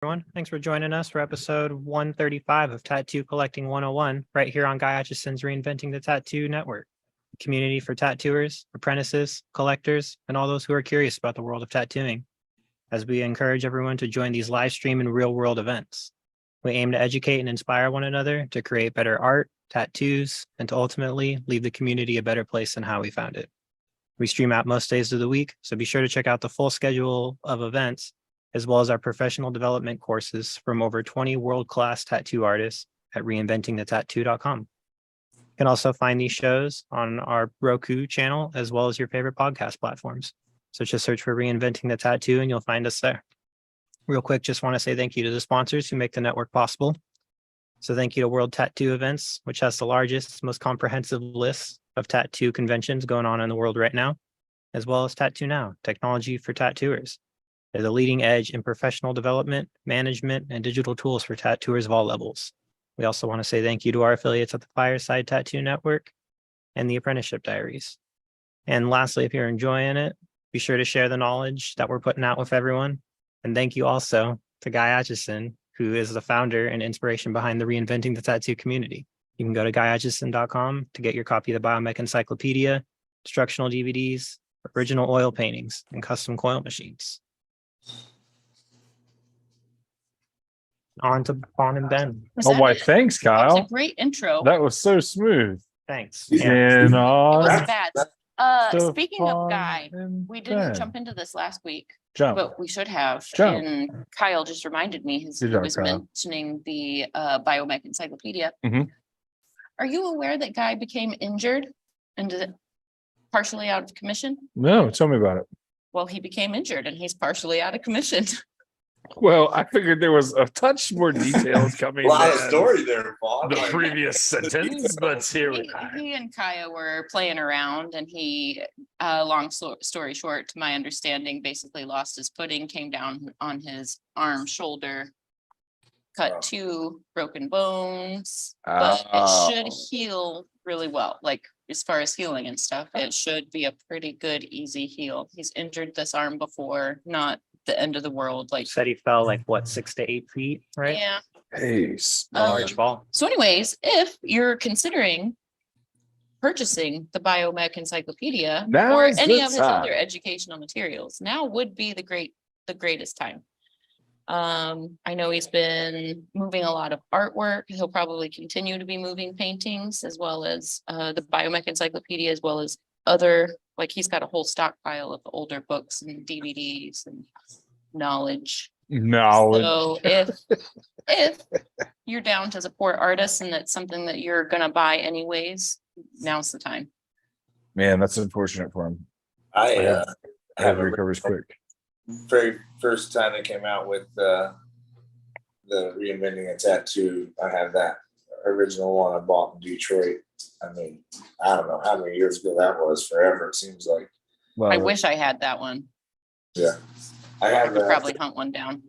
Everyone. Thanks for joining us for episode 135 of Tattoo Collecting 101, right here on Guy Atchison's Reinventing the Tattoo Network, a community for tattooers, apprentices, collectors, and all those who are curious about the world of tattooing, as we encourage everyone to join these live stream and real-world events. We aim to educate and inspire one another to create better art, tattoos, and to ultimately leave the community a better place than how we found it. We stream out most days of the week, so be sure to check out the full schedule of events as well as our professional development courses from over 20 world-class tattoo artists at reinventingthetattoo.com. You can also find these shows on our Roku channel, as well as your favorite podcast platforms. So just search for Reinventing the Tattoo and you'll find us there. Real quick, just want to say thank you to the sponsors who make the network possible. So thank you to World Tattoo Events, which has the largest, most comprehensive list of tattoo conventions going on in the world right now, as well as Tattoo Now, technology for tattooers. They're the leading edge in professional development, management, and digital tools for tattooers of all levels. We also want to say thank you to our affiliates at the Fireside Tattoo Network and the Apprenticeship Diaries. And lastly, if you're enjoying it, be sure to share the knowledge that we're putting out with everyone. And thank you also to Guy Atchison, who is the founder and inspiration behind the Reinventing the Tattoo community. You can go to guyatchison.com to get your copy of the Biomech Encyclopedia, instructional DVDs, original oil paintings, and custom coil machines. On to Vaughn and Ben. Oh, why, thanks, Kyle. That was a great intro. That was so smooth. Thanks. It And was bad. So Speaking of Guy, fun we and didn't fun. jump into this last week, Jump. but we should have. Jump. And Kyle just reminded me, he Good job, was Kyle. mentioning the Biomech Encyclopedia. Mhm. Are you aware that Guy became injured and partially out of commission? No, tell me about it. Well, he became injured and he's partially out of commission. Well, I figured there was a touch more details coming. A lot of than story there, Vaughn. The Like, previous sentence, but here we are. He and Kaya were playing around and he, story short, to my understanding, basically lost his footing, came down on his arm, shoulder, cut 2 broken bones, but it should heal really well. Like as far as healing and stuff, it should be a pretty good, easy heal. He's injured this arm before, not the end of the world. Like Said he fell like what, 6 to 8 feet, right? yeah. Hey, Large ball. So anyways, if you're considering purchasing the Biomech Encyclopedia Now or is any the of his time. other educational materials, now would be the greatest time. I know he's been moving a lot of artwork. He'll probably continue to be moving paintings as well as the Biomech Encyclopedia, as well as other, like he's got a whole stockpile of older books and DVDs and knowledge. So if you're down to support artists and that's something that you're gonna buy anyways, now's the time. Man, that's unfortunate for him. I I have recovers quick. very first time they came out with the Reinventing a Tattoo. I have that original one I bought in Detroit. I mean, I don't know how many years ago that was. Forever, it seems like. Well, I wish I had that one. Yeah, I I have could that. probably hunt one down.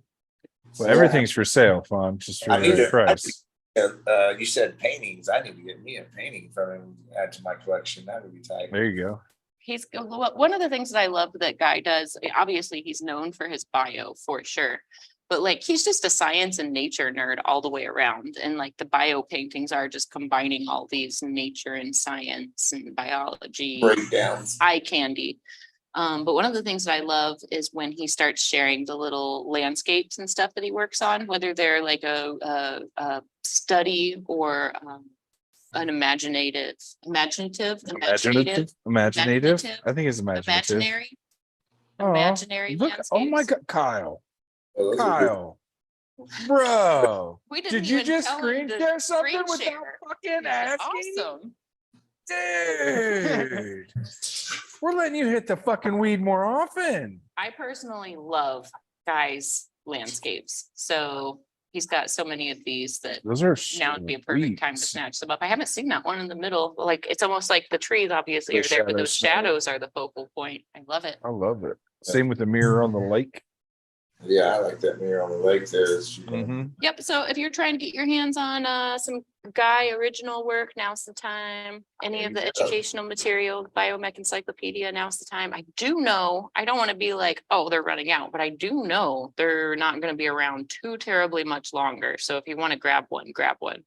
well, everything's for sale, Fawn, just for I need the to- price. You said paintings. I need to get me a painting from him, add to my collection. That would be tight. There you go. He's one of the things that I love that Guy does. Obviously, he's known for his bio for sure, but like he's just a science and nature nerd all the way around. And like the bio paintings are just combining all these nature and science and biology, Breakdowns. eye candy. But one of the things that I love is when he starts sharing the little landscapes and stuff that he works on, whether they're like a study or an imaginative. Imaginative. I think it's imaginative. Imaginary. Aw, Imaginary look, oh my landscapes. God, Kyle. Oh, those are good. Kyle. Bro. We didn't Did you even just tell him screen to share something screen without share. fucking asking? Awesome. Dude. We're letting you hit the fucking weed more often. I personally love Guy's landscapes. So he's got so many of these that Those are now would be a perfect time to sweet. snatch them up. I haven't seen that one in the middle. Like it's almost like the trees obviously The are there, but those shadows. shadows are the focal point. I love it. I love it. Same with the mirror on the lake. Yeah, I like that mirror on the lake there. Yep, so if you're trying to get your hands on some Guy original work, now's the time. Any of the educational material, Biomech Encyclopedia, now's the time. I do know, I don't want to be like, oh, they're running out, but I do know they're not going to be around too terribly much longer. So if you want to grab one, grab one.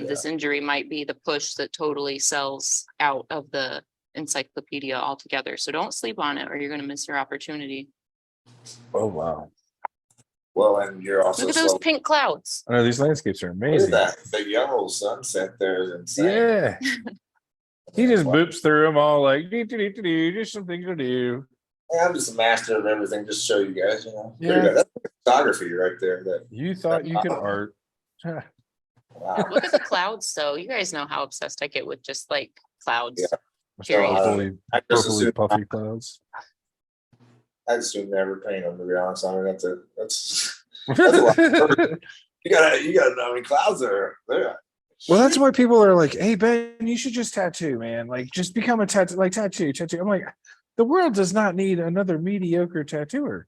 This injury might be the push that totally sells out of the encyclopedia altogether. So don't sleep on it or you're going to miss your opportunity. Oh wow. Well, and you're also Look at those pink clouds. I know these landscapes are look amazing. at that. The yellow sunset there is insane. Yeah. He just boops through them all like just some things to do. Yeah, I'm just a master of everything. Just show you guys, you know. Yeah. That's photography right there. That You thought you could art. wow. Look at the clouds though. You guys know how obsessed I get with just like clouds. Yeah. Period. I just Purpley assume puffy clouds. I'd assume never paint them, to be honest. I mean, that's a lot of work. You gotta know how many clouds there are. Well, that's why people are like, "Hey Ben, you should just tattoo, man. Like, just become a tattoo. I'm like, the world does not need another mediocre tattooer.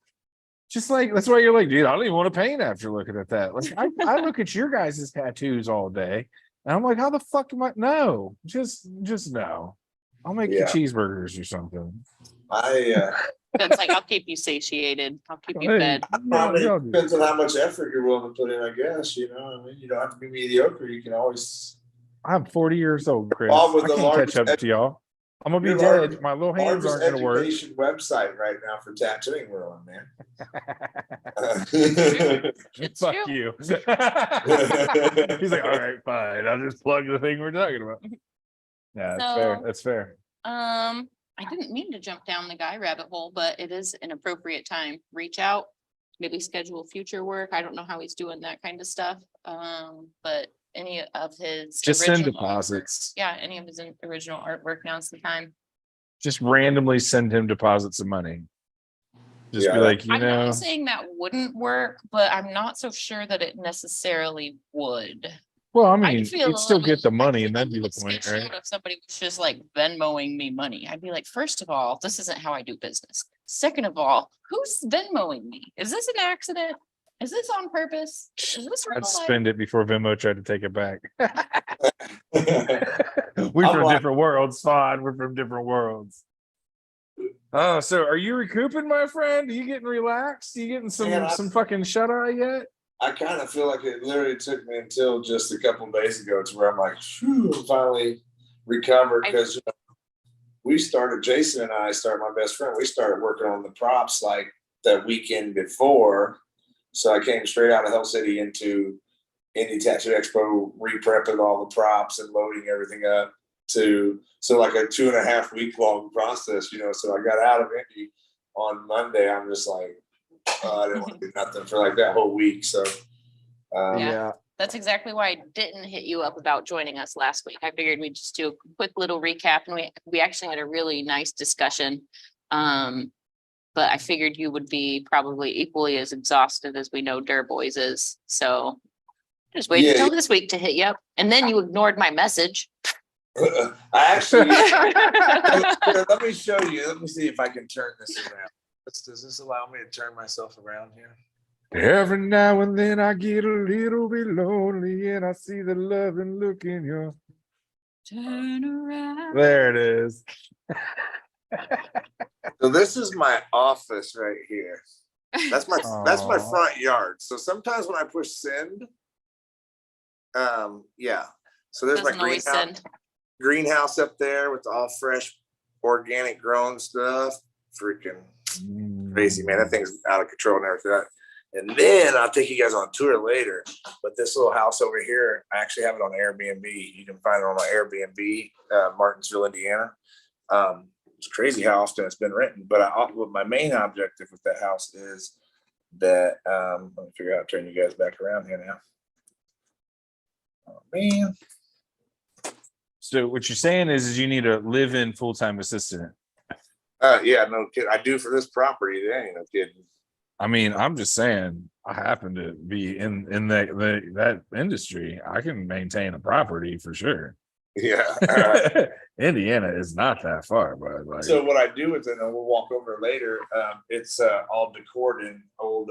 Just like that's why you're like, dude, I don't even want to paint after looking at that. Like, I look at your guys' tattoos all day, and I'm like, how the fuck am I? No, just no. I'll make you cheeseburgers or something. It's like I'll keep you satiated. I'll keep you fed. Depends on how much effort you're willing to put in, I guess. You know, I mean, you don't have to be mediocre. You can always. I'm 40 years old, Chris. All with I the can't catch up largest- to y'all. I'm gonna be Your dead. largest- My little hands aren't Largest gonna work. education website right now for tattooing we're on, man. It's Fuck true. you. He's like, all right, fine. I'll just plug the thing we're talking about. Yeah, that's fair. So- That's fair. I didn't mean to jump down the Guy rabbit hole, but it is an appropriate time. Reach out, maybe schedule future work. I don't know how he's doing that kind of stuff. But any of his Just send original deposits. artwork- Yeah, any of his original artwork, now's the time. Just randomly send him deposits of money. Just Yeah, be like, I'm not saying that wouldn't work, but I'm not so sure that it necessarily would. well, I I'd mean, feel you'd a still little- get the I'd money feel and a that'd be the little point, sketchy right? If somebody was just like Venmoing me money, I'd be like, first of all, this isn't how I do business. Second of all, who's Venmoing me? Is this an accident? Is this on purpose? Is this real I'd life? spend it before Venmo tried to take it back. I'm We're from like- different worlds, Fawn. We're from different worlds. Oh, so are you recouping, my friend? Are you getting relaxed? Are you getting some fucking shut eye yet? I kind of feel like it literally took me until just a couple of days ago to where I'm like, phew, I'm finally recovered because Jason and I started, my best friend, we started working on the props like that weekend before. So I came straight out of Hell City into Indy Tattoo Expo, re-prepping all the props and loading everything up so like a 2.5 week long process, you know. So I got out of Indy on Monday. I'm just like, I didn't want to do nothing for like that whole week. So Yeah. That's exactly why I didn't hit you up about joining us last week. I figured we'd just do a quick little recap, and we actually had a really nice discussion. But I figured you would be probably equally as exhausted as we know Der Boys is. So just wait until this week to hit you up. And then you ignored my message. I actually let me show you. Let me see if I can turn this around. Does this allow me to turn myself around here? Every now and then I get a little bit lonely and I see the love and look in your. Turn around. There it is. So this is my office right here. That's my front yard. So sometimes when I push send, yeah. So there's my Doesn't always greenhouse up there with all fresh organic grown stuff. Freaking crazy, man. That thing's out of control and everything. And then I'll take you guys on a tour later. But this little house over here, I actually have it on Airbnb. You can find it on my Airbnb, Martinsville, Indiana. It's crazy how often it's been rented. But my main objective with that house is that let me figure out how to turn you guys back around here now. Oh man. So what you're saying is you need a live-in full-time assistant. Yeah, no kid. I do for this property. There ain't no kidding. I mean, I'm just saying, I happen to be in that industry. I can maintain a property for sure. Yeah. Indiana is not that far, but like, So what I do is, and then we'll walk over later. It's all decored in old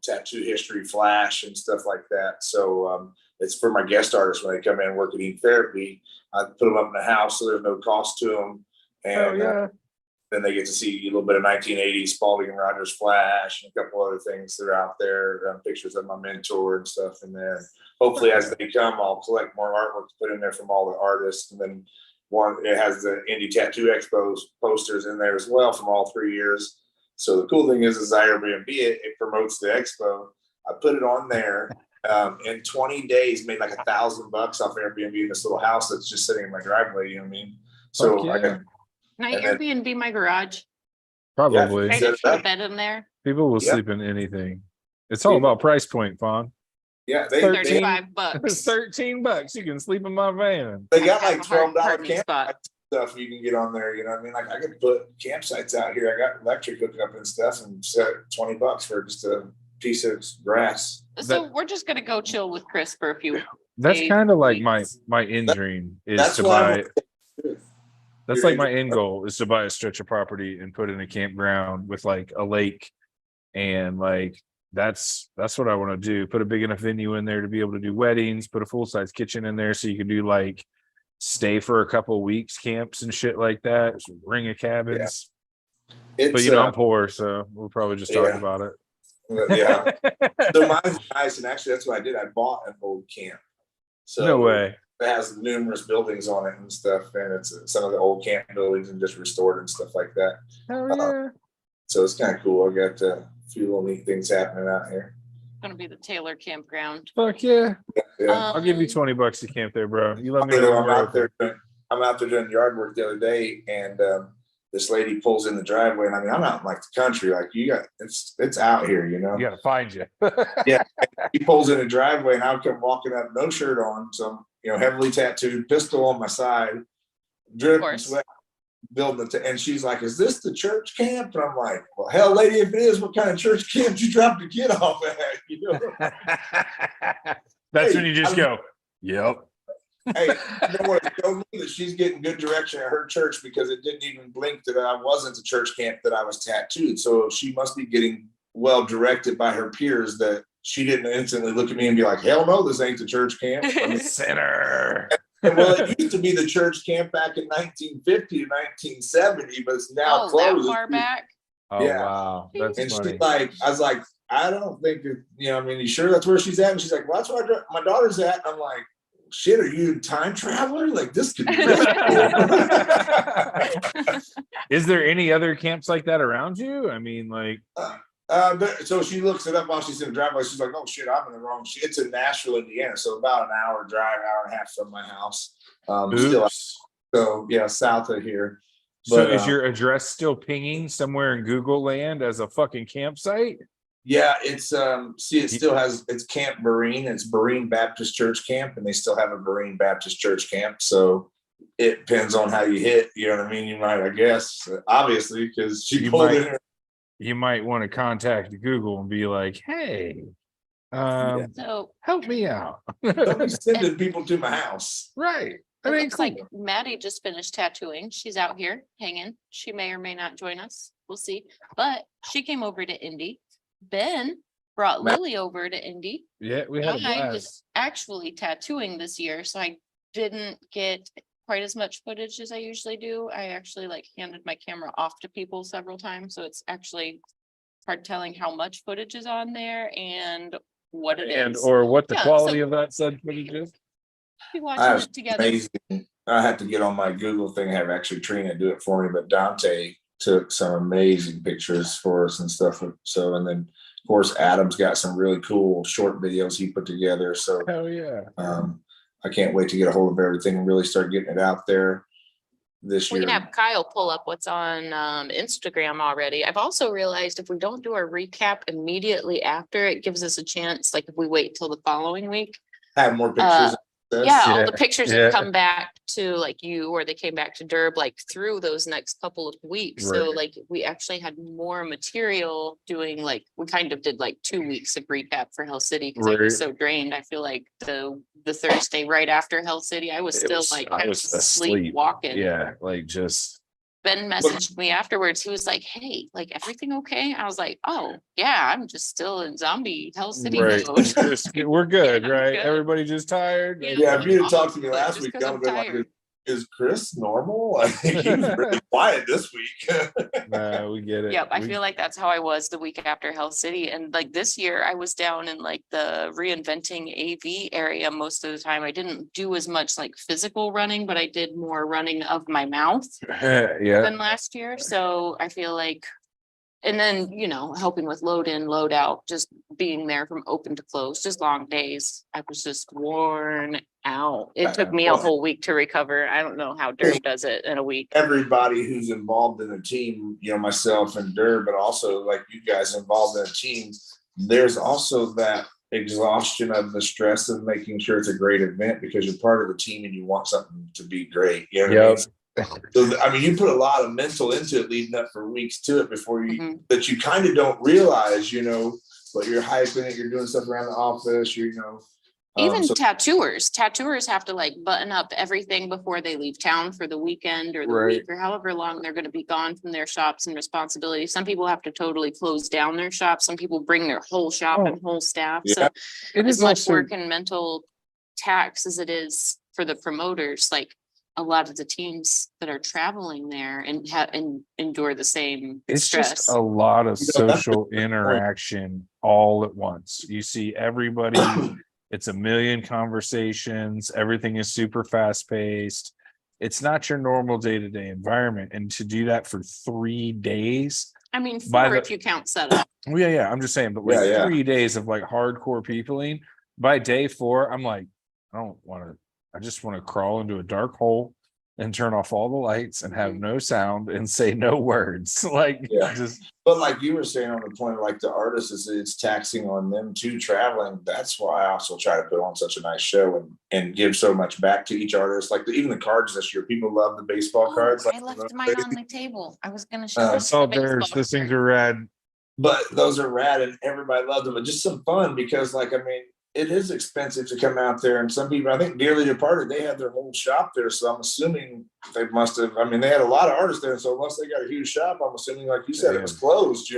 tattoo history flash and stuff like that. So it's for my guest artists when they come in and work at Ink Therapy. I put them up in the house, so there's no cost to them, and then they get to see a little bit of 1980s Spalding and Rogers flash and a couple other things that are out there. Pictures of my mentor and stuff in there. Hopefully, as they come, I'll collect more artwork to put in there from all the artists, and then it has the Indy Tattoo Expo posters in there as well from all 3 years. So the cool thing is I Airbnb it promotes the expo. I put it on there. In 20 days, made like $1,000 off Airbnb in this little house that's just sitting in my driveway. You know what I mean? So I got. Can I Airbnb my garage? probably I just put a bed in there. people will sleep in anything. It's all about price point, Fawn. Yeah, they- $35. It's $13. You can sleep in my van. They got I like have a hard $12 parking spot. campsite stuff you can get on there. You know what I mean? Like I could put campsites out here. I got electric hooked up and stuff, and set $20 for just a piece of grass. So we're just gonna go chill with Chris for a few. That's days, kind of like weeks. my end dream is That's to why buy. I'm- That's Your like my end- end goal is to buy a stretch of property and put in a campground with like a lake, and like that's what I want to do. Put a big enough venue in there to be able to do weddings. Put a full size kitchen in there so you can do like stay for a couple of weeks camps and shit like that. Ring of cabins. It's, But you know I'm poor, so we'll probably just talk about it. yeah. So mine's nice, and actually that's what I did. I bought an old camp. So No way. It has numerous buildings on it and stuff, and it's some of the old camp buildings and just restored and stuff like that. Hell yeah. So it's kind of cool. I got a few little neat things happening out here. Gonna be the Taylor campground. Fuck yeah. Yeah. I'll give you $20 to camp there, bro. You let me You know. know, when you're open. I'm out there doing yard work the other day, and this lady pulls in the driveway, and I mean, I'm out in like the country, like it's out here, you know. You gotta find you. He pulls in the driveway, and I come walking up, no shirt on, so heavily tattooed, pistol on my side, drip and sweat, building and she's like, "Is this the church camp?" And I'm like, "Well, hell, lady, if it is, what kind of church camp you dropped the kid off at?" That's when you just go, "Yep." Hey, you know what? It showed me that she's getting good direction at her church because it didn't even blink that I wasn't a church camp, that I was tattooed. So she must be getting well directed by her peers that she didn't instantly look at me and be like, "Hell no, this ain't the church camp." I mean, Sinner. well, it used to be the church camp back in 1950 to 1970, but it's now closed. That far back. Oh Yeah. wow, that's And funny. she's like, I was like, "I don't think I mean, you sure that's where she's at?" And she's like, "Well, that's where my daughter's at." And I'm like, "Shit, are you a time traveler? Like this could be really cool." Is there any other camps like that around you? I mean, like, So she looks it up while she's in the driveway. She's like, "Oh shit, I'm in the wrong shit." It's in Nashville, Indiana, so about an hour drive, hour and a half from my house. Still, oops. so yeah, south of here. So But, is your address still pinging somewhere in Google land as a fucking campsite? Yeah, it's it still has, it's Camp Berean. It's Berean Baptist Church Camp, and they still have a Berean Baptist Church Camp. So it depends on how you hit. You know what I mean? You might, I guess, obviously, because she pulled in her. You might want to contact Google and be like, "Hey, So help me out." Don't be sending people to my house. Right. it I mean, looks like Maddie just finished tattooing. She's out here hanging. She may or may not join us. We'll see. But she came over to Indy. Ben brought Lily over to Indy. yeah, we had a I blast. was actually tattooing this year, so I didn't get quite as much footage as I usually do. I actually handed my camera off to people several times, so it's actually hard telling how much footage is on there and what it And is. or what the Yeah, quality so- of that said footage is. Be I watching was it together. amazing. I had to get on my Google thing, have actually Trina do it for me, but Dante took some amazing pictures for us and stuff. So, and then of course, Adam's got some really cool short videos he put together. So Hell yeah. I can't wait to get a hold of everything and really start getting it out there this We year. can have Kyle pull up what's on Instagram already. I've also realized if we don't do our recap immediately after, it gives us a chance, like if we wait till the following week. Have more pictures and Yeah, all Yeah, the pictures yeah. have come back to like you, or they came back to Derb like through those next couple of weeks. So Right. like we actually had more material doing, like we kind of did like 2 weeks of recap for Hell City because I was Right. so drained. I feel like the Thursday right after Hell City, I was still like I kind was of sleepwalking. Yeah, like just Ben messaged me afterwards. He was like, "Hey, like everything okay?" I was like, "Oh yeah, I'm just still in zombie Hell City right. mode." We're good, Yeah, right? good. Everybody just tired. Yeah. Like, Yeah, if you had talked to me Like, last just week, 'cause I I'm would have been like, tired. is Chris normal? I think he was really quiet this week. nah, we get it. Yep, I We- feel like that's how I was the week after Hell City. And like this year, I was down in like the reinventing AV area most of the time. I didn't do as much like physical running, but I did more running of my mouth yeah. than last year. So I feel like, and then, helping with load in, load out, just being there from open to close, just long days. I was just worn out. It took me a whole week to recover. I don't know how Derb does it in a week. Everybody who's involved in a team, myself and Dur, but also like you guys involved in a team, there's also that exhaustion of the stress of making sure it's a great event because you're part of the team and you want something to be great. You know what I mean? So, I mean, you put a lot of mental into it leading up for weeks to it before you, that you kind of don't realize, but you're hyping it, you're doing stuff around the office, Even so- tattooers have to like button up everything before they leave town for the weekend or the Right. week or however long they're going to be gone from their shops and responsibilities. Some people have to totally close down their shop. Some people bring their whole shop and whole staff. Yeah. So It as is much also work and mental tax as it is for the promoters, like a lot of the teams that are traveling there and endure the same it's stress. just a lot of You know, that's social interaction all at once. You see everybody, it's a million conversations, everything is super fast paced. It's not your normal day-to-day environment. And to do that for 3 days. I mean, by 4 the- if you count setup. Well, yeah, I'm just saying, but like Yeah. 3 days of like hardcore peopling. By day 4, I'm like, I just want to crawl into a dark hole and turn off all the lights and have no sound and say no words. Like, Yeah. just But like you were saying on the point, like the artists, it's taxing on them too, traveling. That's why I also try to put on such a nice show and give so much back to each artist. Like even the cards this year, people love the baseball cards. I left mine on the table. I was gonna show I them I saw the baseball theirs. Those things card. are rad. But those are rad and everybody loved them. But just some fun because, like, I mean, it is expensive to come out there. And some people, I think, dearly departed, they had their whole shop there. So I'm assuming they must have. I mean, they had a lot of artists there. So unless they got a huge shop, I'm assuming, like you said, it was closed.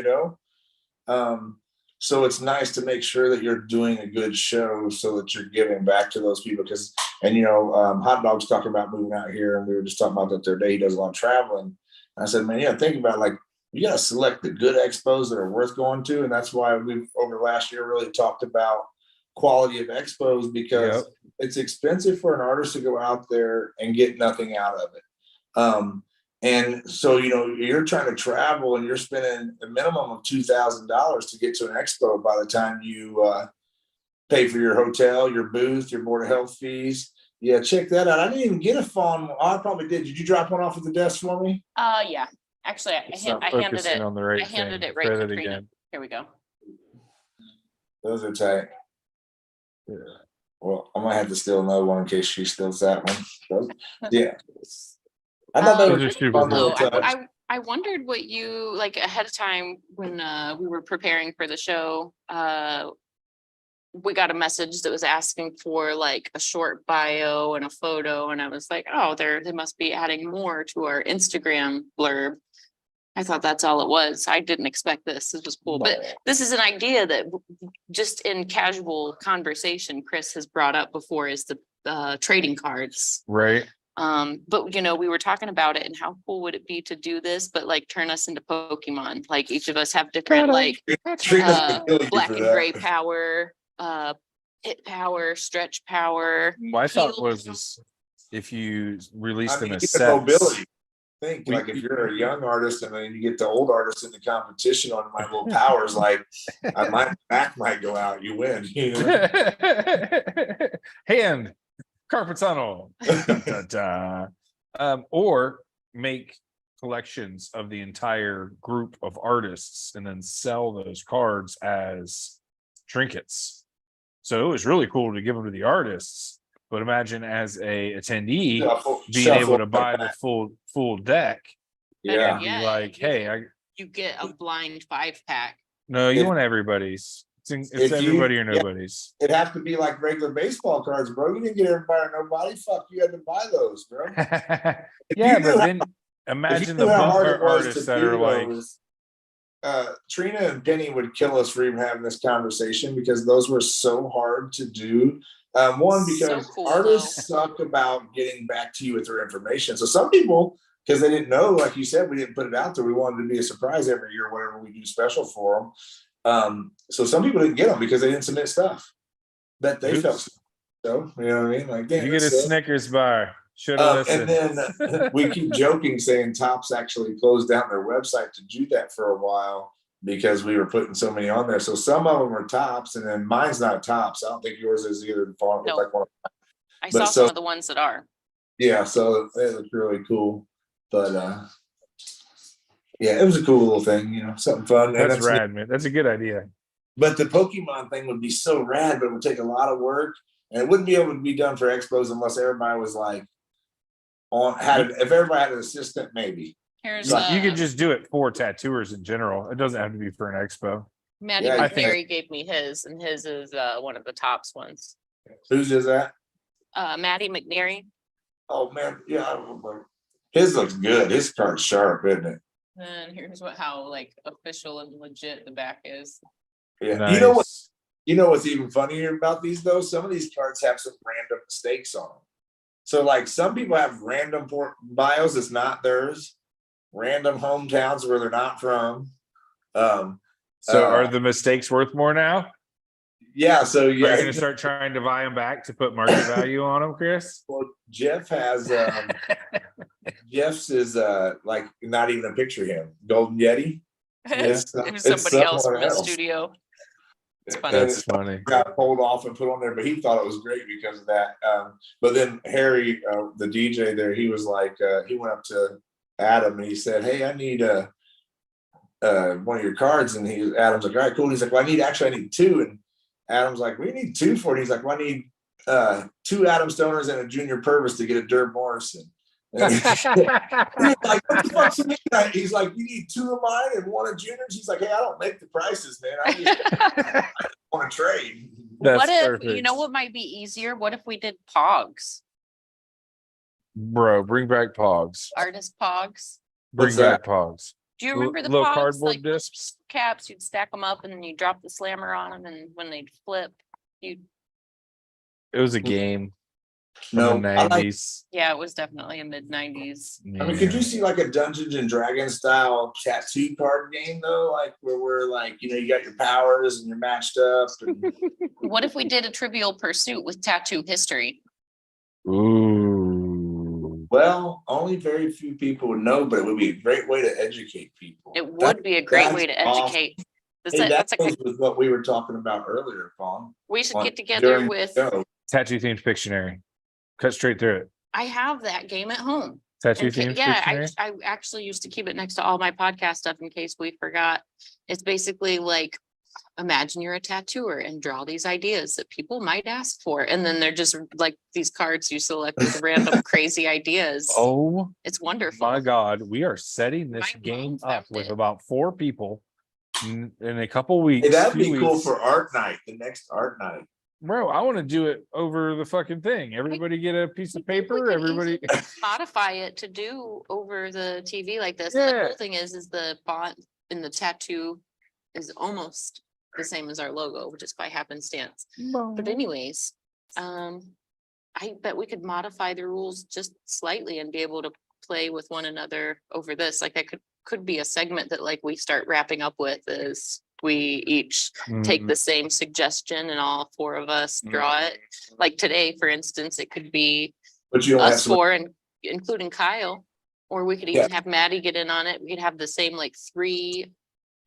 So it's nice to make sure that you're doing a good show so that you're giving back to those people. Because, Hot Dog's talking about moving out here, and we were just talking about that the other day. He does a lot of traveling. And I said, man, yeah, think about like. You got to select the good expos that are worth going to. And that's why we've over the last year really talked about quality of expos because it's expensive for an artist to go out there and get nothing out of it. And so, you're trying to travel and you're spending a minimum of $2,000 to get to an expo by the time you pay for your hotel, your booth, your board of health fees. Yeah, check that out. I didn't even get a phone. I probably did. Did you drop one off at the desk for me? Yeah. Actually, It's I not handed focusing it. on the right I handed thing. it right Try to that Trina. again. Here we go. Those are tight. Yeah. Well, I might have to steal another one in case she steals that one. Yeah. I thought that Those was are super fun little cool. touch. I wondered what you like ahead of time when we were preparing for the show. We got a message that was asking for like a short bio and a photo, and I was like, oh, they must be adding more to our Instagram blurb. I thought that's all it was. I didn't expect this. This was cool, but this is an idea that just in casual conversation, Chris has brought up before is the trading cards. Right. But we were talking about it and how cool would it be to do this, but like turn us into Pokemon. Like each of us have different like Trina's gonna kill you black for and that. gray power, hit power, stretch power. My thought heal. was is if you release I them mean, as you get sets, mobility. Think We- like if you're a young artist and then you get the old artist in the competition on my little powers, like my back might go out, you win. hand carpet tunnel. Dun, dun, dun. Or make collections of the entire group of artists and then sell those cards as trinkets. So it was really cool to give them to the artists, but imagine as a attendee being Shuffle able to like buy that. the full deck. Yeah. And be Yeah, like, you hey, can- You get a blind 5-pack. no, you If- want everybody's. It's if you- everybody or yeah. nobody's. It'd have to be like regular baseball cards, bro. You didn't get everybody or nobody. Fuck, you had to buy those, bro. Yeah, you but knew then If imagine you the knew how hard bumper it was artists to that do are like, those, Trina and Penny would kill us for even having this conversation because those were so hard to do. One, because So cool, artists suck about getting back to you with their information. So some people, because they didn't know, like you said, we didn't put it out there. We wanted to be a surprise every year, whatever we do special for them. So some people didn't get them because they didn't submit stuff that they felt. So, you know what I mean? Like, damn, you get a that's it. Snickers bar. Should have And listened. then we keep joking, saying Topps actually closed down their website to do that for a while because we were putting so many on there. So some of them are Topps, and then mine's not Topps. I don't think yours is either. The font looks No. like one. I But saw so- some of the ones that are. Yeah, so it was really cool. But yeah, it was a cool little thing, you know, something fun. And That's rad, man. That's a good idea. But the Pokemon thing would be so rad, but it would take a lot of work, and it wouldn't be able to be done for expos unless everybody was like if everybody had an assistant, maybe. Here's You could just do it for tattooers in general. It doesn't have to be for an expo. Maddie Yeah, I think- McNary gave me his, and his is one of the tops ones. Whose is that? Maddie McNary. Oh man, yeah, I remember. His looks good. His card's sharp, isn't it? And here's how like official and legit the back is. Yeah. Nice. You know what's even funnier about these though? Some of these cards have some random mistakes on them. So like some people have random bios that's not theirs, random hometowns where they're not from. So are the mistakes worth more now? Yeah, so You're yeah, going to start trying to buy them back to put market value on them, Chris? well, Jeff has Jeff's is like not even a picture of him. Golden Yeti. It was It's somebody else someone from the else. studio. It's funny. That's funny. Got pulled off and put on there, but he thought it was great because of that. But then Harry, the DJ there, he was like, he went up to Adam and he said, "Hey, I need one of your cards." And Adam's like, "All right, cool." He's like, "Well, I need 2." And Adam's like, "We need 2 for it." He's like, "Well, I need 2 Adam Stoners and a Junior Purvis to get a Derb Morrison." And he's like, "What the fuck's the mean?" He's like, "You need 2 of mine and 1 of Junior's." He's like, "Hey, I don't make the prices, man. I just want to trade." That's What if, perfect. you know what might be easier? What if we did Pogs? Bro, bring back Pogs. Artist Pogs? Bring What's back Pogs. Do you remember the Little Pogs? cardboard Like discs? caps, you'd stack them up and then you drop the slammer on them, and when they'd flip, you'd, It was a game. No, From the I like. 90s. yeah, it was definitely a mid-90s. I mean, could you see like a Dungeons and Dragons style tattoo card game though, like where we're like, you know, you got your powers and you're matched up. And What if we did a Trivial Pursuit with tattoo history? Ooh. well, only very few people would know, but it would be a great way to educate people. It would be a great way to that's awesome. educate. Hey, that That's like, goes with what we were talking about earlier, Paul. we should on- get together during the with, show. Tattoo themed Pictionary. Cut straight through it. I have that game at home. Tattoo In ca- themed Yeah, Pictionary. I actually used to keep it next to all my podcast stuff in case we forgot. It's basically like, imagine you're a tattooer and draw these ideas that people might ask for. And then they're just like these cards you select with random crazy ideas. Oh It's wonderful. my God. We are setting this My game mom up found with it. about 4 people in a couple weeks. Hey, that'd few be cool weeks. for art night, the next art night. Bro, I want to do it over the fucking thing. Everybody get a piece of I think we paper. could Everybody. easily modify it to do over the TV like this. The Yeah. cool thing is the font in the tattoo is almost the same as our logo, just by happenstance. But anyways, I bet we could modify the rules just slightly and be able to play with one another over this. Like that could be a segment that like we start wrapping up with is we each take Mhm. the same suggestion and all 4 of us draw it. Like today, for instance, it could be But you don't have us to. 4 and including Kyle, or we could even have Maddie get in on it. We could have the same like 3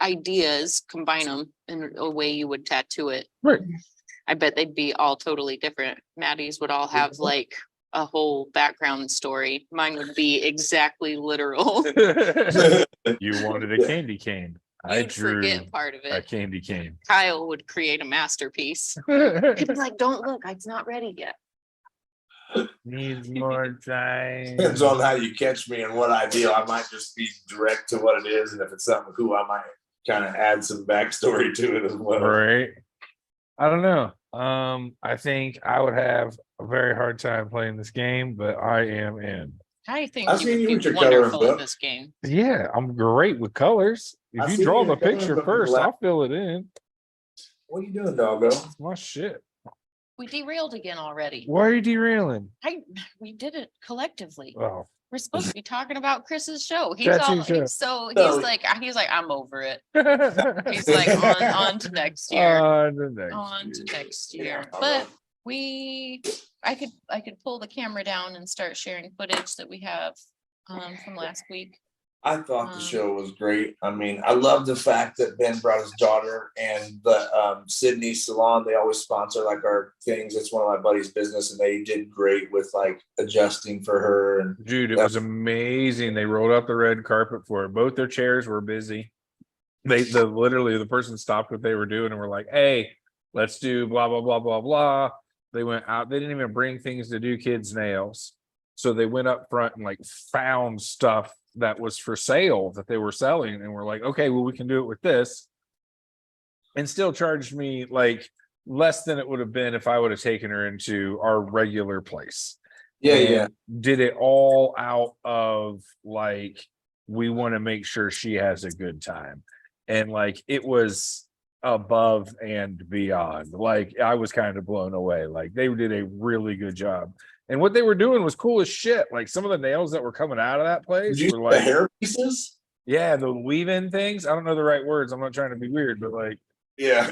ideas, combine them in a way you would tattoo it. Right. I bet they'd be all totally different. Maddie's would all have like a whole background story. Mine would be exactly literal. You wanted a candy cane. I You'd drew forget part of a it. candy cane. Kyle would create a masterpiece. He'd be like, "Don't look, it's not ready yet." Needs more time. Depends on how you catch me and what I deal. I might just be direct to what it is, and if it's something cool, I might kind of add some backstory to it as well. Right. I don't know. I think I would have a very hard time playing this game, but I am in. I think I've you seen you would with be your coloring wonderful at book. this game. Yeah, I'm great with colors. I If you see draw you in the the coloring picture book first, last- I'll fill it in. What are you doing, doggo? It's my shit. We derailed again already. Why are you derailing? We did it collectively. Oh, We're supposed to be talking about Chris's show. He's Tattoo all, show. so No. he's like, I'm over it. He's like, on to next year. On to next On to year. next year. Yeah, I'll But go. I could pull the camera down and start sharing footage that we have from last week. I thought the show was great. I mean, I love the fact that Ben brought his daughter and the Sydney Salon. They always sponsor like our things. It's one of my buddy's business, and they did great with like adjusting for her. And Dude, it was amazing. They rolled out the red carpet for her. Both their chairs were busy. Literally the person stopped what they were doing and were like, hey, let's do blah, blah, blah, blah, blah. They went out. They didn't even bring things to do kids' nails. So they went up front and like found stuff that was for sale that they were selling. And we're like, okay, well, we can do it with this. And still charged me like less than it would have been if I would have taken her into our regular place. And did it all out of like, we want to make sure she has a good time. And like, it was above and beyond. Like, I was kind of blown away. Like, they did a really good job. And what they were doing was cool as shit. Like, some of the nails that were coming out of that place did you were see the like, hair pieces? yeah, the weave-in things. I don't know the right words. I'm not trying to be weird, but like, Yeah.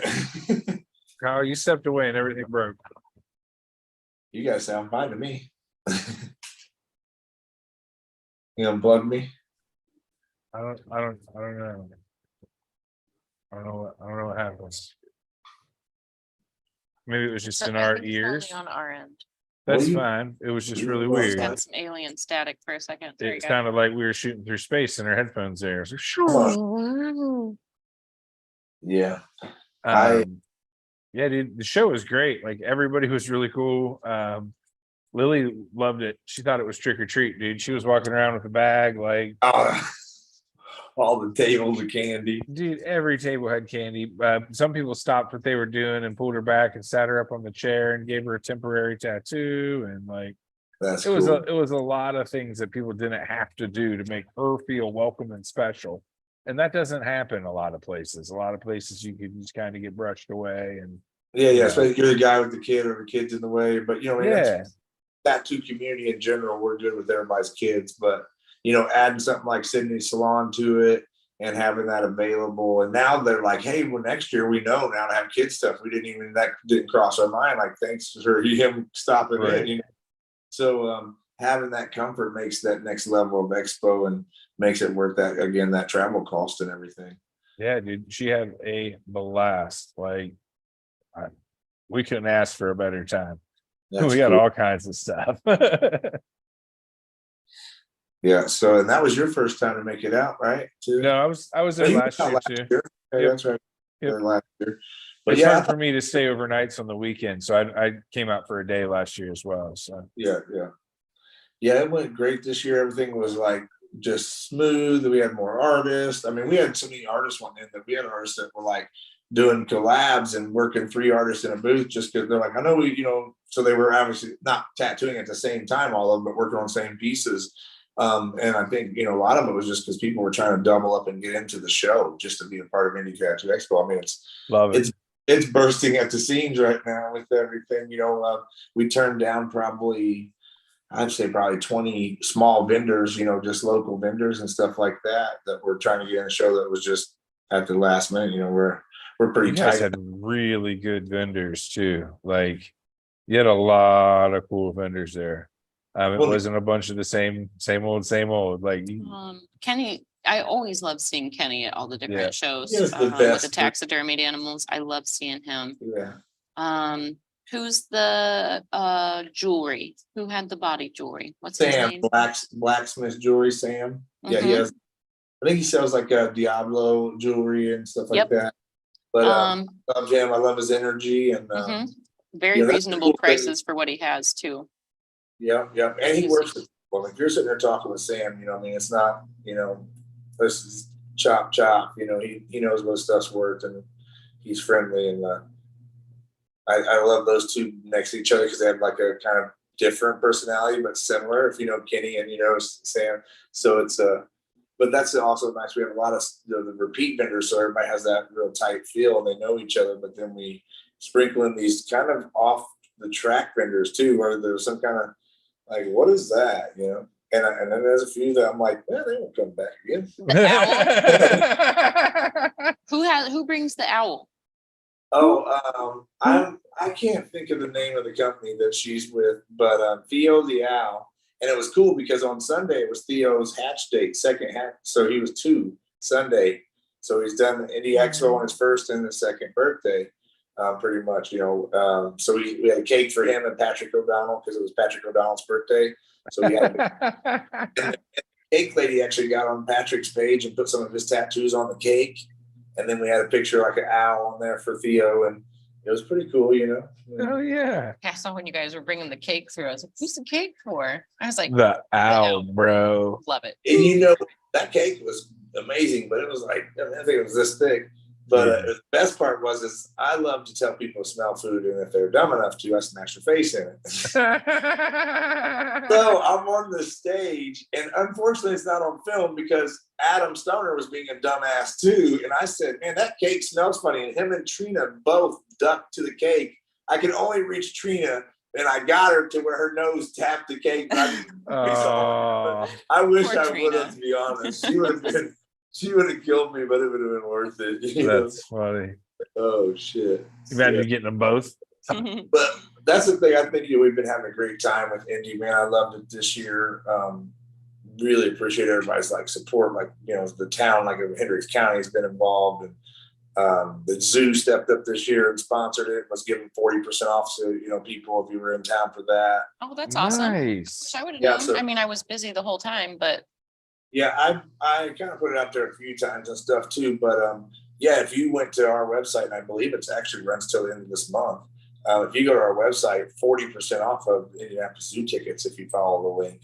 Kyle, you stepped away and everything broke. You guys sound fine to me. You unplugged me? I don't know. I don't know what happens. Maybe it was just So in I our think it's only ears. on our end. That's Well, you- fine. It was just you really were weird. Got some alien static for a second. There you It go. sounded like we were shooting through space in our headphones there. So, Yeah. I- yeah, dude, the show was great. Like, everybody was really cool. Lily loved it. She thought it was trick or treat, dude. She was walking around with a bag, like, All the tables of candy. dude, every table had candy. Some people stopped what they were doing and pulled her back and sat her up on the chair and gave her a temporary tattoo. And like, That's it was cool. it was a lot of things that people didn't have to do to make her feel welcome and special. And that doesn't happen a lot of places. A lot of places you can just kind of get brushed away. And Yeah. So you're the guy with the kid or the kid's in the way, but you know, yeah, tattoo community in general, we're good with everybody's kids, but you know, adding something like Sydney Salon to it and having that available. And now they're like, hey, well, next year we know now to have kids stuff. That didn't cross our mind. Like, thanks for him stopping Right. in, you know. So having that comfort makes that next level of expo and makes it worth that, again, that travel cost and everything. yeah, dude, she had a blast. Like, we couldn't ask for a better time. That's We got cool. all kinds of stuff. Yeah. So, and that was your first time to make it out, right? Too? No, I was there Oh, you last went year out too. Okay, Yep. that's right. Yep. There last year. But It's yeah, hard for me to stay overnights on the weekend, so I came out for a day last year as well. So yeah. It went great this year. Everything was like just smooth. We had more artists. I mean, we had so many artists wanting in that we had artists that were like doing collabs and working 3 artists in a booth just because they're like, I know we, you know, so they were obviously not tattooing at the same time, all of them, but working on the same pieces. And I think, you know, a lot of it was just because people were trying to double up and get into the show just to be a part of Indy Tattoo Expo. I mean, love it. it's bursting at the seams right now with everything. You know, we turned down I'd say probably 20 small vendors, you know, just local vendors and stuff like that were trying to get in the show that was just at the last minute. You know, we're pretty You guys tight. had really good vendors too. Like, you had a lot of cool vendors there. It Well, wasn't a bunch of the same old. Like, Kenny, I always love seeing Kenny at all the different Yeah. shows He is the with the best. taxidermied animals. I love seeing him. Yeah. Who's the jewelry? Who had the body jewelry? What's his Sam, name? Blacksmith Jewelry, Sam. Yeah, he Mhm. has, I think he sells like Diablo jewelry and stuff like Yep. that. But Um, love him. I love his energy and Very yeah, that's reasonable the cool thing. prices for what he has too. Yeah, yeah, and he works with people. If you're sitting there talking with Sam, you know, I mean, it's not, you know, this is chop chop. You know, he knows what stuff's worth, and he's friendly, and I love those two next to each other because they have like a kind of different personality but similar. If you know Kenny and you know Sam, so it's but that's also nice. We have a lot of the repeat vendors, so everybody has that real tight feel and they know each other. But then we sprinkle in these kind of off the track vendors too, where there's some kind of like, what is that, you know? And then there's a few that I'm like, yeah, they won't come back again. Who brings the owl? Oh, I can't think of the name of the company that she's with, but Theo the Owl, and it was cool because on Sunday it was Theo's hatch date, second hatch, so he was 2 Sunday, so he's done the Indy Expo on his first and his second birthday, pretty much, you know. So we had a cake for him and Patrick O'Donnell because it was Patrick O'Donnell's birthday, so we had and the cake lady actually got on Patrick's page and put some of his tattoos on the cake. And then we had a picture like an owl on there for Theo, and it was pretty cool, you know. Oh yeah. I saw when you guys were bringing the cake through. I was like, "Who's the cake for?" I was like, The owl, bro. "Love it." And you know, that cake was amazing, but it was like, I think it was this thick. But the best part is I love to tell people to smell food, and if they're dumb enough to, I smash their face in it. So I'm on the stage, and unfortunately, it's not on film because Adam Stoner was being a dumbass too. And I said, "Man, that cake smells funny." And him and Trina both ducked to the cake. I could only reach Trina, and I got her to where her nose tapped the cake. I wish Poor I would Trina. have, to be honest. She would have killed me, but it would have been worth it. You know? That's funny. Oh shit! Imagine Yeah. getting them both. But that's the thing. I think we've been having a great time with Indy, man. I loved it this year. Really appreciate everybody's like support. Like, you know, the town, like Hendricks County, has been involved, and the zoo stepped up this year and sponsored it. Was giving 40% off to, you know, people if you were in town for that. Oh, that's awesome. Nice. Wish I would have Yeah, known. so- I mean, I was busy the whole time, but Yeah, I kind of put it out there a few times and stuff too. But yeah, if you went to our website, and I believe it's actually runs till the end of this month. If you go to our website, 40% off of Indianapolis Zoo tickets if you follow the link.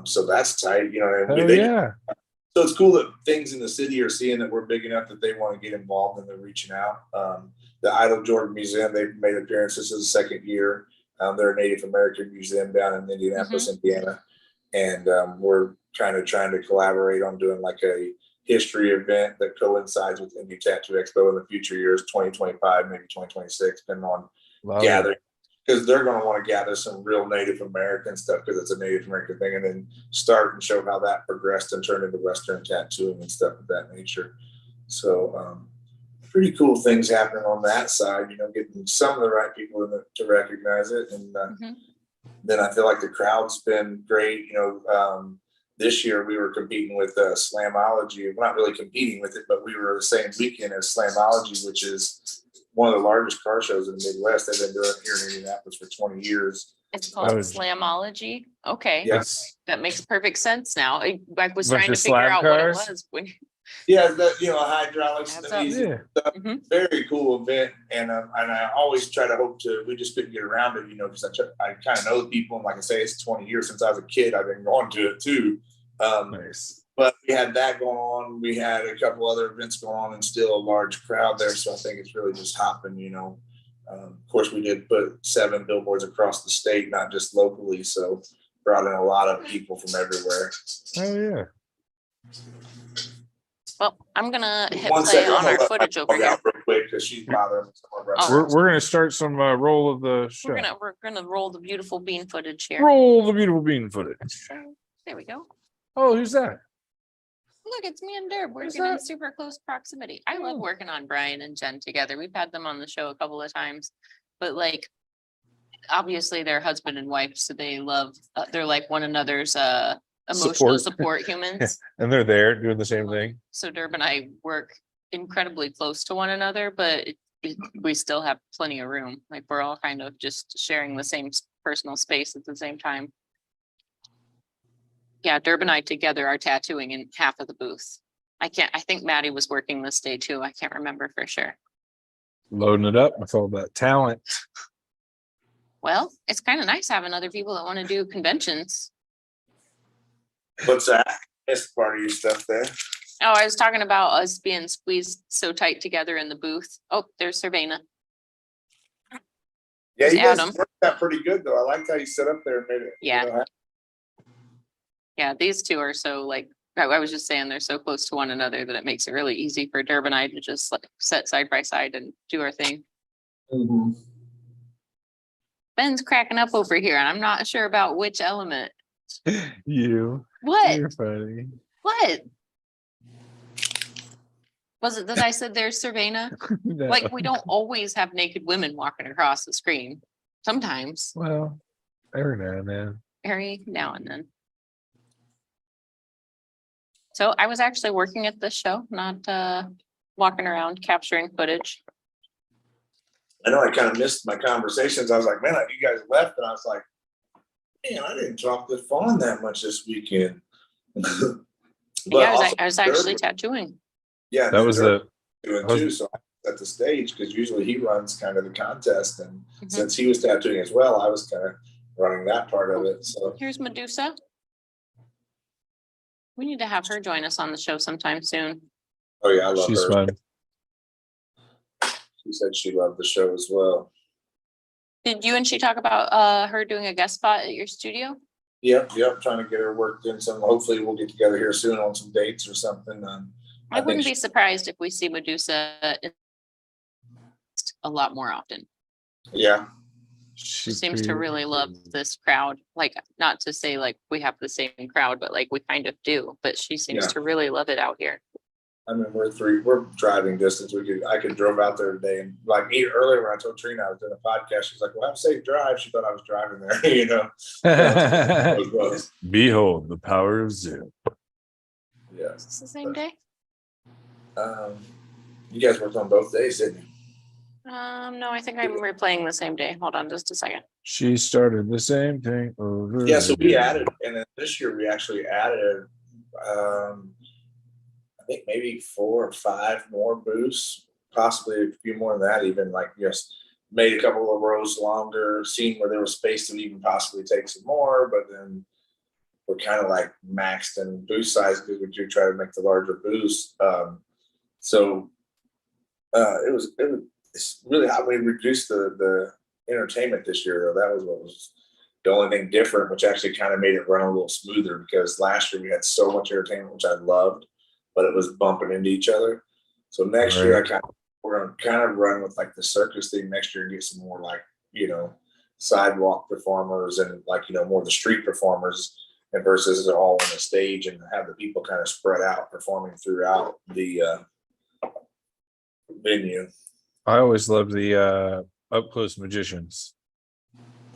So that's tight, you know. And Oh they, yeah. so it's cool that things in the city are seeing that we're big enough that they want to get involved and they're reaching out. The Idle Jordan Museum, they've made appearances. This is the second year. They're a Native American museum down in Indianapolis, Indiana, and we're trying to collaborate on doing like a history event that coincides with Indy Tattoo Expo in the future years, 2025, maybe 2026, depending on gathering, because they're going to want to gather some real Native American stuff because it's a Native American thing, and then start and show how that progressed and turned into Western tattooing and stuff of that nature. So pretty cool things happening on that side, you know, getting some of the right people to recognize it. And then I feel like the crowd's been great. You know, this year we were competing with Slamology. We're not really competing with it, but we were the same weekend as Slamology, which is one of the largest car shows in the Midwest. They've been doing it here in Indianapolis for 20 years. it's called Oh. Slamology. Okay. Yes. That makes perfect sense now. I was Bunch trying to of figure slab out cars? what it was. Yeah, that, you know, hydraulics and Adds the up. easy Yeah. stuff. Mhm. Very cool event, and I always try to hope to. We just couldn't get around it, you know, because I kind of know the people, and like I say, it's 20 years since I was a kid. I've been going to it too. Nice. But we had that going on. We had a couple other events going on, and still a large crowd there. So I think it's really just hopping, you know. Of course, we did put 7 billboards across the state, not just locally. So brought in a lot of people from everywhere. Oh yeah. Well, I'm gonna hit One play second, on I'm gonna our let my footage over dog here. out real quick because she's bothering me. Oh. We're gonna start some roll of the show. We're gonna roll the beautiful bean footage here. Roll the beautiful bean footage. There we go. Oh, who's that? Look, it's me and Derb Who's working in that? super close proximity. I love Oh. working on Brian and Jen together. We've had them on the show a couple of times, but like, obviously they're husband and wife, so they love, they're like one another's emotional support humans. And they're there doing the same thing. So Derb and I work incredibly close to one another, but we still have plenty of room. Like, we're all kind of just sharing the same personal space at the same time. Yeah, Derb and I together are tattooing in half of the booth. I think Maddie was working this day too. I can't remember for sure. Loading it up with all that talent. Well, it's kind of nice having other people that want to do conventions. What's that? Missed part of your stuff there. Oh, I was talking about us being squeezed so tight together in the booth. Oh, there's Cervena. Yeah, There's you guys Adam. worked that pretty good though. I liked how you set up there and made it. Yeah. You know, Yeah, these two are so like, I was just saying they're so close to one another that it makes it really easy for Derb and I to just like sit side by side and do our thing. mhm. Ben's cracking up over here and I'm not sure about which element. You. What? You're funny. What? Was it that I said there's Cervena? No. Like, we don't always have naked women walking across the screen. Sometimes, Well, every now and then. every now and then. So I was actually working at this show, not walking around capturing footage. I know I kind of missed my conversations. I was like, man, you guys left, and I was like, man, I didn't drop the phone that much this weekend. But Yeah, also, I was actually Derb- tattooing. yeah, That was Derb the doing was- too. So I was at the stage because usually he runs kind of the contest, and Mhm. since he was tattooing as well, I was kind of running that part of it. So Here's Medusa. We need to have her join us on the show sometime soon. oh yeah, I love she's her. fun. She said she loved the show as well. Did you and she talk about her doing a guest spot at your studio? Yep, trying to get her worked in some. Hopefully, we'll get together here soon on some dates or something. I wouldn't think be surprised if we see Medusa a lot more often. Yeah, She seems to really love this crowd. Like, not to say like we have the same crowd, but like we kind of do. But she seems Yeah. to really love it out here. I mean, we're driving distance. I could drove out there today and like earlier when I told Trina I was doing a podcast, she's like, well, have a safe drive. She thought I was driving there, you know. It was. Behold the power of Zoom. Yeah. Is this the same day? You guys worked on both days, didn't you? No, I think I'm replaying the same day. Hold on just a second. She started the same thing over. Yeah, so we again. added, and then this year we actually added I think maybe 4 or 5 more booths, possibly a few more than that, even like just made a couple of rows longer, seen where there was space to even possibly take some more, but then we're kind of like maxed in booth size because we do try to make the larger booths. It's really how we reduced the entertainment this year though. That was what was the only thing different, which actually kind of made it run a little smoother because last year we had so much entertainment, which I loved, but it was bumping into each other. So next year we're gonna kind of run with like the circus thing next year and get some more like, you know, sidewalk performers and like, you know, more of the street performers and versus all on the stage and have the people kind of spread out performing throughout the venue. I always love the up close magicians.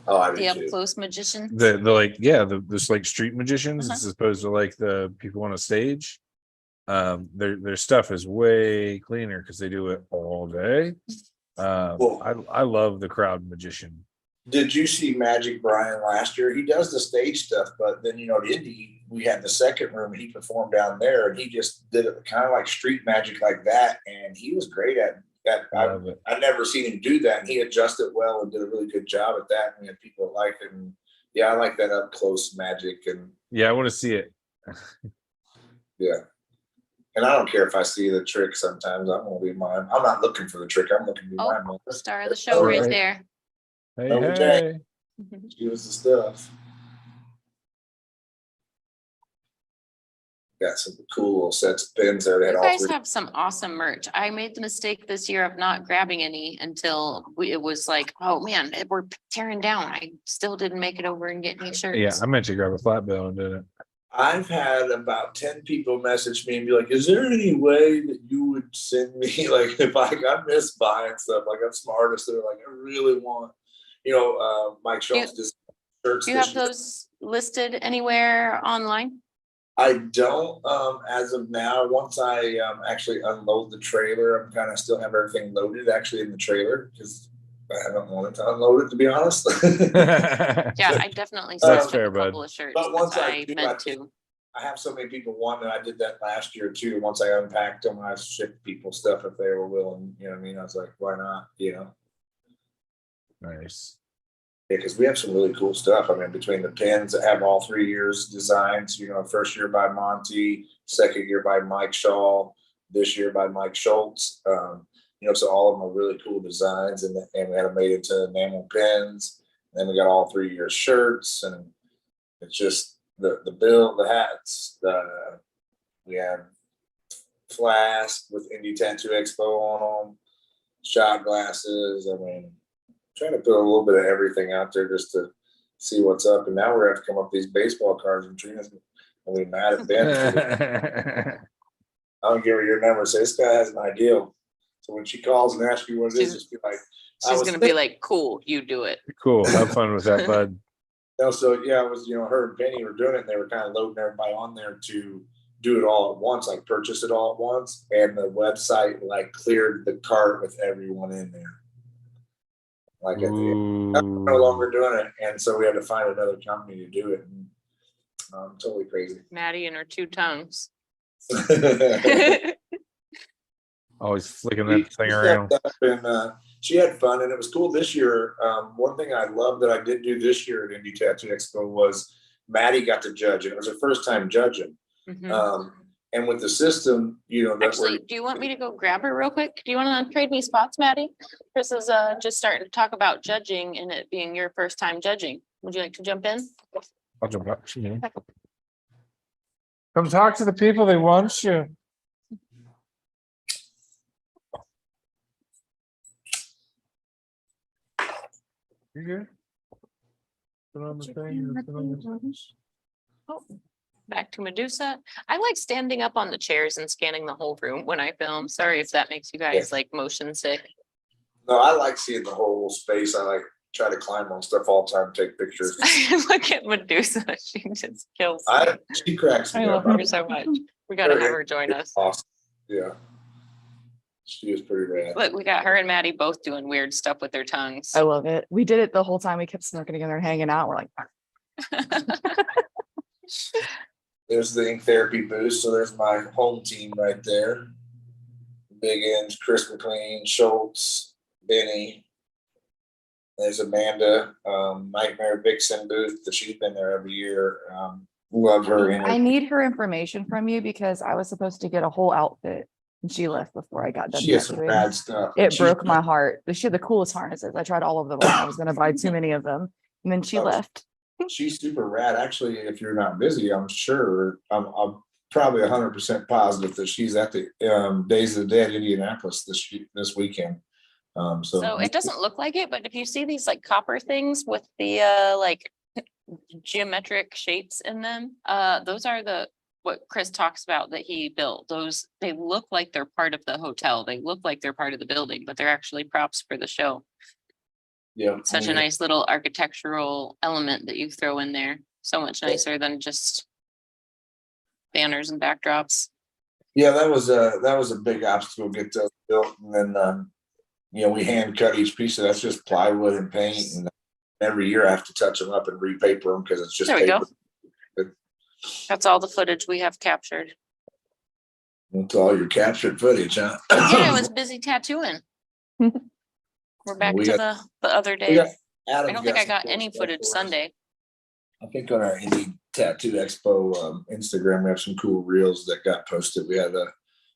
Oh, I The do up too. close magician. The like there's like street magicians Uh-huh. as opposed to like the people on a stage. Their stuff is way cleaner because they do it all day. I love the crowd magician. Did you see Magic Brian last year? He does the stage stuff, but then, you know, at Indy, we had the second room and he performed down there and he just did it kind of like street magic like that. And he was great at that. Love it. I've never seen him do that. And he adjusted well and did a really good job at that. And we had people that liked it. And yeah, I like that up close magic. And Yeah, I want to see it. yeah. And I don't care if I see the trick sometimes. I'm going to be mine. I'm not looking for the trick. I'm looking to be Oh, mine. Star of the show right Right. there. Hey, Oh, hey. Give us the stuff. Got some cool little sets of pins there. They had You all guys 3. have some awesome merch. I made the mistake this year of not grabbing any until it was like, oh man, we're tearing down. I still didn't make it over and get any shirts. Yeah, I meant to grab a flat bill and did it. I've had about 10 people message me and be like, is there any way that you would send me, like, if I miss buying stuff, like I'm some artists that are like, I really want, you know, Mike Schultz just shirts. Do you have those listed anywhere online? I don't, as of now. Once I actually unload the trailer, I'm kind of still have everything loaded actually in the trailer because I haven't wanted to unload it, to be honest. Yeah, I definitely still That's have fair, a couple bud. of shirts. But once that I do, meant to. I have so many people wanting it. I did that last year too. Once I unpacked them, I shipped people stuff if they were willing. You know what I mean? I was like, why not? You know? Nice. Yeah, because we have some really cool stuff. I mean, between the pins that have all 3 years designs, first year by Monty, second year by Mike Shaw, this year by Mike Schultz. So all of them are really cool designs, and we had them made into enamel pins. And then we got all 3 year shirts, and it's just the bill, the hats. We have flask with Indy Tattoo Expo on them, shot glasses. I mean, trying to put a little bit of everything out there just to see what's up. And now we're going to have to come up with these baseball cards, and Trina's gonna be mad at Ben. I'll give her your number and say, this guy has an ideal. So when she calls and asks you what it is, just be like, She's gonna be like, cool, you do it. Cool. Have fun with that, bud. So yeah, it was, her and Penny were doing it, and they were kind of loading everybody on there to do it all at once, like purchase it all at once. And the website cleared the cart with everyone in there. Like at the end, I'm no longer doing it. And so we had to find another company to do it. And, totally crazy. Maddie and her 2 tongues. Always flicking that thing around. And she had fun, and it was cool this year. One thing I love that I did do this year at Indy Tattoo Expo was Maddie got to judge, and it was her first time judging. And with the system, Actually, do you want me to go grab her real quick? Do you want to trade me spots, Maddie? Chris is just starting to talk about judging and it being your first time judging. Would you like to jump in? I'll jump up. Come talk to the people. They want you. You good? Put on the thing. Put on the- Oh, back to Medusa. I like standing up on the chairs and scanning the whole room when I film. Sorry if that makes you guys like motion sick. No, I like seeing the whole space. I try to climb on stuff all the time, take pictures. Look at Medusa. She just kills me. She cracks me I love up. her so much. We gotta have her join us. Awesome. Yeah. She is pretty rad. Look, we got her and Maddie both doing weird stuff with their tongues. I love it. We did it the whole time. We kept smirking together and hanging out. We're like, There's the ink therapy booth. So there's my home team right there. Big Ends, Chris McLean, Schultz, Benny. There's Amanda, Nightmare Vixen booth. She's been there every year. Love her. I need her information from you because I was supposed to get a whole outfit and she left before I got done. She has some tattooing. bad stuff. It broke my heart. She had the coolest harnesses. I tried all of them. I was going to buy too many of them. And then she left. She's super rad. Actually, if you're not busy, I'm sure I'm probably 100% positive that she's at the Days of the Dead Indianapolis this weekend. So it doesn't look like it, but if you see these like copper things with the like geometric shapes in them, those are what Chris talks about that he built. Those, they look like they're part of the hotel. They look like they're part of the building, but they're actually props for the show. Yeah, Such a nice little architectural element that you throw in there. So much nicer than just banners and backdrops. Yeah, that was a big obstacle to get those built, and then we hand cut each piece. So that's just plywood and paint, and every year I have to touch them up and repaper them because it's just There we paper. go. That's all the footage we have captured. That's all your captured footage, huh? Yeah, I was busy tattooing. We're back We to got- the other day. I don't think I got any footage Sunday. I think on our Indy Tattoo Expo Instagram, we have some cool reels that got posted. We had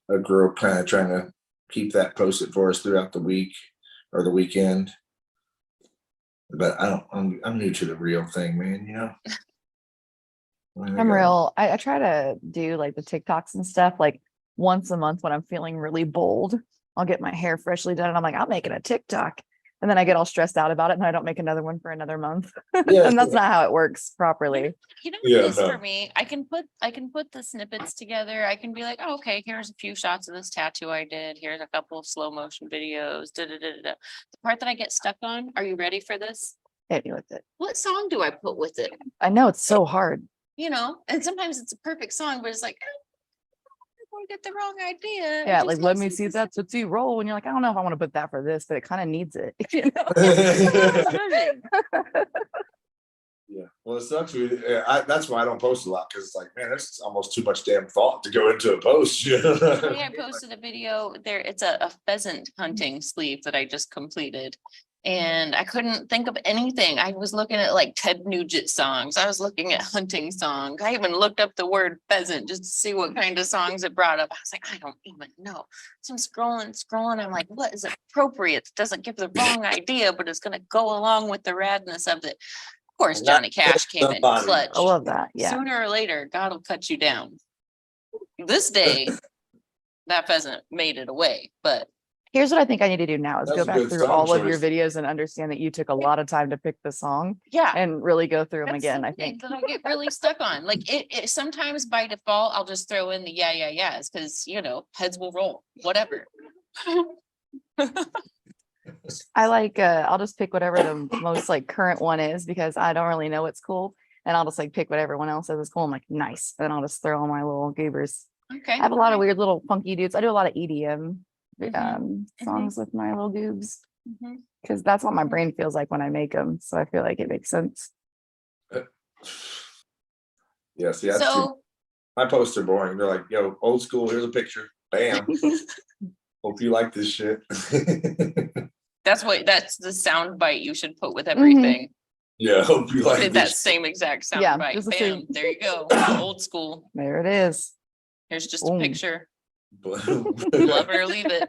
a girl kind of trying to keep that posted for us throughout the week or the weekend. But I'm new to the reel thing, man, I'm real. I try to do like the TikToks and stuff like once a month when I'm feeling really bold. I'll get my hair freshly done and I'm like, I'm making a TikTok. And then I get all stressed out about it and I don't make another one for another month. Yeah, And that's not how it works properly. You know Yeah, what it is no. for me? I can put the snippets together. I can be like, oh, okay, here's a few shots of this tattoo I did. Here's a couple of slow motion videos. The part that I get stuck on, are you ready for this? Hit me with it. What song do I put with it? I know it's so hard. And sometimes it's a perfect song, but it's like, I get the wrong idea. Yeah, like let me see that Tootsie Roll. And you're like, I don't know if I want to put that for this, but it kind of needs it. You know? Yeah. Well, it sucks. That's why I don't post a lot, because it's like, man, that's almost too much damn thought to go into a post. Today I posted a video there. It's a pheasant hunting sleeve that I just completed. And I couldn't think of anything. I was looking at like Ted Nugent songs. I was looking at hunting songs. I even looked up the word pheasant just to see what kind of songs it brought up. I was like, I don't even know. So I'm scrolling. I'm like, what is appropriate? It doesn't give the wrong idea, but it's going to go along with the radness of it. Of course, And that Johnny Cash came in somebody- clutch. I love that. Yeah. Sooner or later, God will cut you down. This day, that pheasant made it away, but Here's what I think I need to do now is That's go a back good through song all of your choice. videos and understand that you took a lot of time to pick the song yeah. and really go through them That's again. the I thing think. that I get really stuck on. Like it sometimes by default, I'll just throw in the yeahs because heads will roll, whatever. I like I'll just pick whatever the most like current one is because I don't really know what's cool. And I'll just like pick what everyone else says is cool. I'm like, nice. And I'll just throw on my little goobers. Okay. I have a lot of weird little funky dudes. I do a lot of EDM Mhm. songs with my little goobs Mhm. because that's what my Mhm. brain feels like when I make them. So I feel like it makes sense. Yeah, see, that's too, So my posts are boring. They're like, yo, old school, here's a picture. Bam. Hope you like this shit. that's the sound bite you should put with everything. Yeah, hope you like Did that this. same exact sound Yeah, bite. just the Bam, same. there you go. Old school. There it is. Here's just Boom. a picture. But, Love it or leave it.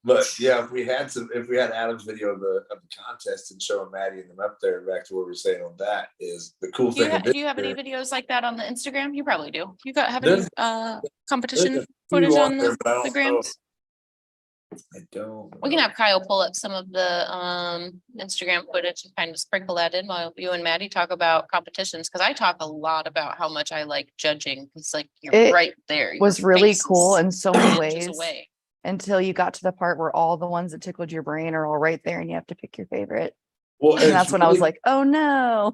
but yeah, if we had Adam's video of the contest and showing Maddie and them up there, back to what we were saying on that is the cool Do thing. of this do you have any year- videos like that on the Instagram? You probably do. You have There's- any there's competition a footage few on there, the but I don't know. grams? I don't. We can have Kyle pull up some of the Instagram footage and kind of sprinkle that in while you and Maddie talk about competitions. Cause I talk a lot about how much I like judging. It's like you're It right there. Was Your really face cool is in so many inches ways away. until you got to the part where all the ones that tickled your brain are all right there and you have to pick your favorite. Well, And that's when I was like, oh no.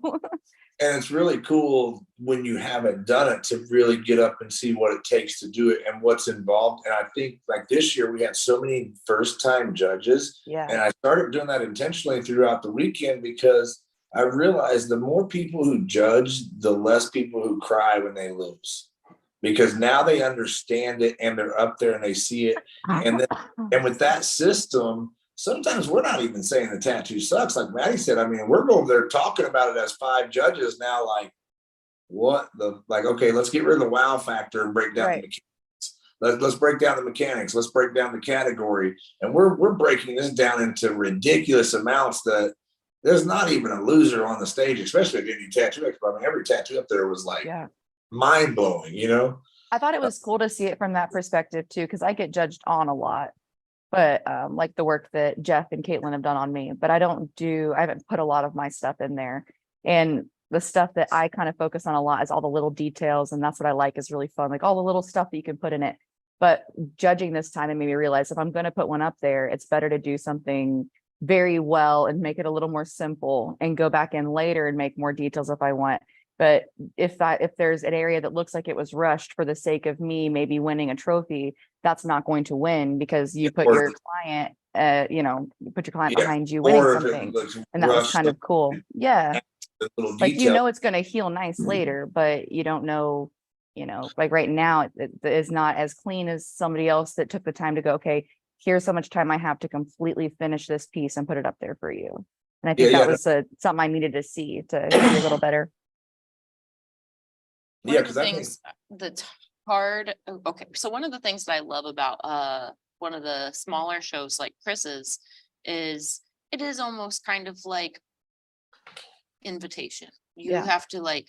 and it's really cool when you haven't done it to really get up and see what it takes to do it and what's involved. And I think like this year we had so many first time judges, Yeah. and I started doing that intentionally throughout the weekend because I realized the more people who judge, the less people who cry when they lose, because now they understand it and they're up there and they see it. And with that system, sometimes we're not even saying the tattoo sucks. Like Maddie said, I mean, we're over there talking about it as 5 judges now. Like, what the, like, okay, let's get rid of the wow factor and break down Right. the mechanics. Let's break down the mechanics. Let's break down the category. And we're breaking this down into ridiculous amounts that there's not even a loser on the stage, especially at Indy Tattoo Expo. I mean, every tattoo up there was like Yeah. mind blowing. I thought it was cool to see it from that perspective too, because I get judged on a lot. But like the work that Jeff and Caitlin have done on me, but I haven't put a lot of my stuff in there. And the stuff that I kind of focus on a lot is all the little details. And that's what I like is really fun, like all the little stuff that you can put in it. But judging this time, it made me realize if I'm going to put one up there, it's better to do something very well and make it a little more simple and go back in later and make more details if I want. But if there's an area that looks like it was rushed for the sake of me maybe winning a trophy, that's not going to win because you put your client, you put your client behind you winning something. And that was kind of cool. Yeah. Like, it's going to heal nice later, but you don't know, like right now it is not as clean as somebody else that took the time to go, okay, here's how much time I have to completely finish this piece and put it up there for you. And I think that was something I needed to see to be a little better. Yeah, One of because the I think things that's hard. Okay, so one of the things that I love about one of the smaller shows like Chris's is it is almost kind of like invitation. You Yeah. have to like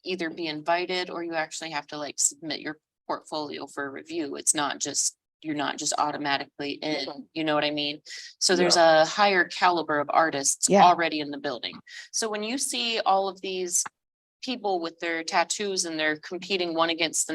either be invited or you actually have to like submit your portfolio for review. It's not just you're not just automatically in, you know what I mean? So there's a higher caliber of artists already in the building. So when you see all of these people with their tattoos and they're competing one against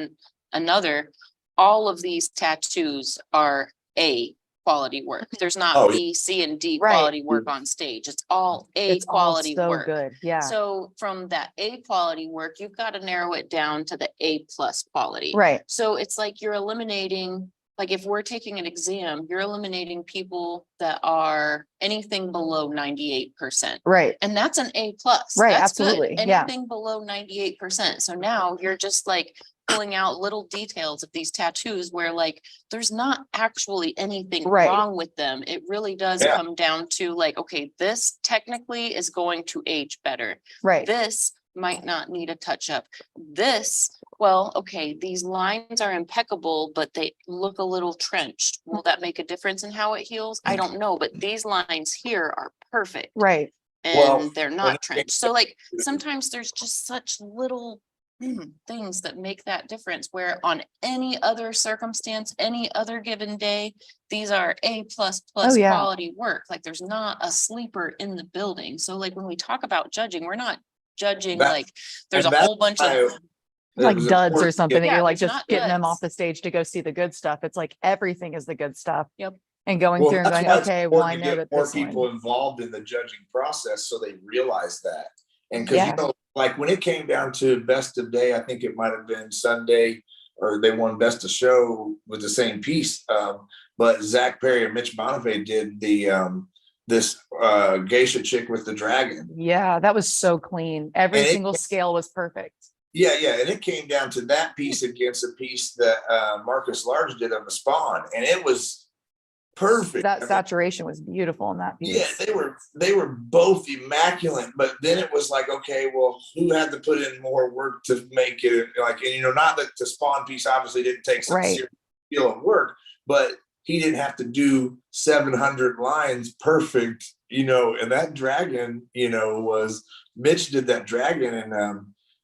another, all of these tattoos are A quality work. There's not B, C, and D quality work on stage. It's all A quality so work. Good. Yeah. So from that A quality work, you've got to narrow it down to the A+ quality. Right. So it's like you're eliminating, like if we're taking an exam, you're eliminating people that are anything below 98%. Right. And that's an A+. Right, That's absolutely. good. Yeah. Anything below 98%. So now you're just like pulling out little details of these tattoos where like there's not actually anything Right. wrong with them. It really does Yeah. come down to like, okay, this technically is going to age better. Right. This might not need a touch up. This, well, okay, these lines are impeccable, but they look a little trenched. Will that make a difference in how it heals? I don't know, but these lines here are perfect Right. and Well, they're when not it trenched. So like sometimes there's just such little things that make that difference where on any other circumstance, any other given day, these are A++ Oh, yeah. quality work. Like there's not a sleeper in the building. So like when we talk about judging, we're not judging That- like there's a and that's whole bunch why of it Like was duds or important to something that Yeah, you're like there's just not getting them duds. off the stage to go see the good stuff. It's like everything is the good stuff. Yep. And going Well, through and that's going, why it's okay, well, I important to know get that more this people one. involved in the judging process so they realize that. And because Yeah. you know, like when it came down to best of day, I think it might have been Sunday, or they won best of show with the same piece. But Zach Perry and Mitch Bonifay did the this geisha chick with the dragon. Yeah, that was so clean. Every And it- single scale was perfect. Yeah, yeah, and it came down to that piece against a piece that Marcus Large did on the Spawn, and it was perfect. That I mean, saturation was beautiful in that yeah, piece. they were both immaculate, but then it was like, okay, well, who had to put in more work to make it like, and you know, not that the Spawn piece obviously didn't take some Right. serious skill and work, but he didn't have to do 700 lines perfect, you know, and that dragon, you know, was Mitch did that dragon, and I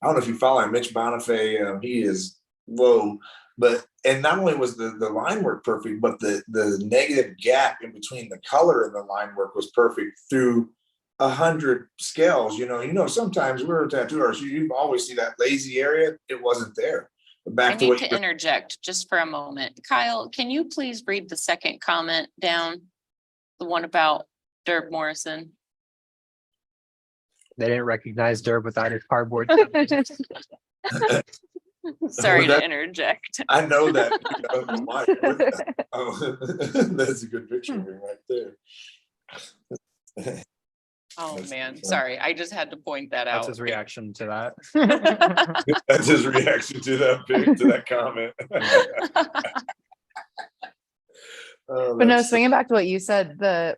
don't know if you follow him, Mitch Bonifay, he is whoa. But and not only was the line work perfect, but the negative gap in between the color and the line work was perfect through 100 scales. You know, sometimes we're a tattoo artist, you always see that lazy area. It wasn't there. I Back to need what to you were, interject just for a moment. Kyle, can you please read the second comment down? The one about Derb Morrison. They didn't recognize Derb without his cardboard. Sorry that- to interject. I know that. You know, why- oh, that's a good picture of him right there. Oh, That's man, fun. sorry. I just had to point that That's out. his reaction to that. That's his reaction to that comment. Oh, But no, that's- swinging back to what you said, the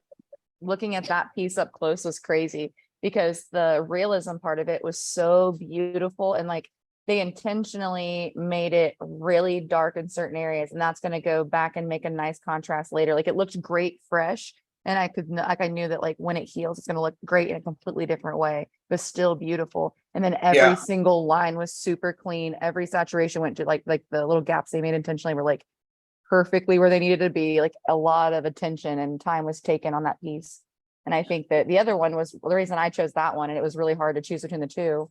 looking at that piece up close was crazy because the realism part of it was so beautiful, and like they intentionally made it really dark in certain areas, and that's going to go back and make a nice contrast later. Like it looked great fresh, and I knew that like when it heals, it's going to look great in a completely different way, but still beautiful. And then every Yeah. single line was super clean. Every saturation went to like the little gaps they made intentionally were like perfectly where they needed to be. Like a lot of attention and time was taken on that piece. And I think that the other one was the reason I chose that one, and it was really hard to choose between the two,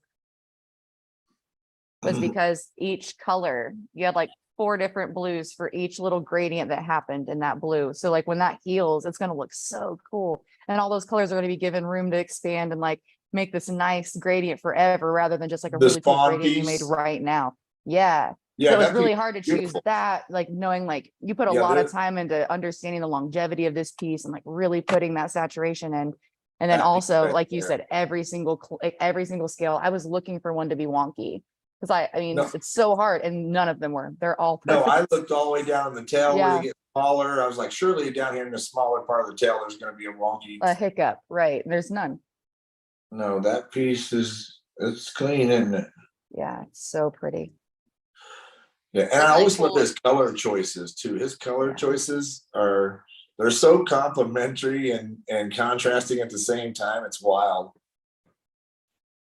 was because each color, you had like 4 different blues for each little gradient that happened in that blue. So like when that heals, it's going to look so cool. And all those colors are going to be given room to expand and like make this nice gradient forever, rather than just like a The really cool Spawn gradient you made piece? right now. Yeah. Yeah, So it was that really piece- hard to choose beautiful. that, like knowing like you put a Yeah, lot of there- time into understanding the longevity of this piece and like really putting that saturation in. And then That piece also, right like you there. said, every single scale, I was looking for one to be wonky. Because I mean, No. it's so hard, and none of them were. They're all No, perfect. I looked all the way down the tail where Yeah. they get smaller. I was like, surely down here in the smaller part of the tail, there's going to be a wonky. A hiccup, right? There's none. No, that piece it's clean, isn't it? Yeah, it's so pretty. Yeah, and It's I really always love cool. his color choices too. His color Yeah. choices they're so complementary and contrasting at the same time. It's wild.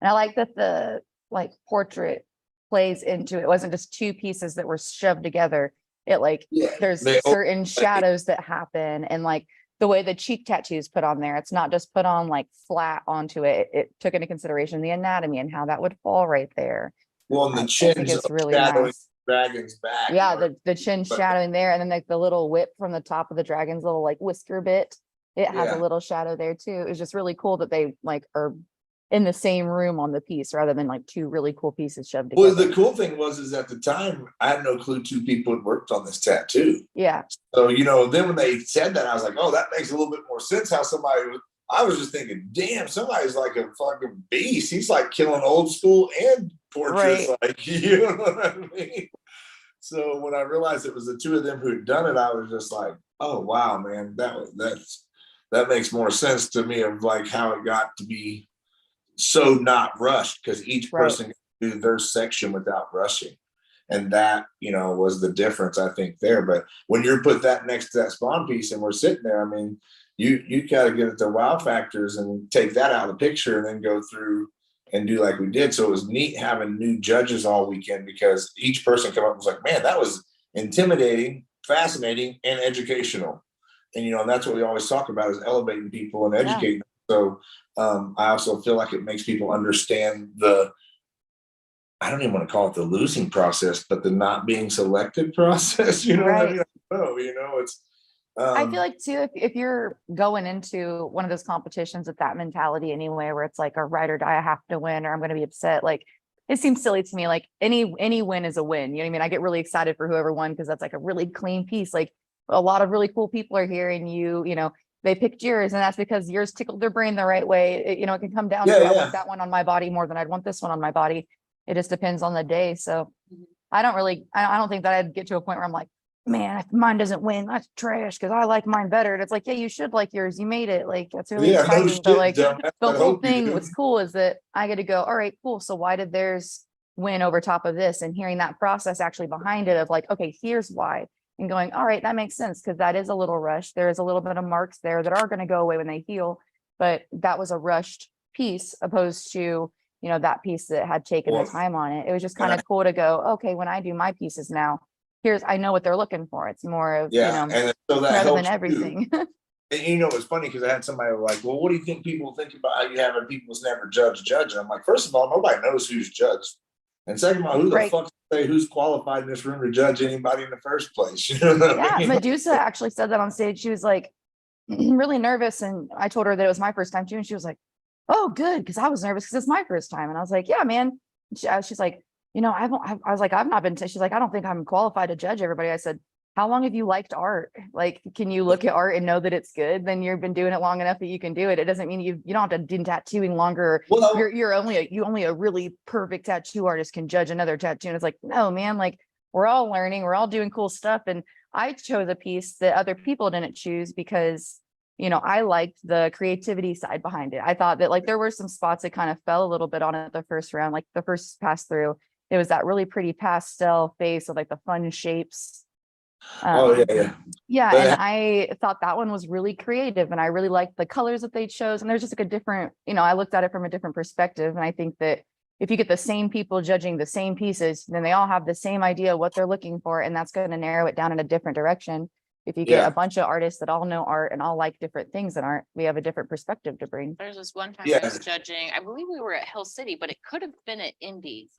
And I like that the like portrait plays into it. It wasn't just 2 pieces that were shoved together. It like Yeah, there's they certain shadows that happen, and like the way the cheek tattoos put on there, it's not just put on like flat onto it. It took into consideration the anatomy and how that would fall right there. Well, and I the think chin's it's really shadowing nice. dragon's back. Yeah, or- the chin but- shadowing there, and then like the little whip from the top of the dragon's little like whisker bit. It has Yeah. a little shadow there too. It's just really cool that they like are in the same room on the piece rather than like 2 really cool pieces shoved Well, together. the cool thing was at the time I had no clue 2 people had worked on this tattoo. Yeah, So, then when they said that, I was like, oh, that makes a little bit more sense how somebody was. I was just thinking, damn, somebody's like a fucking beast. He's like killing old school and portraits like you know what I mean? So when I realized it was the two of them who'd done it, I was just like, oh wow, man, that makes more sense to me of like how it got to be so not rushed, because each person can do their section without rushing. And that, you know, was the difference, I think, there. But when you're put that next to that spawn piece and we're sitting there, I mean, you gotta get at the wow factors and take that out of the picture and then go through and do like we did. So it was neat having new judges all weekend, because each person come up and was like, man, that was intimidating, fascinating, and educational. And, you know, and that's what we always talk about, is elevating people and educating them. So I also feel like it makes people understand I don't even want to call it the losing process, but the not being selected process, you know what I mean? You know, it's, I feel like too, if you're going into one of those competitions with that mentality anyway, where it's like a ride or die, I have to win, or I'm going to be upset. Like, it seems silly to me. Like any win is a win. You know what I mean? I get really excited for whoever won, because that's like a really clean piece. Like, a lot of really cool people are here, and you know, they picked yours, and that's because yours tickled their brain the right way. You know, it can come down to I want that one on my body more than I'd want this one on my body. It just depends on the day. So I don't think that I'd get to a point where I'm like, man, if mine doesn't win, that's trash, because I like mine better. And it's like, yeah, you should like yours. You made it. Like, that's really exciting. But like, the whole thing, what's cool is that I get to go, all right, cool. So why did theirs win over top of this? And hearing that process actually behind it of like, okay, here's why. And going, all right, that makes sense, because that is a little rushed. There is a little bit of marks there that are going to go away when they heal. But that was a rushed piece opposed to, you know, that piece that had taken the time on it. It was just kind of cool to go, okay, when I do my pieces now, I know what they're looking for. It's more of, you know, and so that rather helps than everything. And you know, it's funny, because I had somebody like, well, what do you think people think about how you having people's never judge? And I'm like, first of all, nobody knows who's judged. And second of all, who the fuck say who's qualified in this room to judge anybody in the first place? You know what I mean? Medusa actually said that on stage. She was like really nervous. And I told her that it was my first time too. And she was like, oh, good. Because I was nervous because it's my first time. And I was like, yeah, man. She's like, you know, I was like, I've not been, she's like, I don't think I'm qualified to judge everybody. I said, how long have you liked art? Like, can you look at art and know that it's good? Then you've been doing it long enough that you can do it. It doesn't mean you don't have to do tattooing longer. Well, you're only a really perfect tattoo artist can judge another tattoo. And it's like, no, man, like, we're all learning, we're all doing cool stuff. And I chose a piece that other people didn't choose because, you know, I liked the creativity side behind it. I thought that like there were some spots that kind of fell a little bit on it the first round, like the first pass through. It was that really pretty pastel face with like the fun shapes. And I thought that one was really creative, and I really liked the colors that they chose. And there's just like a different, you know, I looked at it from a different perspective. And I think that if you get the same people judging the same pieces, then they all have the same idea what they're looking for, and that's going to narrow it down in a different direction. If you get a bunch of artists that all know art and all like different things in art, we have a different perspective to bring. There's this one time I was judging, I believe we were at Hill City, but it could have been at Indy.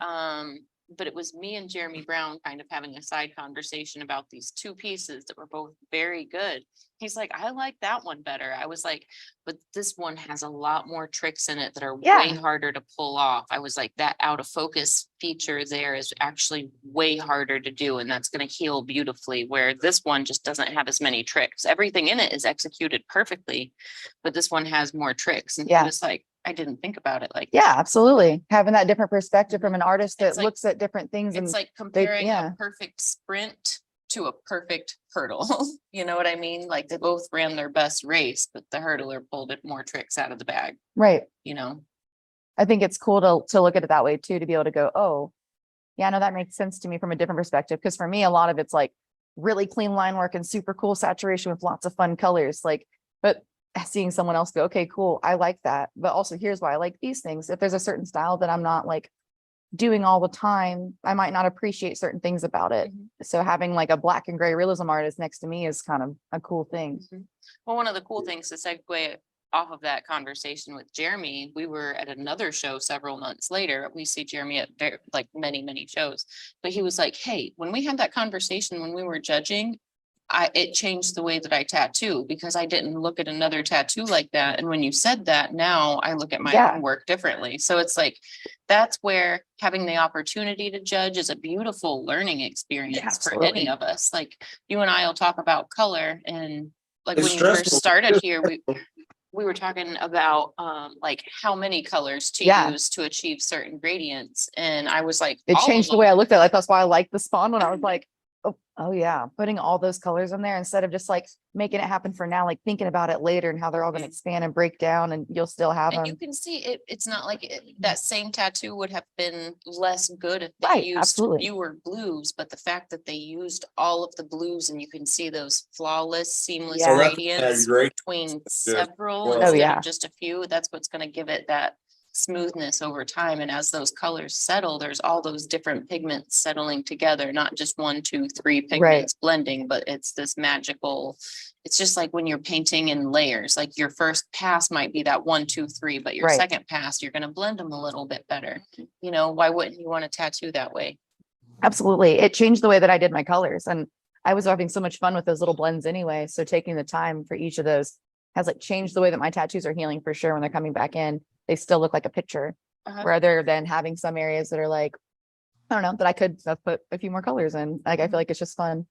But it was me and Jeremy Brown kind of having a side conversation about these two pieces that were both very good. He's like, I like that one better. I was like, but this one has a lot more tricks in it that are way harder to pull off. I was like, that out of focus feature there is actually way harder to do. And that's going to heal beautifully, where this one just doesn't have as many tricks. Everything in it is executed perfectly, but this one has more tricks. And just like, I didn't think about it like that. Absolutely. Having that different perspective from an artist that looks at different things. It's like comparing a perfect sprint to a perfect hurdle. You know what I mean? Like they both ran their best race, but the hurdler pulled more tricks out of the bag. Right. You know, I think it's cool to look at it that way too, to be able to go, oh, yeah, no, that makes sense to me from a different perspective. Because for me, a lot of it's like really clean line work and super cool saturation with lots of fun colors. Like, but seeing someone else go, okay, cool, I like that. But also here's why I like these things. If there's a certain style that I'm not like doing all the time, I might not appreciate certain things about it. So having like a black and gray realism artist next to me is kind of a cool thing. Well, one of the cool things to segue off of that conversation with Jeremy, we were at another show several months later. We see Jeremy at like many shows, but he was like, hey, when we had that conversation when we were judging, it changed the way that I tattoo, because I didn't look at another tattoo like that. And when you said that, now I look at my own work differently. So it's like, that's where having the opportunity to judge is a beautiful learning experience for any of us. Like you and I will talk about color, and like when you first started here, we were talking about like how many colors to Yeah. use to achieve certain gradients. And I was like, It all of changed the them. way I looked at it. That's why I like the spawn one. I was like, oh yeah, putting all those colors in there instead of just like making it happen for now, like thinking about it later and how they're all going to expand and break down, and you'll still have And you them. can see it, it's not like that same tattoo would have been less good if they Right, used absolutely. fewer blues, but the fact that they used all of the blues and you can see those flawless, seamless Yeah. gradients great. between Good. several Oh, instead yeah. of just a few, that's what's gonna give it that smoothness over time. And as those colors settle, there's all those different pigments settling together, not just 1, 2, 3 pigments blending, but it's this magical. It's just like when you're painting in layers, like your first pass might be that 1, 2, 3, but your Right. second pass, you're gonna blend them a little bit better. You know, why wouldn't you want to tattoo that way? Absolutely. It changed the way that I did my colors, and I was having so much fun with those little blends anyway. So taking the time for each of those has like changed the way that my tattoos are healing for sure. When they're coming back in, they still look like a picture, Uh-huh. rather than having some areas that are like, I don't know, that I could have put a few more colors in. Like, I feel like it's just fun.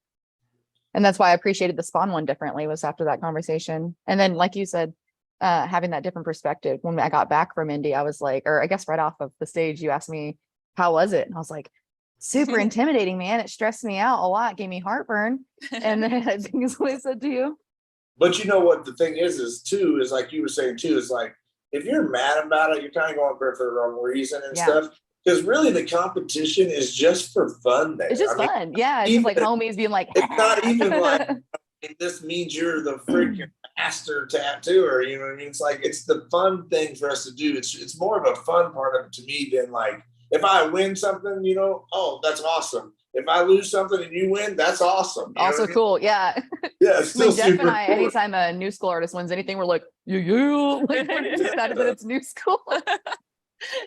And that's why I appreciated the spawn one differently, was after that conversation. And then, like you said, having that different perspective. When I got back from Indy, I was like, or I guess right off of the stage, you asked me, how was it? And I was like, super intimidating, man. It stressed me out a lot, gave me heartburn. And then I think is what I said to you. But you know what the thing is too, is like you were saying too, is like, if you're mad about it, you're kind of going for the wrong reason and Yeah. stuff. Because really the competition is just for fun there. It's just I mean, fun. Yeah. It's just like even- homies being like, it's not even like, this means you're the freaking master tattooer. You know what I mean? It's like, it's the fun thing for us to do. It's more of a fun part of it to me than like, if I win something, you know, oh, that's awesome. If I lose something and you win, that's awesome. You know also what I mean? cool. Yeah. Yeah, it's I mean, still Jeff super and I, cool. anytime a new school artist wins anything, we're like, yeah. Like, we're just excited that it's new school.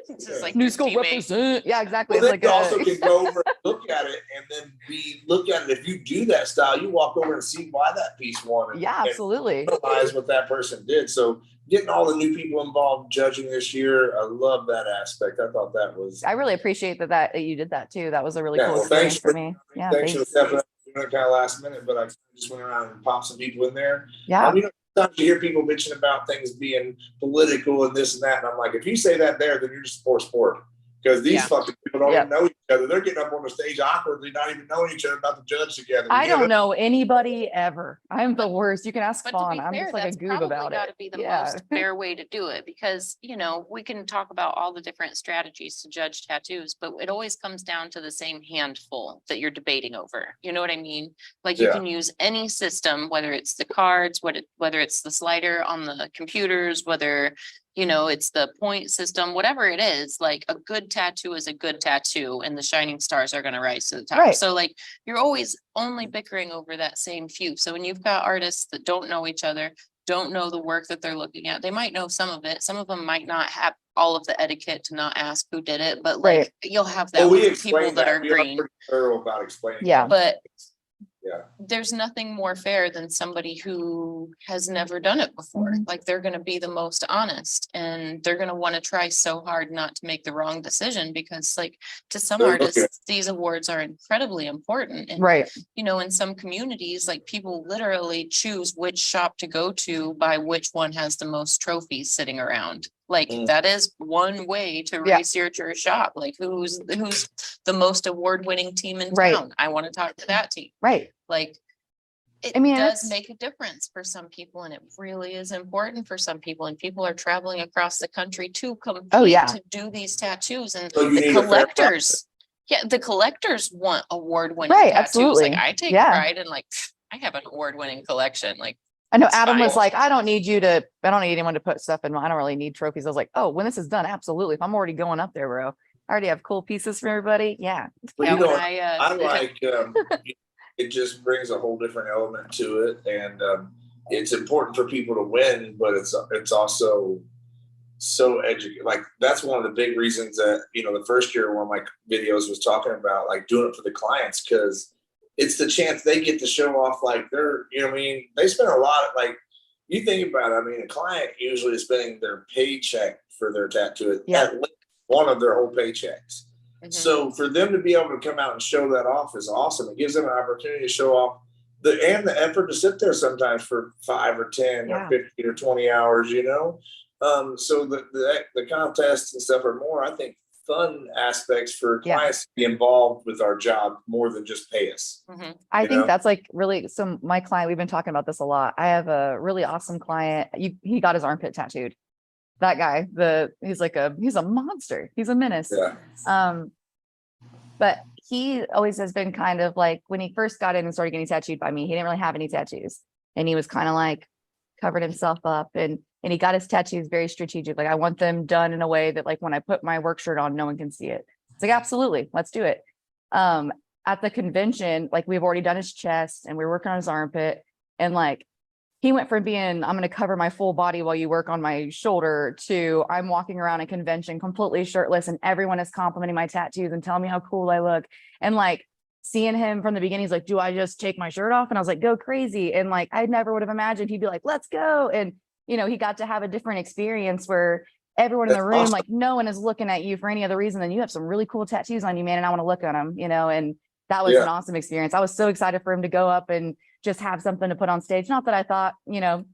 It's just like New your school teammate. represent. Yeah, exactly. Well, It's then like you also can go over and look at it, and then look at it. If you do that style, you walk over and see why that piece won. And, yeah, and absolutely. realize what that person did. So getting all the new people involved judging this year, I love that aspect. I thought that was. I really appreciate that you did that too. That was a really Yeah, cool well, experience thanks for me. Yeah, thanks for thanks. stepping up, doing it kind of last minute, but I just went around and popped some people in there. Yeah. You know, sometimes you hear people bitching about things being political and this and that, and I'm like, if you say that there, then you're just for sport. Because these Yeah. fucking people don't Yeah. even know each other. They're getting up on the stage awkwardly, not even knowing each other, about to judge together. I You know? don't know anybody ever. I'm the worst. You can ask But to Fawn. be I'm fair, just like a that's goob probably about gotta it. be the Yeah. most fair way to do it, because, you know, we can talk about all the different strategies to judge tattoos, but it always comes down to the same handful that you're debating over. You know what I mean? Like, you Yeah. can use any system, whether it's the cards, whether it's the slider on the computers, whether, you know, it's the point system, whatever it is. Like, a good tattoo is a good tattoo, and the shining stars are gonna rise to the top. Right. So like, you're always only bickering over that same few. So when you've got artists that don't know each other, don't know the work that they're looking at, they might know some of it. Some of them might not have all of the etiquette to not ask who did it, but like, Right. you'll have that Well, we with people explained that are We green. pretty thorough about explaining. Yeah. But Yeah. there's nothing more fair than somebody who has never done it before. Mhm. Like, they're gonna be the most honest, and they're gonna want to try so hard not to make the wrong decision, because like, to some They're looking- artists, these awards are incredibly important. And Right. you know, in some communities, like, people literally choose which shop to go to by which one has the most trophies sitting around. Like, Mm. that is one way to Yeah. research your shop. Like, who's the most award-winning team in Right. town? I want to talk to that team. Right. Like, it I mean, does it's- make a difference for some people, and it really is important for some people, and people are traveling across the country to compete yeah. to do these tattoos, and So you the need a fair collectors. Yeah, the collectors want award-winning Right, tattoos. absolutely. Like, I take Yeah. pride in, like, I have an award-winning collection. Like, I know It's Adam was fine. like, I don't need anyone to put stuff in. I don't really need trophies. I was like, oh, when this is done, absolutely. If I'm already going up there, bro, I already have cool pieces for everybody. Yeah. But yeah, you know, when I like it just brings a whole different element to it, and it's important for people to win, but it's also so educated. Like, that's one of the big reasons that, you know, the first year one of my videos was talking about like doing it for the clients, because it's the chance they get to show off, like, they're, you know what I mean, they spend a lot of, like, you think about it, I mean, a client usually is spending their paycheck for their tattoo, Yeah. at least one of their whole paychecks. Mhm. So for them to be able to come out and show that off is awesome. It gives them an opportunity to show off the effort to sit there sometimes for 5 or 10 Yeah. or 15 or 20 hours, you know. So the contests and stuff are more, I think, fun aspects for Yeah. clients to be involved with our job more than just pay us. Mhm. I You think know? that's like really, so my client, we've been talking about this a lot. I have a really awesome client. He got his armpit tattooed. That guy, he's a monster. He's a menace. Yeah. But he always has been kind of like, when he first got in and started getting tattooed by me, he didn't really have any tattoos. And he was kind of like covered himself up, and he got his tattoos very strategic. Like, I want them done in a way that, like, when I put my work shirt on, no one can see it. It's like, absolutely, let's do it. At the convention, like, we've already done his chest and we're working on his armpit, and like, he went from being, I'm going to cover my full body while you work on my shoulder, to I'm walking around a convention completely shirtless and everyone is complimenting my tattoos and telling me how cool I look. And like, seeing him from the beginning, he's like, do I just take my shirt off? And I was like, go crazy. And like, I never would have imagined he'd be like, let's go. And, you know, he got to have a different experience where everyone in the That's room, awesome. like, no one is looking at you for any other reason than you have some really cool tattoos on you, man. And I want to look at them, you know, and that was Yeah. an awesome experience. I was so excited for him to go up and just have something to put on stage. Not that I thought, you know,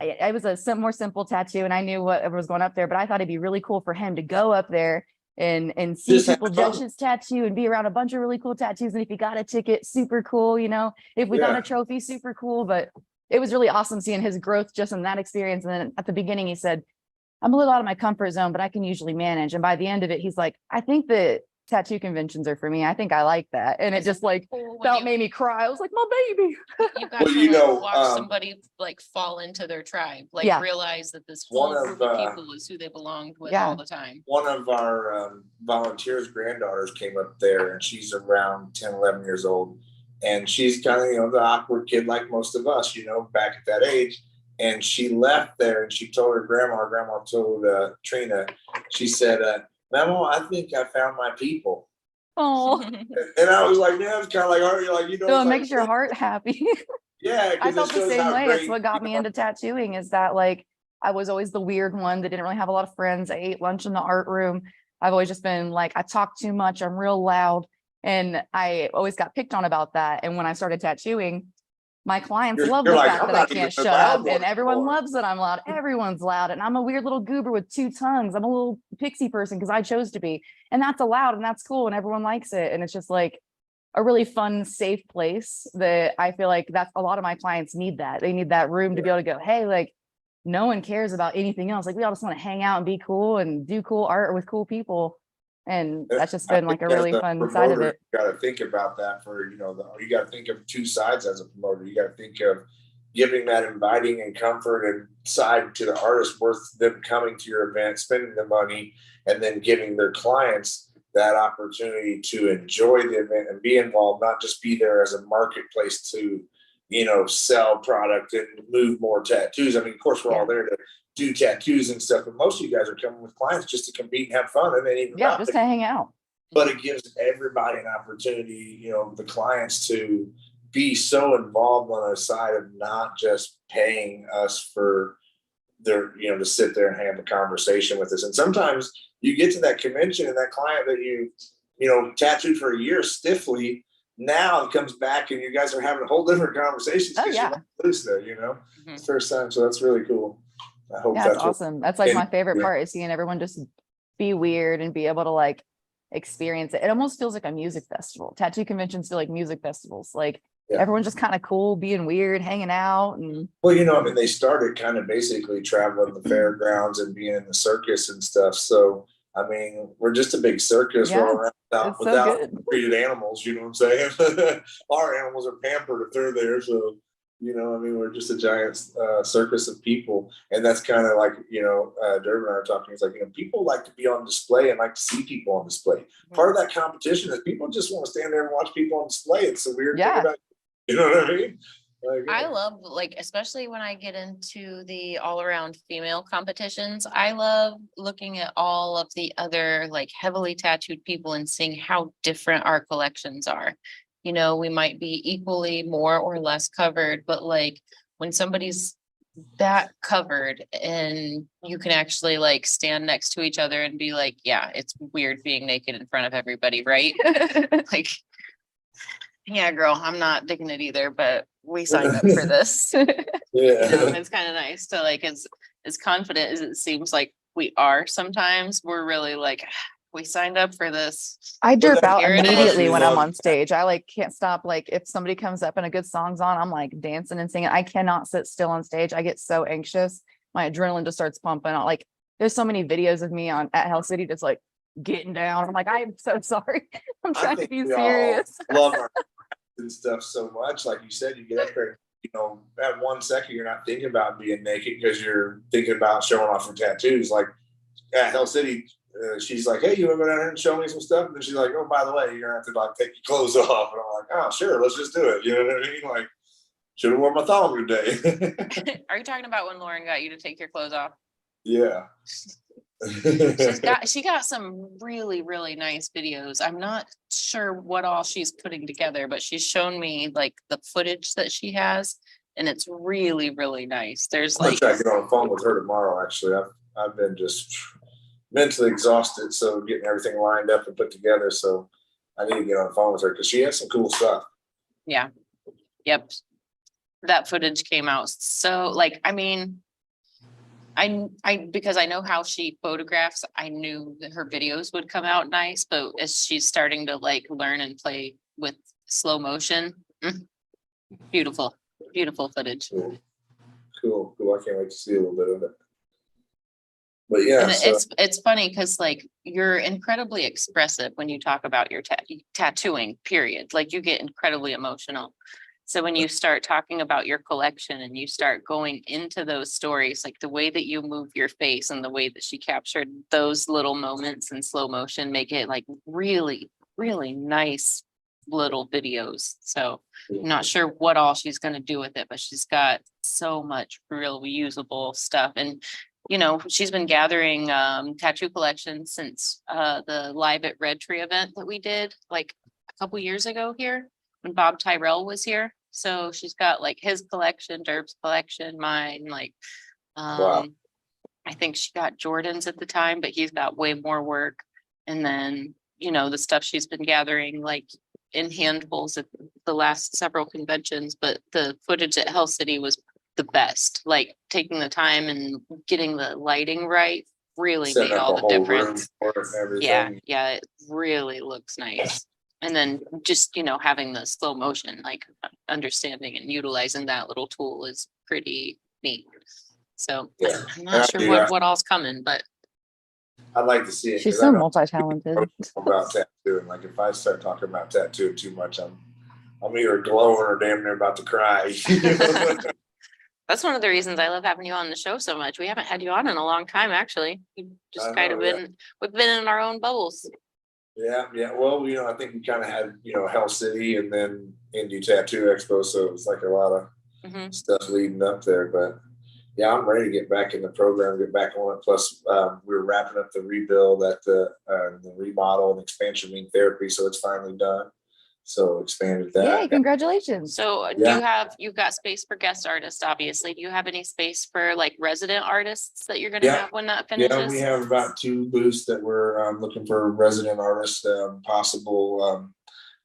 it was a more simple tattoo and I knew what was going up there, but I thought it'd be really cool for him to go up there and see Just have people judge fun. his tattoo and be around a bunch of really cool tattoos. And if he got a ticket, super cool, you know, if we got Yeah. a trophy, super cool. But it was really awesome seeing his growth just in that experience. And then at the beginning, he said, I'm a little out of my comfort zone, but I can usually manage. And by the end of it, he's like, I think that tattoo conventions are for me. I think I like that. And it just like Cool when felt you- made me cry. I was like, my baby. You got Well, to you like know, watch somebody like fall into their tribe, like Yeah. realize that this One whole of, group of people is who they belonged with Yeah. all the time. One of our volunteers' granddaughters came up there, and she's around 10, 11 years old. And she's kind of, you know, the awkward kid like most of us, you know, back at that age. And she left there and she told her grandma told Trina, she said, Mama, I think I found my people. Oh, And I was like, man, it's kind of like, are you like, you know, so it's it like, makes your heart happy. yeah, I because felt it the shows same how way. great, It's what got you me know, into tattooing, is that like I was always the weird one that didn't really have a lot of friends. I ate lunch in the art room. I've always just been like, I talk too much. I'm real loud. And I always got picked on about that. And when I started tattooing, my clients love you're the like, fact I'm that I not even can't a shut loud up, one and everyone anymore. loves that I'm loud. Everyone's loud. And I'm a weird little goober with two tongues. I'm a little pixie person because I chose to be. And that's allowed and that's cool. And everyone likes it. And it's just like a really fun, safe place that I feel like that's a lot of my clients need that. They need that room to be able to go, hey, like, no one cares about anything else. Like, we all just want to hang out and be cool and do cool art with cool people. And that's just been like a really fun side of it. You got to think about that for, you know, you got to think of two sides as a promoter. You got to think of giving that inviting and comfort and side to the artist, worth them coming to your event, spending the money, and then giving their clients that opportunity to enjoy the event and be involved, not just be there as a marketplace to, you know, sell product and move more tattoos. I mean, of course, we're all there to do tattoos and stuff, but most of you guys are coming with clients just to compete and have fun, and then even Just to hang out. but it gives everybody an opportunity, you know, the clients to be so involved on the side of not just paying us for their, you know, to sit there and have a conversation with us. And sometimes you get to that convention and that client that you know, tattooed for a year stiffly, now it comes back and you guys are having a whole different conversation. Oh, yeah. Loose there, you know, first time. So that's really cool. I hope Yeah, that's it's awesome. That's like my favorite yeah. part, is seeing everyone just be weird and be able to like experience it. It almost feels like a music festival. Tattoo conventions feel like music festivals. Like everyone's just kind of cool, being weird, hanging out. And well, you know, I mean, they started kind of basically traveling the fairgrounds and being in the circus and stuff. So, I mean, we're just a big circus rolling around it's so without good. treated animals, you know what I'm saying? Our animals are pampered if they're there. So, you know, I mean, we're just a giant circus of people. And that's kind of like, you know, Durbin and I are talking, it's like, you know, people like to be on display and like to see people on display. Part of that competition is people just want to stand there and watch people on display. It's a weird thing about it. You know what I mean? Like, I love, like, especially when I get into the all around female competitions, I love looking at all of the other like heavily tattooed people and seeing how different our collections are. You know, we might be equally more or less covered, but like when somebody's that covered and you can actually like stand next to each other and be like, yeah, it's weird being naked in front of everybody, right? Like, yeah, girl, I'm not digging it either, but we signed up for this. Yeah. It's kind of nice to like, as confident as it seems like we are sometimes, we're really like, we signed up for this. I derp out Here it is. immediately when I'm Love on stage. I like can't stop. Like if somebody comes up and a good song's on, I'm like dancing and singing. I cannot sit still on stage. I get so anxious. My adrenaline just starts pumping. Like there's so many videos of me on at Hell City just like getting down. I'm like, I am so sorry. I'm I trying to think be we all serious. love our and stuff so much. Like you said, you get up there, you know, at 1 second you're not thinking about being naked because you're thinking about showing off your tattoos. Like at Hell City, she's like, "Hey, you want to go down here and show me some stuff?" And then she's like, "Oh, by the way, you're gonna have to like take your clothes off." And I'm like, "Oh, sure, let's just do it." You know what I mean? Like, should have worn my thong today. Are you talking about when Lauren got you to take your clothes off? Yeah. She got some really, really nice videos. I'm not sure what all she's putting together, but she's shown me like the footage that she has, and it's really, really nice. There's I'm gonna like, try to get on the phone with her tomorrow. Actually, I've been just mentally exhausted, so getting everything lined up and put together. So I need to get on the phone with her because she has some cool stuff. yeah, yep. That footage came out so like, I mean, I because I know how she photographs, I knew that her videos would come out nice, but as she's starting to like learn and play with slow motion, beautiful, beautiful footage. Cool. I can't wait to see a little bit of it. But yeah, And so it's funny because like you're incredibly expressive when you talk about your tattooing, period. Like you get incredibly emotional. So when you start talking about your collection and you start going into those stories, like the way that you move your face and the way that she captured those little moments in slow motion make it like really, really nice little videos. So I'm not sure what all she's going to do with it, but she's got so much real usable stuff. And you know, she's been gathering tattoo collections since the Live at Red Tree event that we did like a couple years ago here when Bob Tyrell was here. So she's got like his collection, Derb's collection, mine, like wow. I think she got Jordan's at the time, but he's got way more work. And then, you know, the stuff she's been gathering like in handfuls at the last several conventions, but the footage at Hell City was the best. Like taking the time and getting the lighting right really Setting made up all a the whole room difference. for it and everything. Yeah, it really looks nice. And then just, you know, having the slow motion, like understanding and utilizing that little tool is pretty neat. So Yeah. I'm not sure what all's coming, but I'd like to see it. She's 'cause so I know multi-talented. about tattooing. Like if I start talking about tattooing too much, I'm either glowing or damn near about to cry. that's one of the reasons I love having you on the show so much. We haven't had you on in a long time, actually. We've just kind of been, we've been in our own bubbles. Yeah. Well, you know, I think we kind of had, you know, Hell City and then Indy Tattoo Expo, so it was like a lot of stuff leading up there. But yeah, I'm ready to get back in the program, get back on it. Plus, we're wrapping up the rebuild at the remodel and expansion mean therapy, so it's finally done. So expanded that. Yay, congratulations. So you've got space for guest artists, obviously. Do you have any space for like resident artists that you're going to have when that finishes? Yeah, we have about 2 booths that we're looking for resident artists, possible,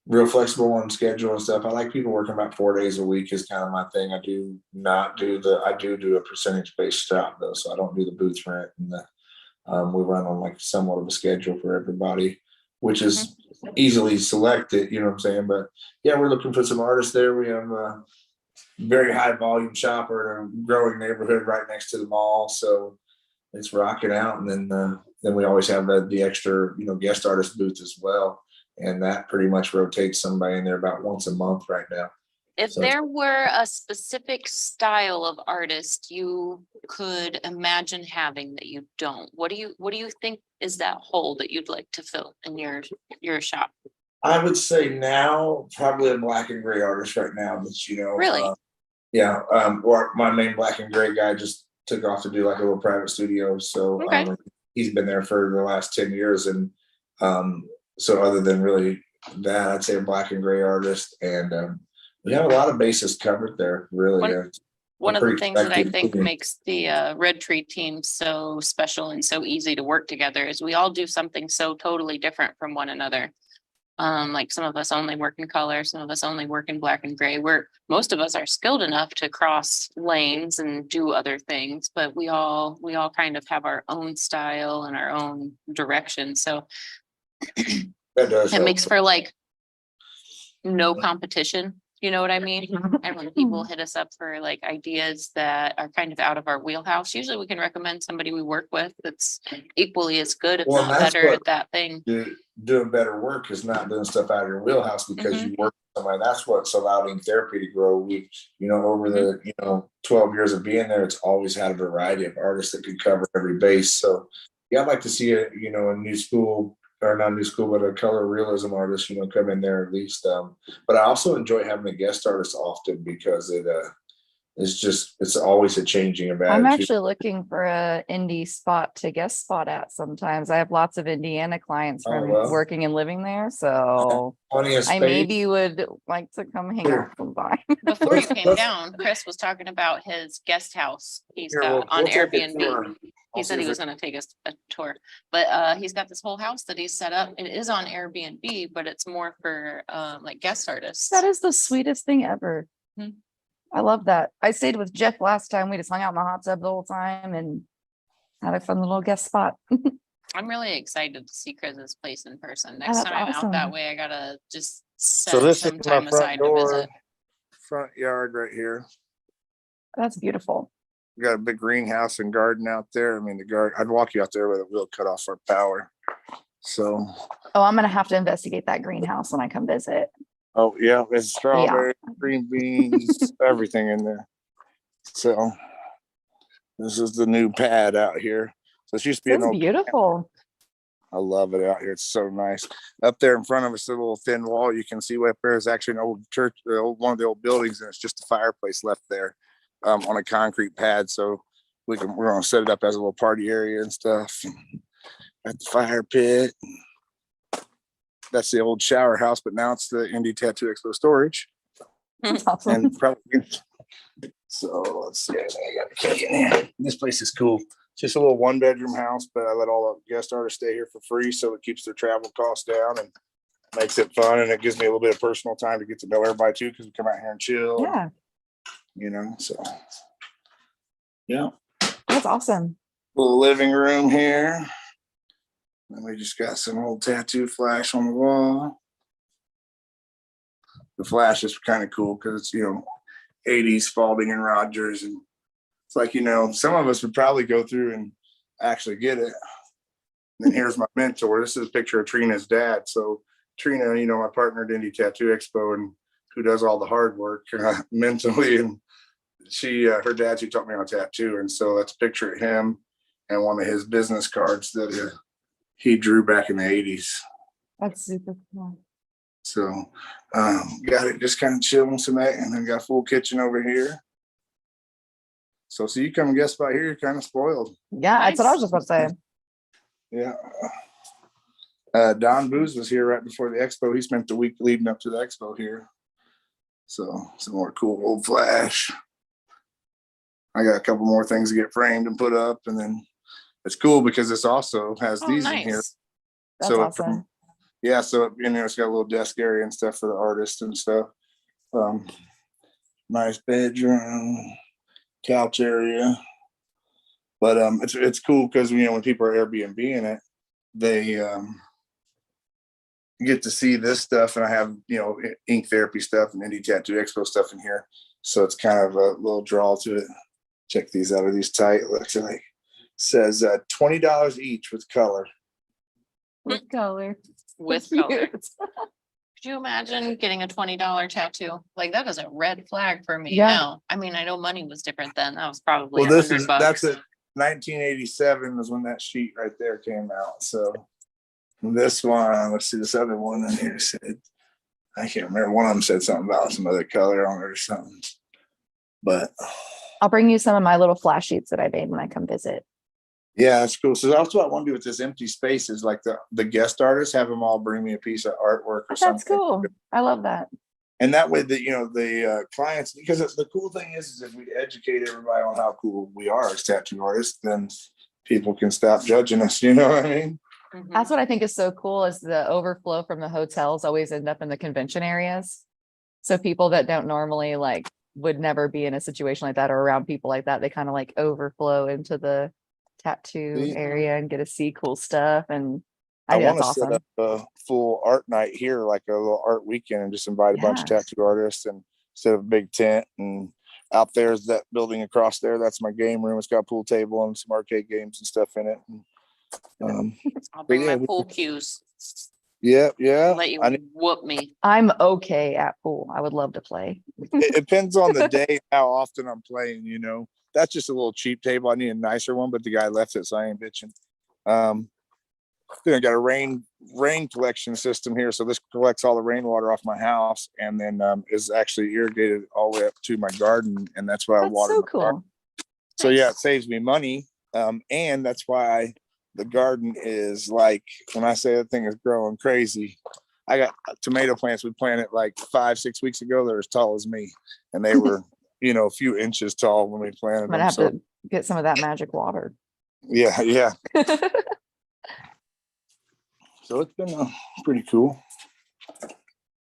real flexible on schedule and stuff. I like people working about 4 days a week is kind of my thing. I do a percentage based shop though. So I don't do the booth rent and we run on like somewhat of a schedule for everybody, which is easily selected, you know what I'm saying? But yeah, we're looking for some artists there. We have a very high volume shop or in a growing neighborhood right next to the mall. So it's rocking out. And then we always have the extra, you know, guest artist booth as well. And that pretty much rotates somebody in there about once a month right now. If there were a specific style of artist you could imagine having that you don't, what do you think is that hole that you'd like to fill in your shop? I would say now probably a black and gray artist right now. That's, you know, Really? Or my main black and gray guy just took off to do like a little private studio. So he's been there for the last 10 years. And so other than really that, I'd say a black and gray artist. And we have a lot of bases covered there, really. One of the things that I think makes the Red Tree team so special and so easy to work together is we all do something so totally different from one another. Like some of us only work in color, some of us only work in black and gray. Most of us are skilled enough to cross lanes and do other things, but we all kind of have our own style and our own direction. So That does it help. makes for like no competition. You know what I mean? And when people hit us up for like ideas that are kind of out of our wheelhouse, usually we can recommend somebody we work with that's equally as good, if Well, not that's better what- at that thing. Doing better work is not doing stuff out of your wheelhouse because Mm-hmm. you work with somebody. That's what's allowing therapy to grow. Over Mm-hmm. the 12 years of being there, it's always had a variety of artists that could cover every base. So yeah, I'd like to see a new school, or not new school, but a color realism artist, come in there at least. But I also enjoy having a guest artist often because it's always a changing of I'm attitude. actually looking for a indie spot to guest spot at sometimes. I have lots of Indiana clients Oh, from well. working and living there, so Plenty of I space. maybe would like to come hang out sometime. Before you came down, Chris was talking about his guest house he's Here, got on we'll take a Airbnb. tour. He I'll said see he if was going to take us a tour, but he's got this whole house that he's set up. It is on Airbnb, but it's more for like guest artists. That is the sweetest thing ever. Mhm. I love that. I stayed with Jeff last time. We just hung out in the hot tub the whole time and had a fun little guest spot. I'm really excited to see Chris's place in person. Oh, Next that's time out that awesome. way, I gotta just So set this some is my time aside front to door, visit. front yard right here. That's beautiful. We got a big greenhouse and garden out there. I mean, the garden, I'd walk you out there, but we'll cut off our power. So, Oh, I'm gonna have to investigate that greenhouse when I come visit. oh yeah, it's strawberry, green beans, everything in there. So this is the new pad out here. So it's used to be an It's old, beautiful. I love it out here. It's so nice. Up there in front of us, a little thin wall you can see up there is actually an old church, one of the old buildings, and it's just a fireplace left there on a concrete pad. So we're gonna set it up as a little party area and stuff. At the fire pit. That's the old shower house, but now it's the Indy Tattoo Expo storage. That's awesome. And probably so let's see. I got a key in here. This place is cool. It's just a little 1-bedroom house, but I let all the guest artists stay here for free, so it keeps their travel costs down and makes it fun. And it gives me a little bit of personal time to get to know everybody too, because we come out here and chill. Yeah, So yeah, that's awesome. little living room here. And we just got some old tattoo flash on the wall. The flash is kind of cool because it's 80s Spalding and Rogers, and it's like some of us would probably go through and actually get it. And then here's my mentor. This is a picture of Trina's dad. So Trina, my partner at Indy Tattoo Expo, and who does all the hard work mentally, and she her dad's who taught me how to tattoo, and so that's a picture of him and one of his business cards that he drew back in the 80s. That's super cool. So got it just kind of chilling some that, and then got a full kitchen over here. So you come and guest spot here, you're kind of spoiled. Yeah, that's what I was just about to say. Yeah. Don Booz was here right before the expo. He spent the week leading up to the expo here. So some more cool old flash. I got a couple more things to get framed and put up, and then it's cool because this also has these in here. Nice. That's So awesome. yeah, so it's got a little desk area and stuff for the artists and stuff. Nice bedroom, couch area. But it's cool because when people are Airbnb in it, they get to see this stuff, and I have ink therapy stuff and Indy Tattoo Expo stuff in here. So it's kind of a little draw to it. Check these out. Are these tight? Looks like says $20 each with color. With color. With color. Could you imagine getting a $20 tattoo? Like that is a red flag for me Yeah. now. I mean, I know money was different then. That was probably Well, $100. that's it. 1987 was when that sheet right there came out. So this one, let's see, this other one in here said, I can't remember. One of them said something about some other color on it or something. But I'll bring you some of my little flash sheets that I made when I come visit. yeah, that's cool. So that's what I want to do with this empty space is like the guest artists, have them all bring me a piece of artwork or something. That's cool. I love that. And that way that, the clients, because the cool thing is if we educate everybody on how cool we are as tattoo artists, then people can stop judging us. You know what I mean? Mhm. That's what I think is so cool is the overflow from the hotels always end up in the convention areas. So people that don't normally like would never be in a situation like that or around people like that, they kind of like overflow into the tattoo See? area and get to see cool stuff. And I think want that's to set awesome. up a full art night here, like a little art weekend, and just invite a bunch of Yeah. tattoo artists and set up a big tent. And out there's that building across there. That's my game room. It's got a pool table and some arcade games and stuff in it. And, I'll bring yeah, my pool cues. yeah. Let you I mean, whoop me. I'm okay at pool. I would love to play. it depends on the day, how often I'm playing, That's just a little cheap table. I need a nicer one, but the guy left it, so I ain't bitching. Then I got a rain collection system here, so this collects all the rainwater off my house, and then is actually irrigated all the way up to my garden, and that's why I That's water so my garden. cool. So yeah, it saves me money, and that's why the garden is like, when I say that thing is growing crazy. I got tomato plants we planted like 5-6 weeks ago. They're as tall as me, and they were a few inches tall when we planted I'm gonna them. have So to get some of that magic water. yeah. So it's been pretty cool.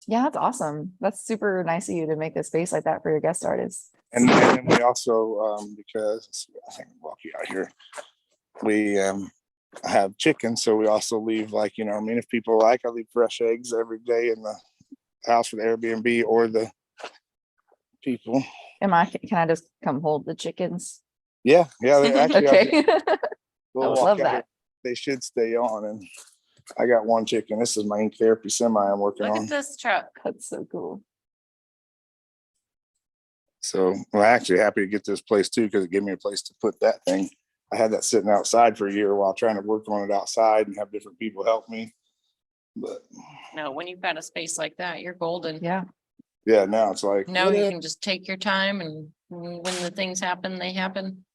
Yeah, that's awesome. That's super nice of you to make a space like that for your guest artists. And then we also, because I think I'll walk you out here, we have chickens, so we also leave if people like, I leave fresh eggs every day in the house for the Airbnb or the people. Can I just come hold the chickens? Yeah, they actually Okay. we'll I would walk love out that. here. They should stay on, and I got one chicken. This is my ink therapy semi I'm working Look on. at this truck. That's so cool. So I'm actually happy to get this place too, because it gave me a place to put that thing. I had that sitting outside for a year while trying to work on it outside and have different people help me. But No, when you've got a space like that, you're golden. Yeah. yeah, now it's like, Now you can just take your time, and when the things happen, they happen.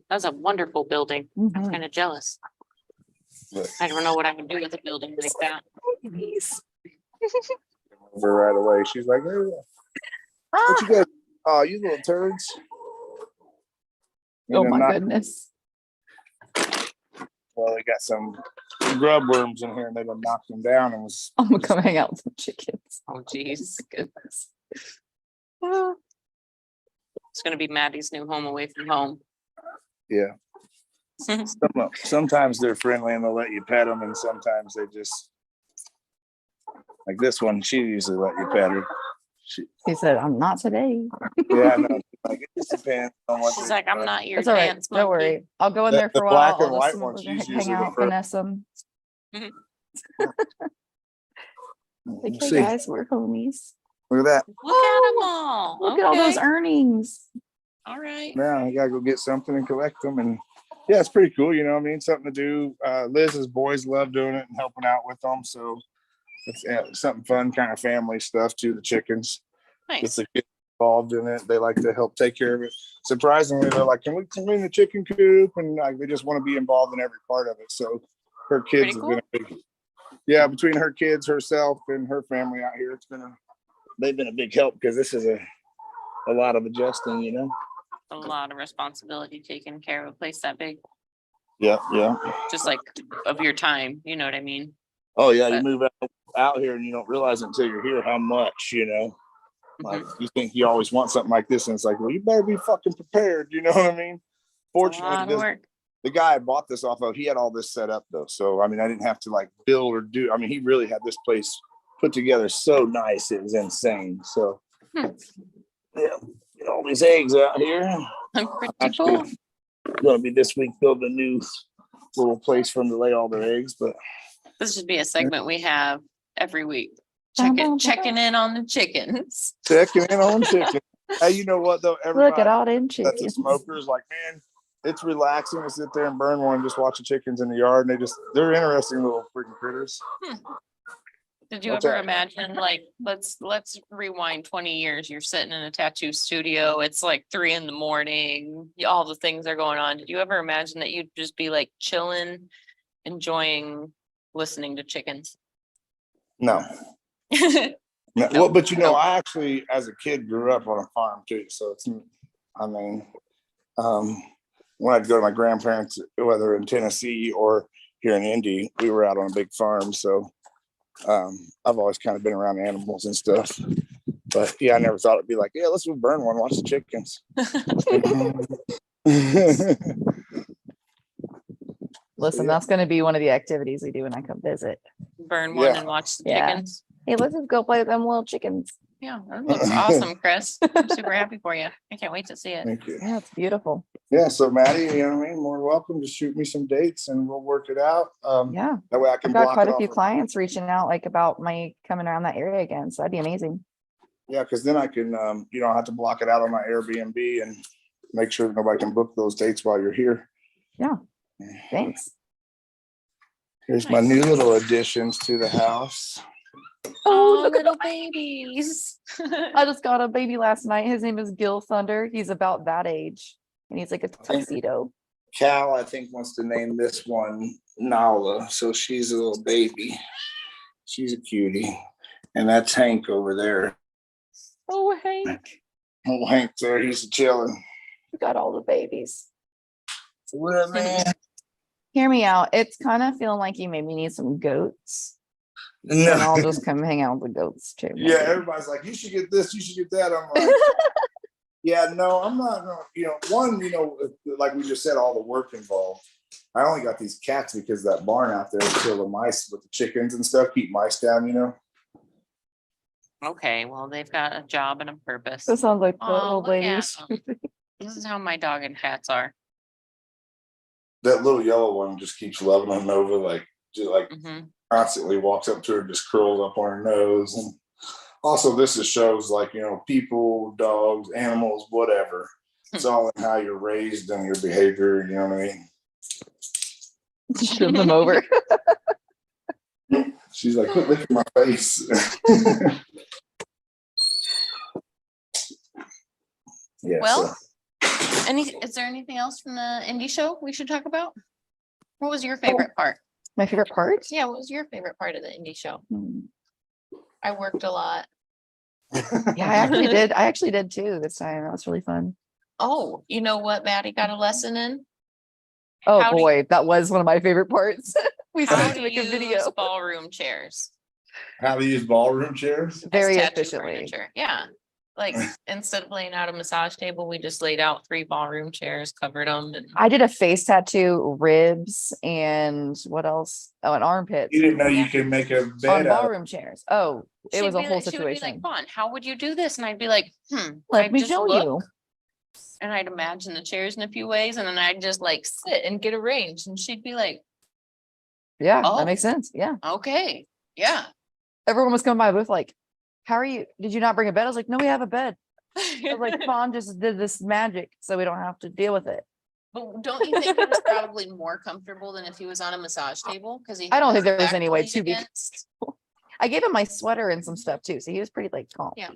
That's a wonderful building. I'm Mhm. kind of jealous. but I don't know what I would do with a building like that. over right away. She's like, hey, what you guys? Oh, you little turds. Oh And my then goodness. Well, they got some grub worms in here, and they've been knocked them down, and was I'm gonna come hang out with some chickens. Oh, geez. Goodness. It's gonna be Maddie's new home away from home. yeah. Sometimes they're friendly and they'll let you pet them, and sometimes they just like this one. She usually let you pet her. He said, I'm not today. Yeah, I know. Like it just depends on what. She's they like, I'm do. not your It's all right. dance Don't monkey. worry. I'll go in The- there for the a black while. and I'll white just ones, she's hang usually the out, first. finesse them. Like, Let's hey see. guys, we're homies. Look at that. Look at them all. Look at all those Okay. earnings. All right. Now I gotta go get something and collect them, and yeah, it's pretty cool. You know what I mean? Something to do. Liz's boys love doing it and helping out with them, so it's something fun, kind of family stuff too. The chickens. Get Nice. the kids involved in it. They like to help take care of it. Surprisingly, they're like, "Can we clean the chicken coop?" And like, they just want to be involved in every part of it. So her kids Pretty have been a big, between her kids, herself, and her family out here, they've been a big help, because this is a lot of adjusting, you know. A lot of responsibility taking care of a place that big, Yeah. just like of your time. You know what I mean? Oh yeah, you But- move out here and you don't realize until you're here how much, like Mhm. you think you always want something like this, and it's like, well, you better be fucking prepared. You know what I mean? It's a Fortunately, lot of work. the guy I bought this off of, he had all this set up though. So, I mean, I didn't have to like build or do, I mean, he really had this place put together so nice. It was insane. So, Hmm. yeah, get all these eggs out here. Pretty Actually, cool. going to be this week building a new little place for them to lay all their eggs, but This should be a segment we have every week. Dun, dun, dun. Checking in on the chickens. checking in on chicken. Hey, you know what though? Look at Everybody all them that's a chickens. smoker is like, man, it's relaxing to sit there and burn one and just watch the chickens in the yard, and they're interesting little freaking critters. Did you What's ever that? imagine, like, let's rewind 20 years, you're sitting in a tattoo studio, it's like 3 a.m, all the things are going on. Did you ever imagine that you'd just be like chilling, enjoying listening to chickens? No. No, Well, but no. I actually, as a kid, grew up on a farm too. So it's, I mean, when I'd go to my grandparents, whether in Tennessee or here in Indy, we were out on a big farm. So I've always kind of been around animals and stuff. But yeah, I never thought it'd be like, yeah, let's go burn one, watch the chickens. Listen, Yeah. that's going to be one of the activities we do when I come visit. Burn one Yeah. and watch the Yeah. chickens. Hey, let's just go play with them little chickens. Yeah, that looks awesome, Chris. I'm super happy for you. I can't wait to see it. Thank you. Yeah, it's beautiful. Yeah, so Maddie, you know what I mean? More welcome to shoot me some dates and we'll work it out. Yeah, That way I can I've got block quite it a few off. clients reaching out like about my coming around that area again. So that'd be amazing. Yeah, because then I can, you know, I have to block it out on my Airbnb and make sure that nobody can book those dates while you're here. Thanks. Here's my new little additions to the house. Oh, look at little babies. I just got a baby last night. His name is Gil Thunder. He's about that age and he's like a tuxedo. Cal, I think, wants to name this one Nala. So she's a little baby. She's a cutie. And that's Hank over there. Oh, Hank, Oh, Hank there, he's chilling. you got all the babies. What, man? Hear me out. It's kind of feeling like you maybe need some goats. And I'll just come hang out with the goats too. Yeah, maybe. everybody's like, you should get this, you should get that. I'm like, yeah, no, I'm not gonna, you know, one, you know, like we just said, all the work involved. I only got these cats because that barn out there to kill the mice with the chickens and stuff, keep mice down, you know. Okay, well, they've got a job and a purpose. That sounds like the Oh, old look at ladies. This is how my dog and cats are. That little yellow one just keeps loving on Nova, like just like Mhm. constantly walks up to her, just curls up on her nose. And also this is shows like, you know, people, dogs, animals, whatever. It's all in how you're raised and your behavior, you know what I mean? Shove them over. She's like, quit licking my face. Yeah. Well, is there anything else from the indie show we should talk about? What was your favorite part? My favorite part? Yeah, what was your favorite part of the indie show? Hmm. I worked a lot. Yeah, I actually did. I actually did too this time. That was really fun. Oh, you know what Maddie got a lesson in? Oh How do boy, that was one of my favorite parts. We How started to to make a use video ballroom chairs. How to use ballroom chairs? as very tattoo efficiently. furniture. Yeah. Like instead of laying out a massage table, we just laid out 3 ballroom chairs, covered them. And I did a face tattoo, ribs, and what else? Oh, and armpits You didn't know you could make a on bed out of ballroom chairs. Oh, it was a whole She would be like, situation. Vaughn, how would you do this? And I'd be like, Let I'd me just show look, you. and I'd imagine the chairs in a few ways, and then I'd just like sit and get arranged. And she'd be like, Yeah, Oh. that makes sense. Yeah. okay, yeah. Everyone was coming by with like, how are you? Did you not bring a bed? I was like, no, we have a bed. I was like, Fawn just did this magic so we don't have to deal with it. But don't you think he was probably more comfortable than if he was on a massage table? Because I don't think there was any way to be. I gave him my sweater and some stuff too. So he was pretty like calm. Yeah.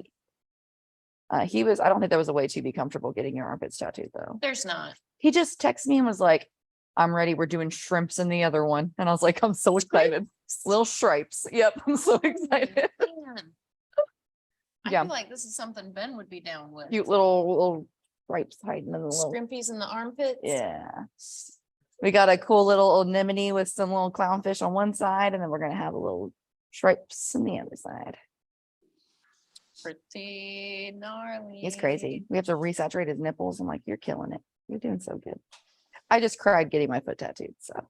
I don't think there was a way to be comfortable getting your armpits tattooed though. There's not. He just texted me and was like, I'm ready. We're doing shrimps in the other one. And I was like, I'm so excited. Little stripes. Yep. I'm so excited. Man. I Yeah. feel like this is something Ben would be down with. Cute little stripes hiding in the little. Scrimpies in the armpits. Yeah. We got a cool little anemone with some little clownfish on one side, and then we're gonna have a little stripes on the other side. Pretty gnarly. He's crazy. We have to resaturate his nipples. I'm like, you're killing it. You're doing so good. I just cried getting my foot tattooed. So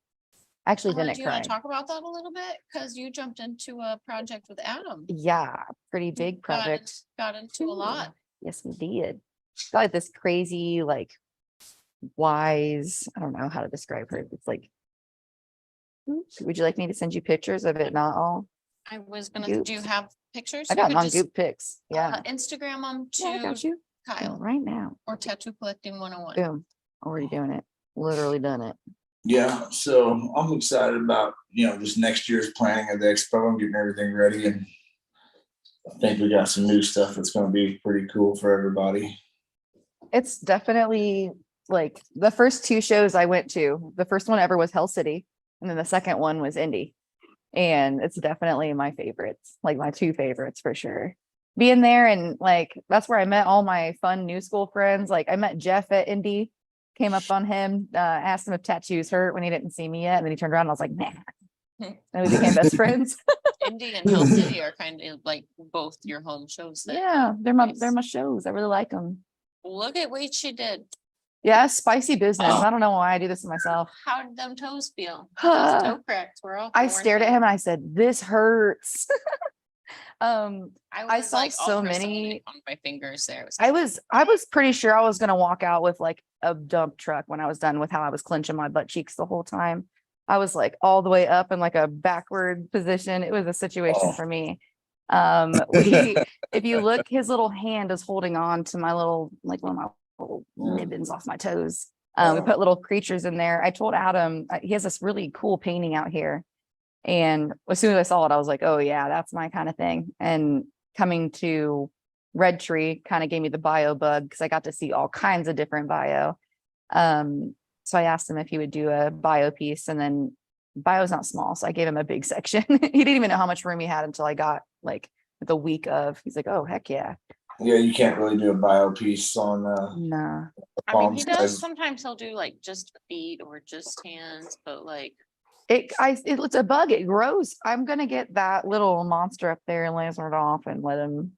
actually Do didn't you cry. want to talk about that a little bit? Because you jumped into a project with Adam. Yeah, pretty big project. Got into a lot. Yes, we did. Got like this crazy, like wise. I don't know how to describe her. It's like, would you like me to send you pictures of it? Not all. I was gonna, do you Goops. have pictures? I You got could non just, goop pics. Yeah. Instagram them Yeah, I got to you. Kyle Right now. or Tattoo Collecting 101. Boom. Already doing it. Literally done it. Yeah, so I'm excited about, just next year's planning of the expo and getting everything ready. And I think we got some new stuff that's going to be pretty cool for everybody. It's definitely like the first 2 shows I went to. The first one ever was Hell City, and then the second one was Indy. And it's definitely my favorites, like my 2 favorites for sure. Being there and like that's where I met all my fun new school friends. Like I met Jeff at Indy came up on him, asked him if tattoos hurt when he didn't see me yet. And then he turned around and I was like, nah. And we became best friends. Indy and Hill City are kind of like both your home shows. That Yeah, they're my shows. I really like them. Look at what she did. Yeah, spicy business. I don't know why I do this to myself. How did them toes feel? Those toe cracks were all. I stared at him and I said, this hurts. I saw like, so all pressing many on my fingers there. I was pretty sure I was gonna walk out with like a dump truck when I was done with how I was clenching my butt cheeks the whole time. I was like all the way up in like a backward position. It was a situation for me. If you look, his little hand is holding on to my little, like one of my little ribbons off my toes. We put little creatures in there. I told Adam, he has this really cool painting out here. And as soon as I saw it, I was like, oh yeah, that's my kind of thing. And coming to Red Tree kind of gave me the bio bug because I got to see all kinds of different bio. So I asked him if he would do a bio piece, and then bio's not small. So I gave him a big section. He didn't even know how much room he had until I got like the week of, he's like, oh, heck yeah. Yeah, you can't really do a bio piece on Nah. I mean, he palms. does, sometimes he'll do like just feet or just hands, but like, It's a bug. It grows. I'm gonna get that little monster up there and laser it off and let him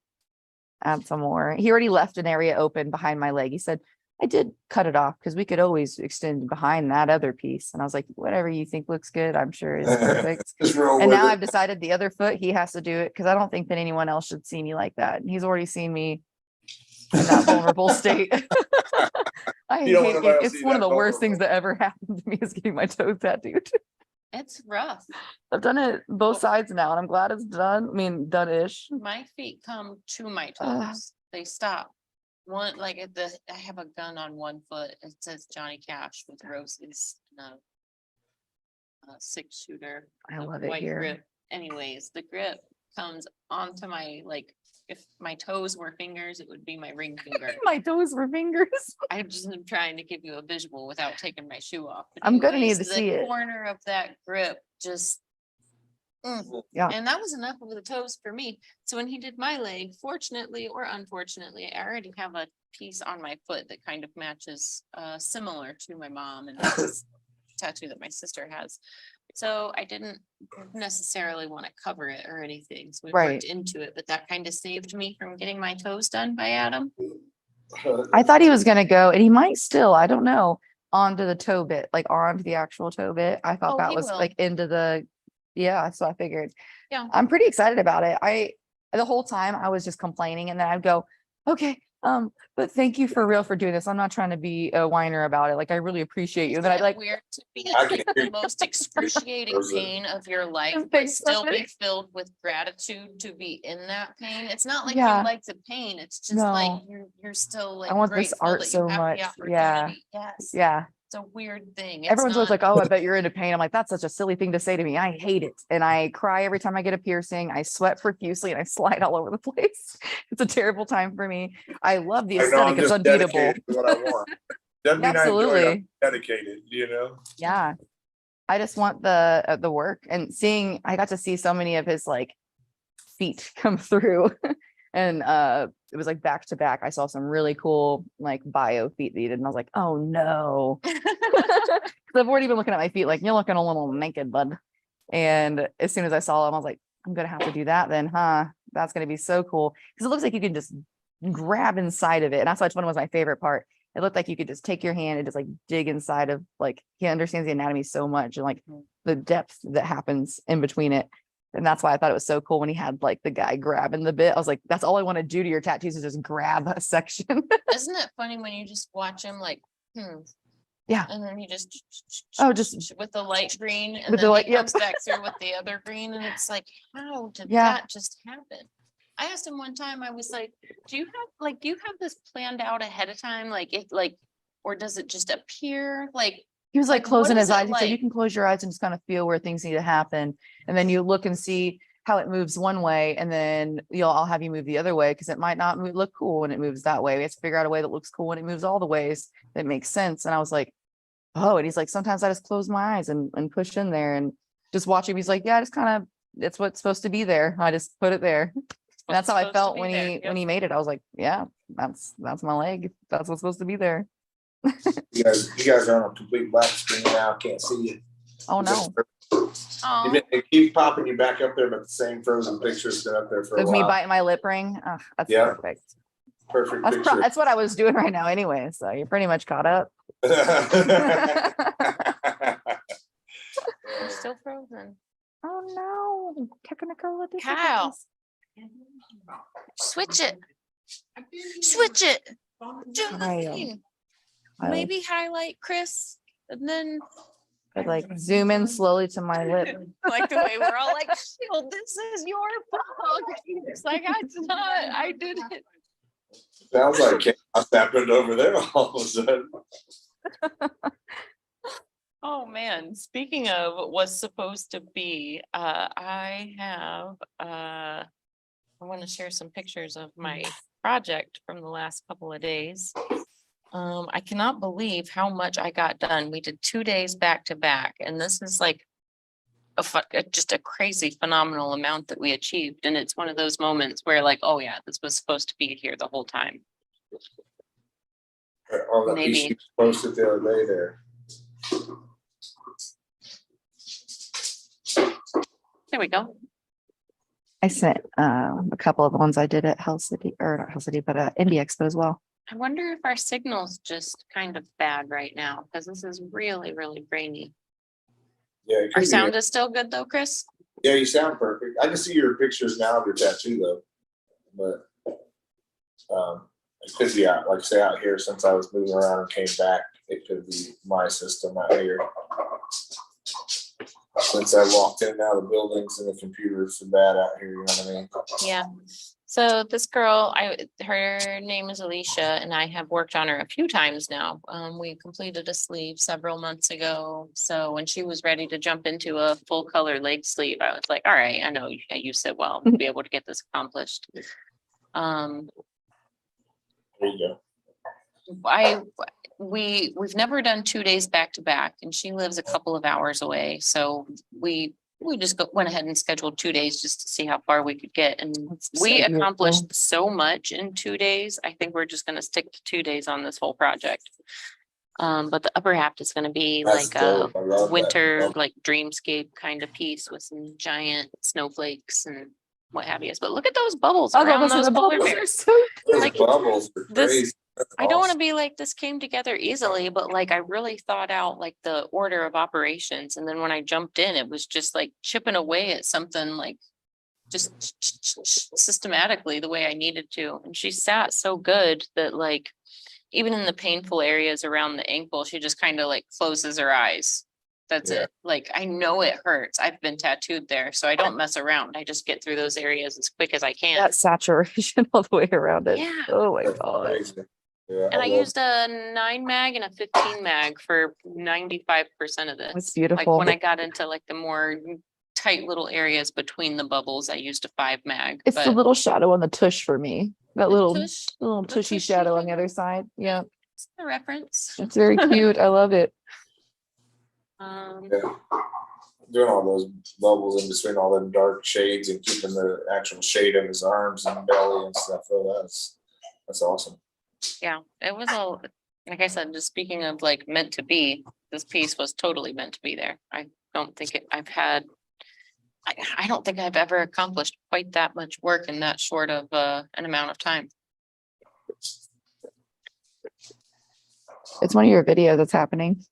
add some more. He already left an area open behind my leg. He said, I did cut it off because we could always extend behind that other piece. And I was like, whatever you think looks good, I'm sure is perfect. Just roll And with now it. I've decided the other foot, he has to do it because I don't think that anyone else should see me like that. And he's already seen me in that vulnerable state. I You don't hate want nobody it. else to It's see one of that the worst vulnerable. things that ever happened to me is getting my toes tattooed. it's rough. I've done it both sides now, and I'm glad it's done. I mean, done-ish. My feet come to my Ugh. toes. They stop. One, like I have a gun on one foot. It says Johnny Cash with roses and a 6-shooter. I a love it white here. grip. Anyways, the grip comes onto my, like, if my toes were fingers, it would be my ring finger. My toes were fingers. I just am trying to give you a visual without taking my shoe off. But I'm gonna anyways, need to the see it. corner of that grip just. Yeah. And that was enough of the toes for me. So when he did my leg, fortunately or unfortunately, I already have a piece on my foot that kind of matches similar to my mom and this tattoo that my sister has. So I didn't necessarily want to cover it or anything. So we Right. worked into it, but that kind of saved me from getting my toes done by Adam. I thought he was gonna go, and he might still, I don't know, onto the toe bit, like onto the actual toe bit. I thought Oh, that he was will. like into the, yeah, so I figured. Yeah. I'm pretty excited about it. The whole time I was just complaining, and then I'd go, okay, but thank you for real for doing this. I'm not trying to be a whiner about it. Like, I really appreciate you. And then I'd Isn't like, it weird to be I in can like hear the you. most excruciating Those are- pain of your life, but Thanks, still be Stephanie. filled with gratitude to be in that pain? It's not like Yeah. you like the pain. It's just like No. you're still like I want this grateful art that so you have much. the Yeah. opportunity. Yes. yeah. It's a weird thing. It's Everyone's always not- like, oh, I bet you're into pain. I'm like, that's such a silly thing to say to me. I hate it. And I cry every time I get a piercing. I sweat profusely and I slide all over the place. It's a terrible time for me. I love the I know I'm aesthetic. It's just unbeatable. dedicated to what I want. Doesn't mean I enjoy it, I'm Absolutely. dedicated, you know? Yeah. I just want the work, and seeing, I got to see so many of his like feet come through and it was like back to back. I saw some really cool like bio feet that he did, and I was like, oh no. 'Cause I've already been looking at my feet like, you're looking a little naked, bud. And as soon as I saw him, I was like, I'm gonna have to do that then, huh? That's gonna be so cool. Because it looks like you can just grab inside of it. And that's why one was my favorite part. It looked like you could just take your hand and just like dig inside of, like, he understands the anatomy so much, and like the depth that happens in between it. And that's why I thought it was so cool when he had like the guy grabbing the bit. I was like, that's all I want to do to your tattoos is just grab a section. Isn't it funny when you just watch him like, Yeah. and then he just Oh, just with the light green, and with the then light- he yep. comes back through with the other green, and it's like, how did Yeah. that just happen? I asked him one time, I was like, do you have this planned out ahead of time? Like it like, or does it just appear? Like, he was like Like, what closing is his it eyes. He said, you like? can close your eyes and just kind of feel where things need to happen. And then you look and see how it moves one way. And then I'll have you move the other way, because it might not look cool when it moves that way. We have to figure out a way that looks cool when it moves all the ways that makes sense. And I was like, oh, and he's like, sometimes I just close my eyes and push in there and just watch him. He's like, yeah, just kind of, it's what's supposed to be there. I just put it there. And that's how I supposed to felt be when there. he made it. I was like, yeah, that's my leg. That's what's supposed to be there. You guys are on a complete black screen now. Can't see you. Oh no. Oh, It keeps popping you back up there, but the same frozen picture's been up there for a With me while. biting my lip ring. Oh, that's Yeah. perfect. Perfect That's, picture. that's what I was doing right now anyway. So you're pretty much caught up. you're still frozen. Oh no. Technical Kyle. Switch it. Switch it. Do the thing. Maybe highlight Chris and then I'd like zoom in slowly to my lip. like the way we're all like, "Shield, this is your fault." It's like it's not. I did it. Sounds like chaos happened over there all of a sudden. Oh man, speaking of what's supposed to be, I want to share some pictures of my project from the last couple of days. I cannot believe how much I got done. We did 2 days back to back, and this is like just a crazy phenomenal amount that we achieved. And it's one of those moments where like, oh yeah, this was supposed to be here the whole time. On the piece Maybe. you posted the other day there. There we go. I sent a couple of the ones I did at Hell City, or not Hell City, but Indy Expo as well. I wonder if our signal's just kind of bad right now because this is really, really grainy. Yeah, it Our could be. sound is still good though, Chris? Yeah, you sound perfect. I can see your pictures now of your tattoo though, but it could be out, like I say, out here since I was moving around and came back. It could be my system out here. Since I walked in and out of the buildings and the computers so bad out here, you know what I mean? Yeah. So this girl, her name is Alicia, and I have worked on her a few times now. We completed a sleeve several months ago. So when she was ready to jump into a full color leg sleeve, I was like, all right, I know you said, well, we'll be able to get this accomplished. There you go. We've never done 2 days back to back, and she lives a couple of hours away. So we just went ahead and scheduled 2 days just to see how far we could get. And we so accomplished beautiful. so much in 2 days. I think we're just gonna stick to 2 days on this whole project. But the upper half is gonna be That's like a dope. I love that. winter, like dreamscape kind of piece with some giant snowflakes and what have you. But look at those bubbles Oh, around those those the polar bubbles bears. are so Those Like, bubbles are this- crazy. That's I don't want to awesome. be like this came together easily, but like I really thought out like the order of operations. And then when I jumped in, it was just like chipping away at something like just systematically the way I needed to. And she sat so good that like even in the painful areas around the ankle, she just kind of like closes her eyes. That's Yeah. it. Like I know it hurts. I've been tattooed there, so I don't mess around. I just get through those areas as quick as I can. that saturation all the way around it. Yeah. Oh my That's god. crazy. Yeah, And I love- used a 9 mag and a 15 mag for 95% of this. That's Like beautiful. when I got into like the more tight little areas between the bubbles, I used a 5 mag. It's the but little shadow on the tush for me. That the little tush, little the tushy tushy shadow on the shadow. other side. Yeah, it's the reference. it's very cute. I love it. Yeah. Doing all those bubbles in between all them dark shades and keeping the actual shade of his arms and belly and stuff. Oh, that's awesome. Yeah, it was all, like I said, just speaking of like meant to be, this piece was totally meant to be there. I don't think I don't think I've ever accomplished quite that much work in that short of an amount of time. It's one of your videos that's happening.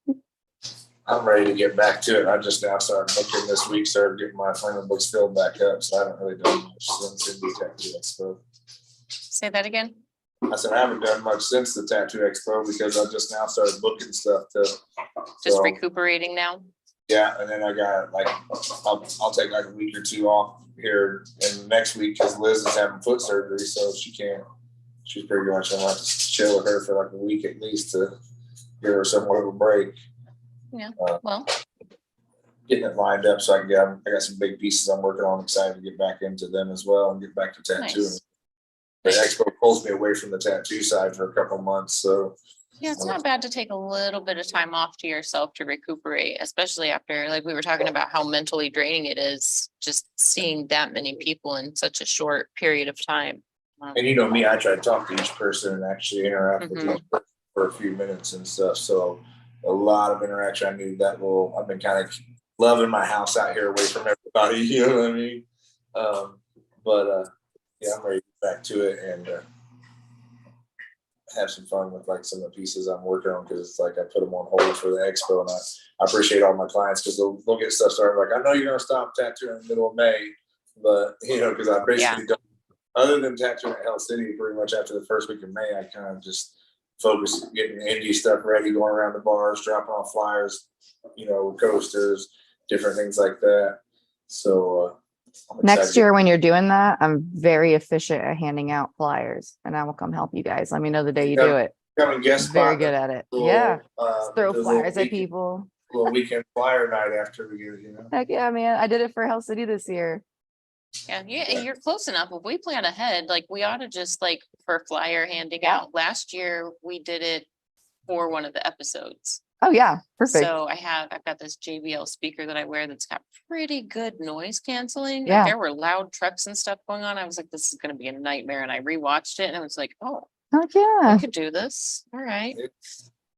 I'm ready to get back to it. I just now started looking this week, started getting my final books filled back up. So I haven't really done much since Indy Tattoo Expo. Say that again. I said I haven't done much since the Tattoo Expo because I just now started booking stuff to. Just so, recuperating now. yeah, and then I got like I'll take like a week or two off here, and next week because Liz is having foot surgery, so she can't. She's pretty much gonna have to chill with her for like a week at least to give her somewhat of a break. Yeah, well, Getting it lined up so I can get. I got some big pieces I'm working on. I'm excited to get back into them as well and get back to tattooing. Nice. The expo pulls me away from the tattoo side for a couple months, so yeah, it's not bad to take a little bit of time off to yourself to recuperate, especially after, like we were talking about how mentally draining it is, just seeing that many people in such a short period of time. and you know me, I try to talk to each person and actually interact with Mhm. each person for a few minutes and stuff. So a lot of interaction. I knew that I've been kind of loving my house out here away from everybody. You know what I mean? Yeah, I'm ready to get back to it and have some fun with like some of the pieces I'm working on, because it's like I put them on hold for the expo, and I appreciate all my clients because they'll get stuff started. Like, I know you're gonna stop tattooing in the middle of May, but because I basically don't. Other than tattooing at Hell City, pretty much after the first week of May, I kind of just focus getting indie stuff ready, going around the bars, dropping off flyers, coasters, different things like that. So I'm Next excited. year when you're doing that, I'm very efficient at handing out flyers, and I will come help you guys. Let me know the day you do it. Come and guest Very spot good at it. little, Yeah. Throw the flyers little at people. little weekend flyer night after we get it. Heck yeah, man. I did it for Hell City this year. Yeah, you're close enough. If we plan ahead, like we ought to just like for flyer handing out. Last year we did it for one of the episodes. Oh yeah, perfect. So I've got this JBL speaker that I wear that's got pretty good noise canceling. Yeah. Like there were loud trucks and stuff going on. I was like, this is gonna be a nightmare. And I rewatched it and I was like, oh, Heck yeah. I could do this. All right.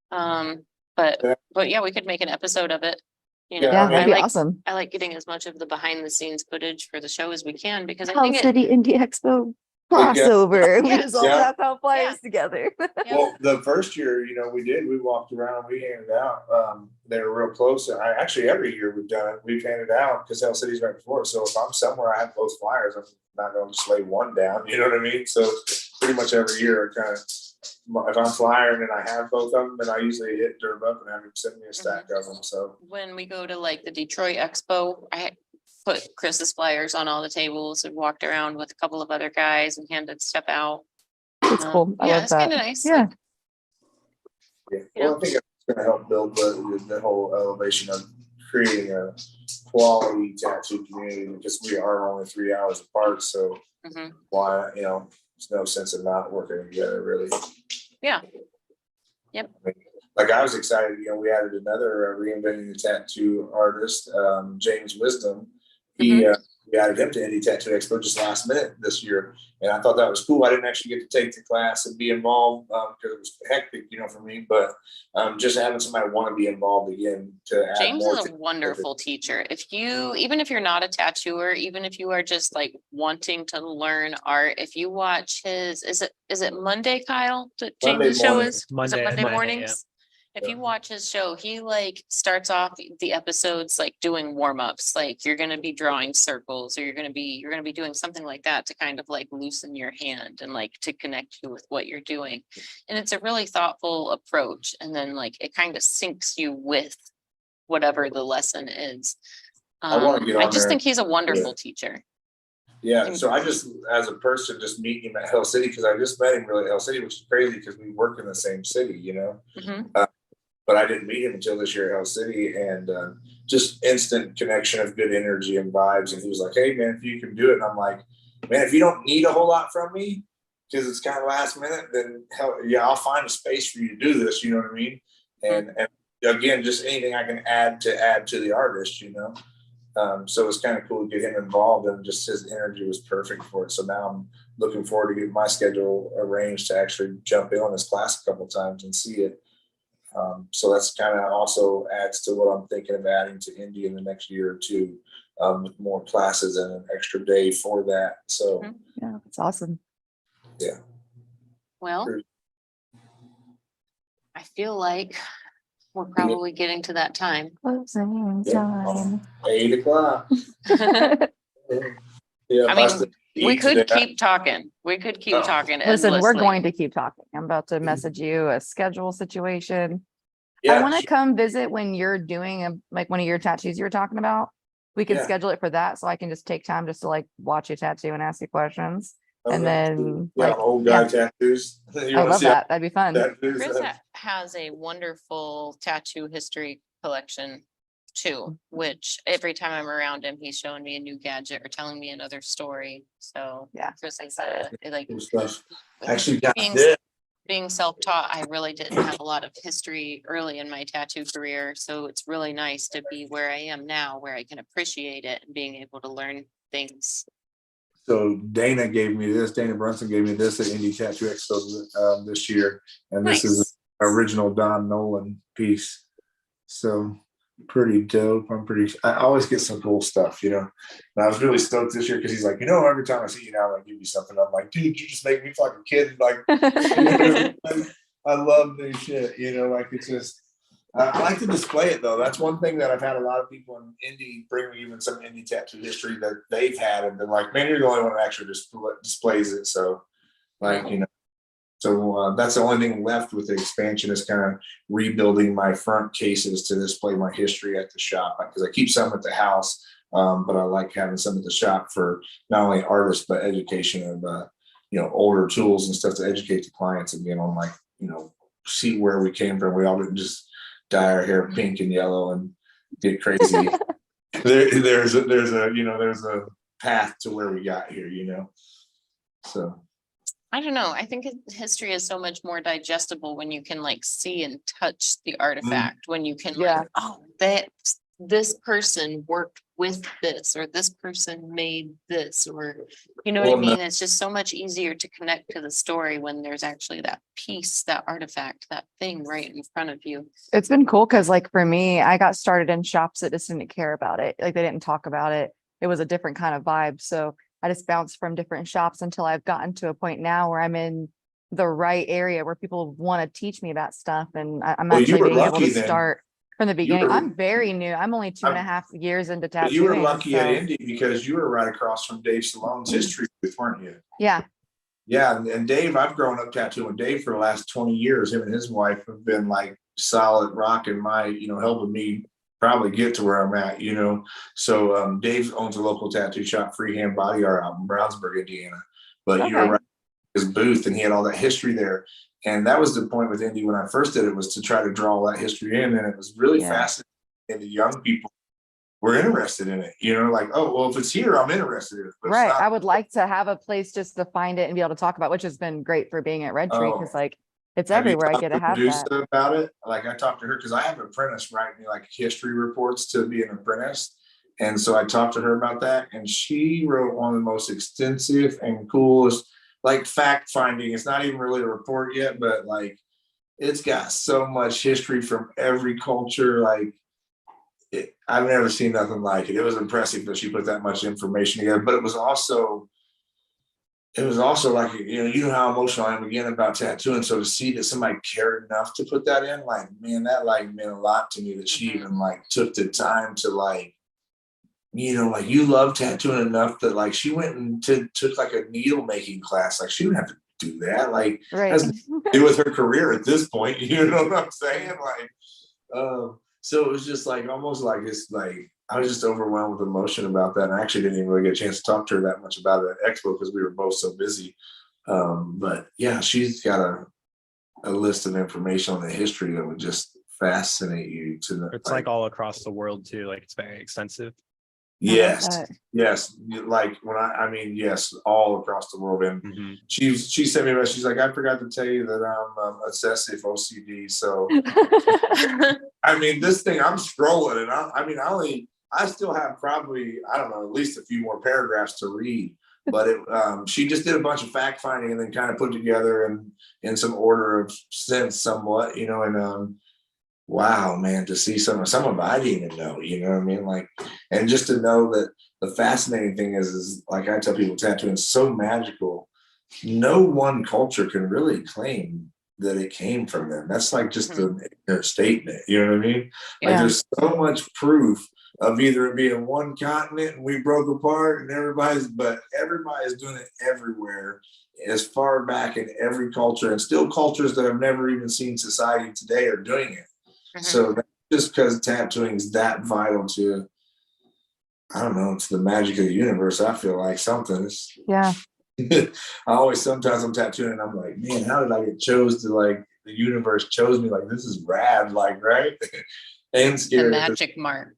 But yeah, we could make an episode of it. Yeah, that'd be awesome. I like getting as much of the behind the scenes footage for the show as we can, because I Hell think City Indy Expo crossover. We just all Yeah. wrap out flyers together. Well, the first year, we walked around, we handed out, they were real close. And actually every year we've done it, we've handed out, because Hell City's right before. So if I'm somewhere, I have both flyers, I'm not going to just lay one down, you know what I mean? So pretty much every year, if I'm flyering and I have both of them, then I usually hit Durb up and have him send me a stack of them. So when we go to like the Detroit Expo, I put Chris's flyers on all the tables and walked around with a couple of other guys and handed stuff out. It's cool. I love it's that. kind of nice. Yeah. Well, I think it's going to help build the whole elevation of creating a quality tattoo community, because we are only 3 hours apart. So why, there's no sense in not working together, really. Yeah. Yep. Like, I was excited, we added another Reinventing the Tattoo artist, James Wisdom. We added him to Indy Tattoo Expo just last minute this year, and I thought that was cool. I didn't actually get to take the class and be involved because it was hectic, for me. But just having somebody want to be involved again to add James more is a wonderful teacher. Even if you're not a tattooer, even if you are just like wanting to learn art, if you watch his, is it Monday, Kyle? That James' show morning. is Monday mornings. Yeah. If you watch his show, he like starts off the episodes like doing warm-ups, like you're gonna be drawing circles, or you're gonna be doing something like that to kind of like loosen your hand and like to connect you with what you're doing. And it's a really thoughtful approach. And then like it kind of syncs you with whatever the lesson is. I just think he's a wonderful teacher. Yeah, so I just, as a person, just meeting him at Hell City, because I just met him really at Hell City, which is crazy because we work in the same city, but I didn't meet him until this year at Hell City, and just instant connection of good energy and vibes. And he was like, hey, man, if you can do it. And I'm like, man, if you don't need a whole lot from me, because it's kind of last minute, then hell, yeah, I'll find a space for you to do this, you know what I mean? And again, just anything I can add to the artist, so it's kind of cool to get him involved, and just his energy was perfect for it. So now I'm looking forward to getting my schedule arranged to actually jump in on this class a couple of times and see it. So that's kind of also adds to what I'm thinking of adding to Indy in the next year or two, with more classes and an extra day for that. So yeah, that's awesome. Yeah. Well, I feel like we're probably getting to that time. Closing time. 8 o'clock. Yeah, I mean, we could keep talking. We could keep talking. Listen, we're endlessly. going to keep talking. I'm about to message you a schedule situation. Yeah, I want to come visit when you're doing like one of your tattoos you were talking about. We can Yeah. schedule it for that, so I can just take time just to like watch you tattoo and ask you questions. Okay. And then Yeah, like, old guy tattoos. You I wanna love see that. That'd be fun. tattoos? Chris has a wonderful tattoo history collection too, which every time I'm around him, he's showing me a new gadget or telling me another story. So Yeah. Chris is like Cool stuff. Actually got being, this. being self-taught, I really didn't have a lot of history early in my tattoo career. So it's really nice to be where I am now, where I can appreciate it and being able to learn things. So Dana Brunson gave me this at Indy Tattoo Expo this year, and this Nice. is original Don Nolan piece. So pretty dope. I always get some cool stuff, you know. And I was really stoked this year because he's like, you know, every time I see you now, I give you something. I'm like, dude, you just make me fucking kid. Like, I love this shit, you know, like it's just, I like to display it though. That's one thing that I've had a lot of people in Indy bring me even some Indy tattoo history that they've had and been like, man, you're the only one that actually displays it. So like, you know, so that's the only thing left with the expansion is kind of rebuilding my front cases to display my history at the shop because I keep some at the house, but I like having some at the shop for not only artists but education of you know, older tools and stuff to educate the clients again on like, you know, see where we came from. We all didn't just dye our hair pink and yellow and get crazy. there's a path to where we got here, you know. So I don't know. I think history is so much more digestible when you can like see and touch the artifact, when you can Yeah. like, oh, that this person worked with this, or this person made this, or you know what I Well, no. mean? It's just so much easier to connect to the story when there's actually that piece, that artifact, that thing right in front of you. It's been cool because like for me, I got started in shops that just didn't care about it. Like they didn't talk about it. It was a different kind of vibe. So I just bounced from different shops until I've gotten to a point now where I'm in the right area where people want to teach me about stuff. And I'm Well, you actually were being able lucky to then. start from the beginning. were- I'm very new. I'm only 2.5 years into But tattooing. you were lucky at so- Indy because you were right across from Dave Salone's history booth, weren't you? Yeah. Yeah, and Dave, I've grown up tattooing with Dave for the last 20 years. Him and his wife have been like solid rocking my, you know, helping me probably get to where I'm at, you know. So Dave owns a local tattoo shop, Freehand Body Art out in Brownsburg, Indiana. But you were Okay. right, his booth, and he had all that history there. And that was the point with Indy when I first did it, was to try to draw all that history in. And it was really Yeah. fascinating. And the young people were interested in it, you know, like, oh, well, if it's here, I'm interested in it. But it's Right. not. I would like to have a place just to find it and be able to talk about, which has been great for being at Red Tree Oh. because like it's Have you everywhere. I talked get to to have Medusa that. about it? Like I talked to her because I have an apprentice write me like history reports to be an apprentice. And so I talked to her about that. And she wrote one of the most extensive and coolest, like fact finding. It's not even really a report yet, but like it's got so much history from every culture. Like I've never seen nothing like it. It was impressive that she put that much information together, but it was also like, you know how emotional I am again about tattooing. So to see that somebody cared enough to put that in, like, man, that like meant a lot to me that she even like took the time to like, you know, like you love tattooing enough that like she went and took like a needle making class. Like she didn't have to do that. Like Right. has nothing to do with her career at this point. You know what I'm saying? Like, so it was just like almost like it's like I was just overwhelmed with emotion about that. And I actually didn't even really get a chance to talk to her that much about it at Expo because we were both so busy. But yeah, she's got a list of information on the history that would just fascinate you to the. It's like all across the world too. Like it's very extensive. Yes, that. yes. Like when I mean, yes, all across the world. And Mhm. she sent me a message. She's like, I forgot to tell you that I'm obsessive OCD. So I mean, this thing I'm scrolling, and I still have probably, I don't know, at least a few more paragraphs to read. But she just did a bunch of fact finding and then kind of put together in some order of sense, somewhat, you know. And wow, man, to see some of I didn't even know, you know what I mean? Like, and just to know that the fascinating thing is like I tell people, tattooing is so magical. No one culture can really claim that it came from them. That's like just an ignorant statement. You know what I mean? Like Yeah. there's so much proof of either it being one continent and we broke apart and everybody's doing it everywhere, as far back in every culture, and still cultures that have never even seen society today are doing it. So that's just because tattooing is that vital to, I don't know, it's the magic of the universe. I feel like something. Yeah. Sometimes I'm tattooing and I'm like, man, how did I get chose to, like, the universe chose me? Like, this is rad, like, right? And The scary. magic mark.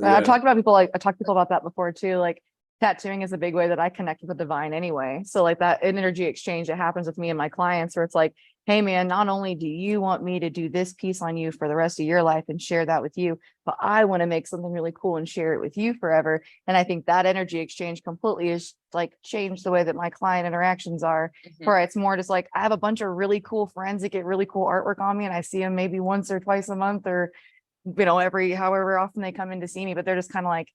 I've talked about people I talked to people about that before too. Like tattooing is a big way that I connect with the divine anyway. So like that energy exchange that happens with me and my clients, where it's like, hey man, not only do you want me to do this piece on you for the rest of your life and share that with you, but I want to make something really cool and share it with you forever. And I think that energy exchange completely is like changed the way that my client interactions are, where it's more just like, I have a bunch of really cool friends that get really cool artwork on me, and I see them maybe once or twice a month, or, you know, every however often they come in to see me, but they're just kind of like,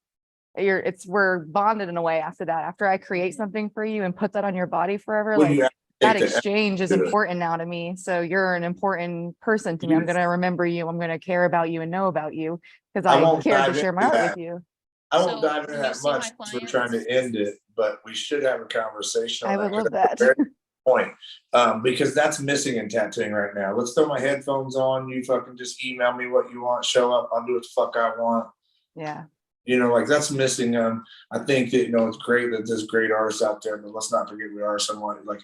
we're bonded in a way after that. After I create something for you and put that on your body forever, When like you that take the exchange is effort to- important now to me. So you're an important person to me. I'm Yes. going to remember you. I'm going to care about you and know about you because I I won't care to dive share my into art that. with you. I won't So, dive into when you that see my much, 'cause we're trying to clients- end it, but we should have a conversation on I that, would 'cause love that's that. a very good point. Because that's missing in tattooing right now. Let's throw my headphones on, you fucking just email me what you want, show up, I'll do what the fuck I want. Yeah. You know, like that's missing. I think that, you know, it's great that there's great artists out there, but let's not forget we are somewhat like,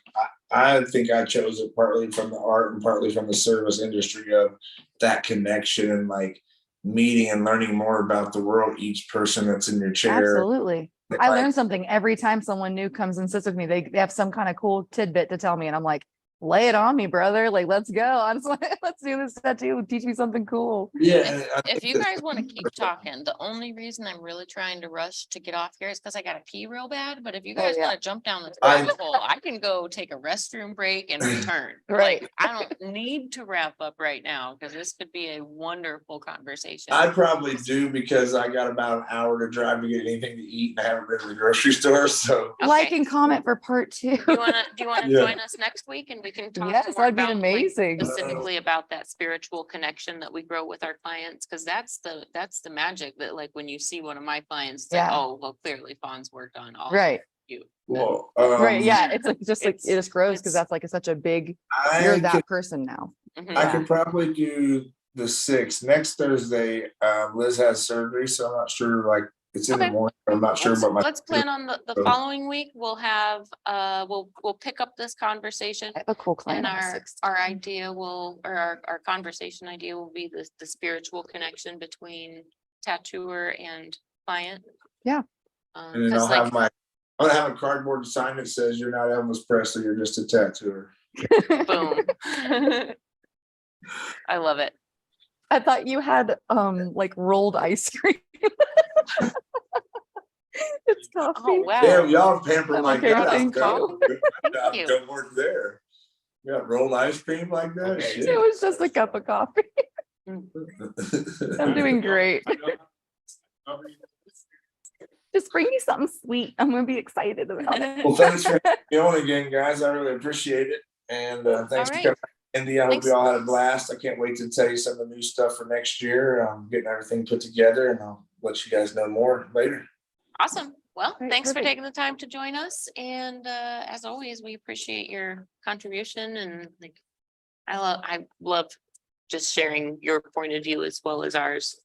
I think I chose it partly from the art and partly from the service industry of that connection and like meeting and learning more about the world, each person that's in your chair. Absolutely. I learn something every time someone new comes and sits with me. They have some kind of cool tidbit to tell me, and I'm like, lay it on me, brother. Like, let's go. Let's do this tattoo. Teach me something cool. Yeah. and I If think you that's- guys want to keep talking, the only reason I'm really trying to rush to get off here is because I gotta pee real bad. But if you Oh, guys yeah. want to jump down this I- rabbit hole, I can go take a restroom break and return. Right. Like, I don't need to wrap up right now because this could be a wonderful conversation. I probably do because I got about an hour to drive to get anything to eat and I haven't been to the grocery store. So Like Okay. and comment for part 2. Do you wanna Yeah. join us next week and we can talk Yes, more that'd be about, like, amazing. specifically about that spiritual connection that we grow with our clients? Cause that's the magic that, like, when you see one of my clients, it's like, Yeah. oh, well, clearly Fawn's worked on all of Right. you. well, Right. Yeah. It's like just like it it's- just grows because it's- that's like it's such a big, I you're could, that person now. Mhm. I could probably do the 6th next Thursday. Liz has surgery, so I'm not sure. Like it's in the Okay. morning. I'm not sure Let's, about my. let's plan on the so- following week. We'll have, we'll pick up this conversation. I have a cool client And on the our 6th. idea will, or our conversation idea will be the spiritual connection between tattooer and client. Yeah. And then 'Cause, I'll like, have I'm gonna have a cardboard sign that says you're not Elvis Presley, you're just a tattooer. boom. I love it. I thought you had like rolled ice cream. It's coffee. Oh, wow. Damn, y'all pampered I'm like okay, that. thank you. Thank you. Don't work there. You got rolled ice cream like that? Shit. It was just a cup of coffee. I'm doing great. Just bring me something sweet. I'm gonna be excited about it. Well, thanks for having me on again, guys. I really appreciate it. And thanks for All right. coming. Indy, I hope Thanks. you all had a blast. I can't wait to tell you some of the new stuff for next year. I'm getting everything put together and I'll let you guys know more later. Awesome. Well, Right, thanks for perfect. taking the time to join us. And as always, we appreciate your contribution, and like, I love just sharing your point of view as well as ours.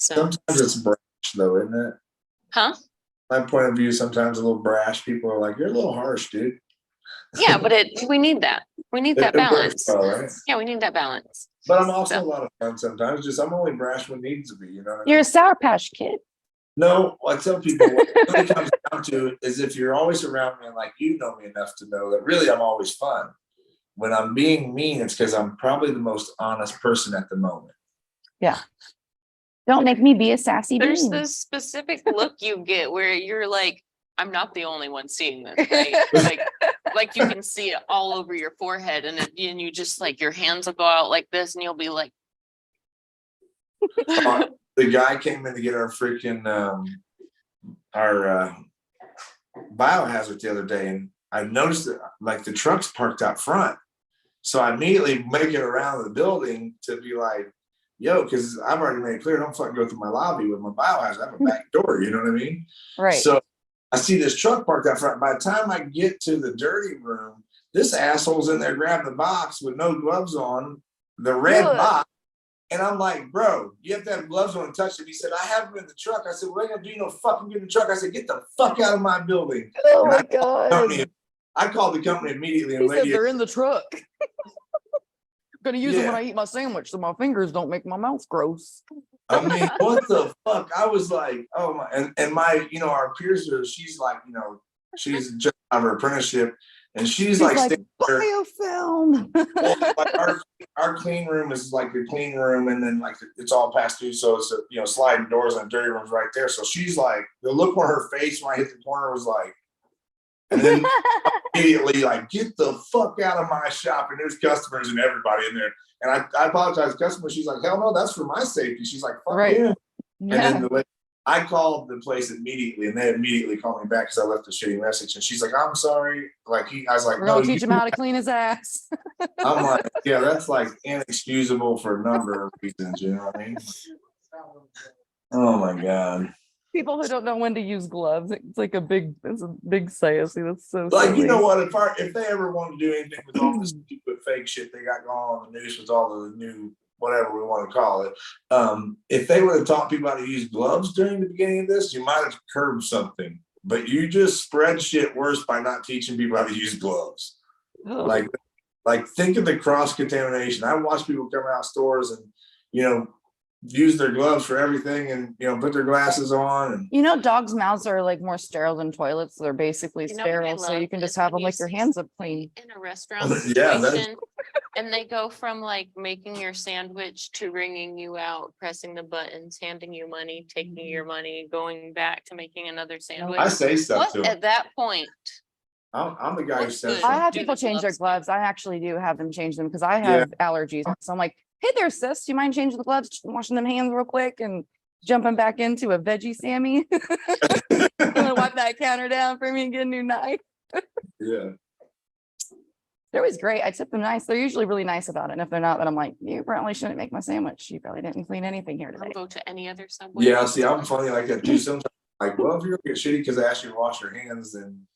So, Sometimes it's brash though, isn't it? huh? My point of view is sometimes a little brash. People are like, you're a little harsh, dude. Yeah, but we need that. We need that It works balance. well, right? Yeah, we need that balance. But I'm also So- a lot of fun sometimes. Just I'm only brash when it needs to be, you know what I mean? You're a Sour Patch Kid. No, I tell people what it really comes down to is if you're always around me and like you know me enough to know that really I'm always fun. When I'm being mean, it's because I'm probably the most honest person at the moment. Don't make me be a sassy There's bean. this specific look you get where you're like, I'm not the only one seeing this, right? Like you can see it all over your forehead, and you just like your hands will go out like this, and you'll be like, The guy came in to get our freaking our biohazard the other day, and I noticed that like the truck's parked out front. So I immediately make it around the building to be like, yo, because I've already made it clear, don't fucking go through my lobby with my biohazard. I have a back door, you know what I mean? Right. So I see this truck parked out front. By the time I get to the dirty room, this asshole's in there grabbing the box with no gloves on, the red Good. box. And I'm like, bro, you have to have gloves on and touch it. He said, I have them in the truck. I said, well, I ain't gonna do no fucking get in the truck. I said, get the fuck out of my building. Oh And my I called the company- god. I called the company immediately and He said lady, they're in the truck. Gonna use them when Yeah. I eat my sandwich so my fingers don't make my mouth gross. I mean, what the fuck? I was like, oh my, and my, our piercer, she's like, she's just out of her apprenticeship, and she's like, biofilm. well, like our clean room is like the clean room, and then like it's all passed through, so it's sliding doors, and the dirty room's right there. So she's like, the look on her face when I hit the corner was like, and then immediately like, get the fuck out of my shop, and there's customers and everybody in there. And I apologize, customer. She's like, hell no, that's for my safety. She's like, fuck Right. yeah. And then I called the place immediately, and they immediately called me back because I left a shitty message. And she's like, I'm sorry. Like I was like, We're no, gonna teach him how to clean his ass. I'm like, yeah, that's like inexcusable for a number of reasons. You know what I mean? Oh my God. People who don't know when to use gloves. It's like a big say. See, that's so Like, silly. you know what? If they ever want to do anything with all this stupid fake shit they got going on in the news with all of the new whatever we want to call it, if they would have taught people how to use gloves during the beginning of this, you might have curbed something. But you just spread shit worse by not teaching people how to use gloves. Ugh. Like think of the cross contamination. I watch people come out of stores and use their gloves for everything, and put their glasses on, and dogs' mouths are like more sterile than toilets. They're basically You know what I sterile, so you love can is just have when them lick you your see hands up clean. in a restaurant Yeah, that's- situation, and they go from like making your sandwich to ringing you out, pressing the buttons, handing you money, taking your money, going back to making another sandwich. I say stuff to What them. at that point? I'm the guy who What's says good? I have Do people the change their gloves gloves. I actually do have them change them because I have allergies. So I'm like, hey there, sis, do you mind changing the gloves, just washing them hands real quick and jumping back into a veggie Sammy? I'm gonna wipe that counter down for me and get a new knife. yeah. They're always great. I tip them nice. They're usually really nice about it. And if they're not, then I'm like, you probably shouldn't make my sandwich. You probably didn't clean anything here I'll today. go to any other Subway. Yeah, see, I'm funny like that too. Sometimes, like, well, if you're gonna get shitty because I asked you to wash your hands, then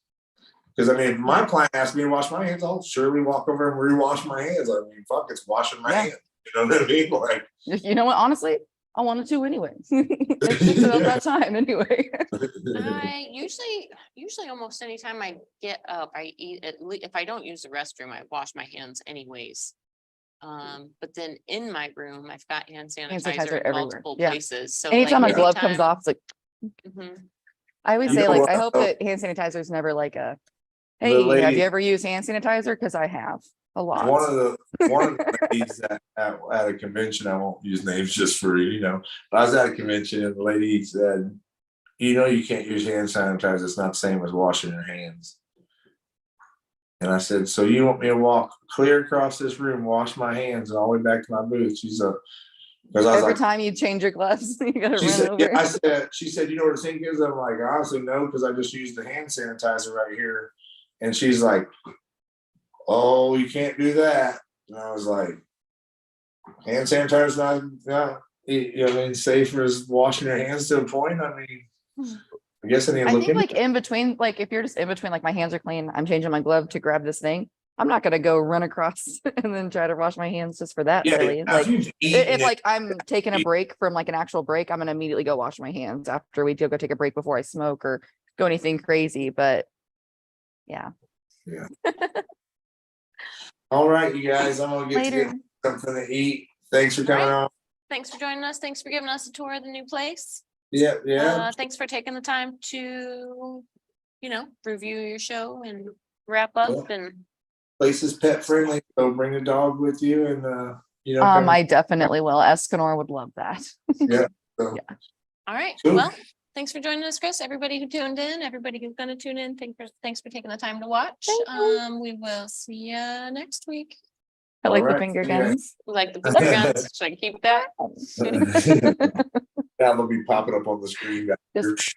because I mean, if my client asked me to wash my hands, I'll surely walk over and rewash my hands. I mean, fuck, it's washing my hands. You know what I mean? Like, You know what? Honestly, I wanted to anyway. It's just about that time anyway. I usually almost anytime I get up, I eat if I don't use the restroom, I wash my hands anyways. But then in my room, I've got hand sanitizer in everywhere. multiple Yeah. places. So Anytime like, a glove comes off, it's like, Mhm. I always You say, know like, what, I hope though? that hand sanitizer is never like a, The hey, have lady- you ever used hand sanitizer? Because I have a lot. one of the ladies at a convention, I won't use names just for but I was at a convention and the lady said, you can't use hand sanitizer. It's not the same as washing your hands. And I said, so you want me to walk clear across this room, wash my hands, and all the way back to my booth? She's because I was Every like, time you change your gloves, you gotta she run said, over. yeah, she said, you know where the sink is? I'm like, honestly, no, because I just used the hand sanitizer right here. And she's like, oh, you can't do that. And I was like, hand sanitizer's not safe as washing your hands to a point. I mean, I guess I need to I look think into like in between, like if you're just in between, like my hands are clean, I'm changing my glove to grab this thing. I'm not gonna go run across and then try to wash my hands just for that. Yeah, Really, if like you've eaten if it- like I'm taking a break from like an actual break, I'm gonna immediately go wash my hands after we go take a break before I smoke or go anything crazy. But yeah, All right, you guys, I'm gonna get later. to get something to eat. Thanks for coming All right. on. Thanks for joining us. Thanks for giving us a tour of the new place. Yeah. Thanks for taking the time to, review your show and wrap up and Place is pet friendly, so bring a dog with you and come- I definitely will. Escanor would love that. so- all right. Cool. Well, thanks for joining us, Chris. Everybody who tuned in, everybody who's gonna tune in, thanks for taking the time to watch. Thank you. We will see you next week. I like the Alright, finger see you guys. guns. Like the finger guns. Should I keep that? That'll be popping up on the screen. Just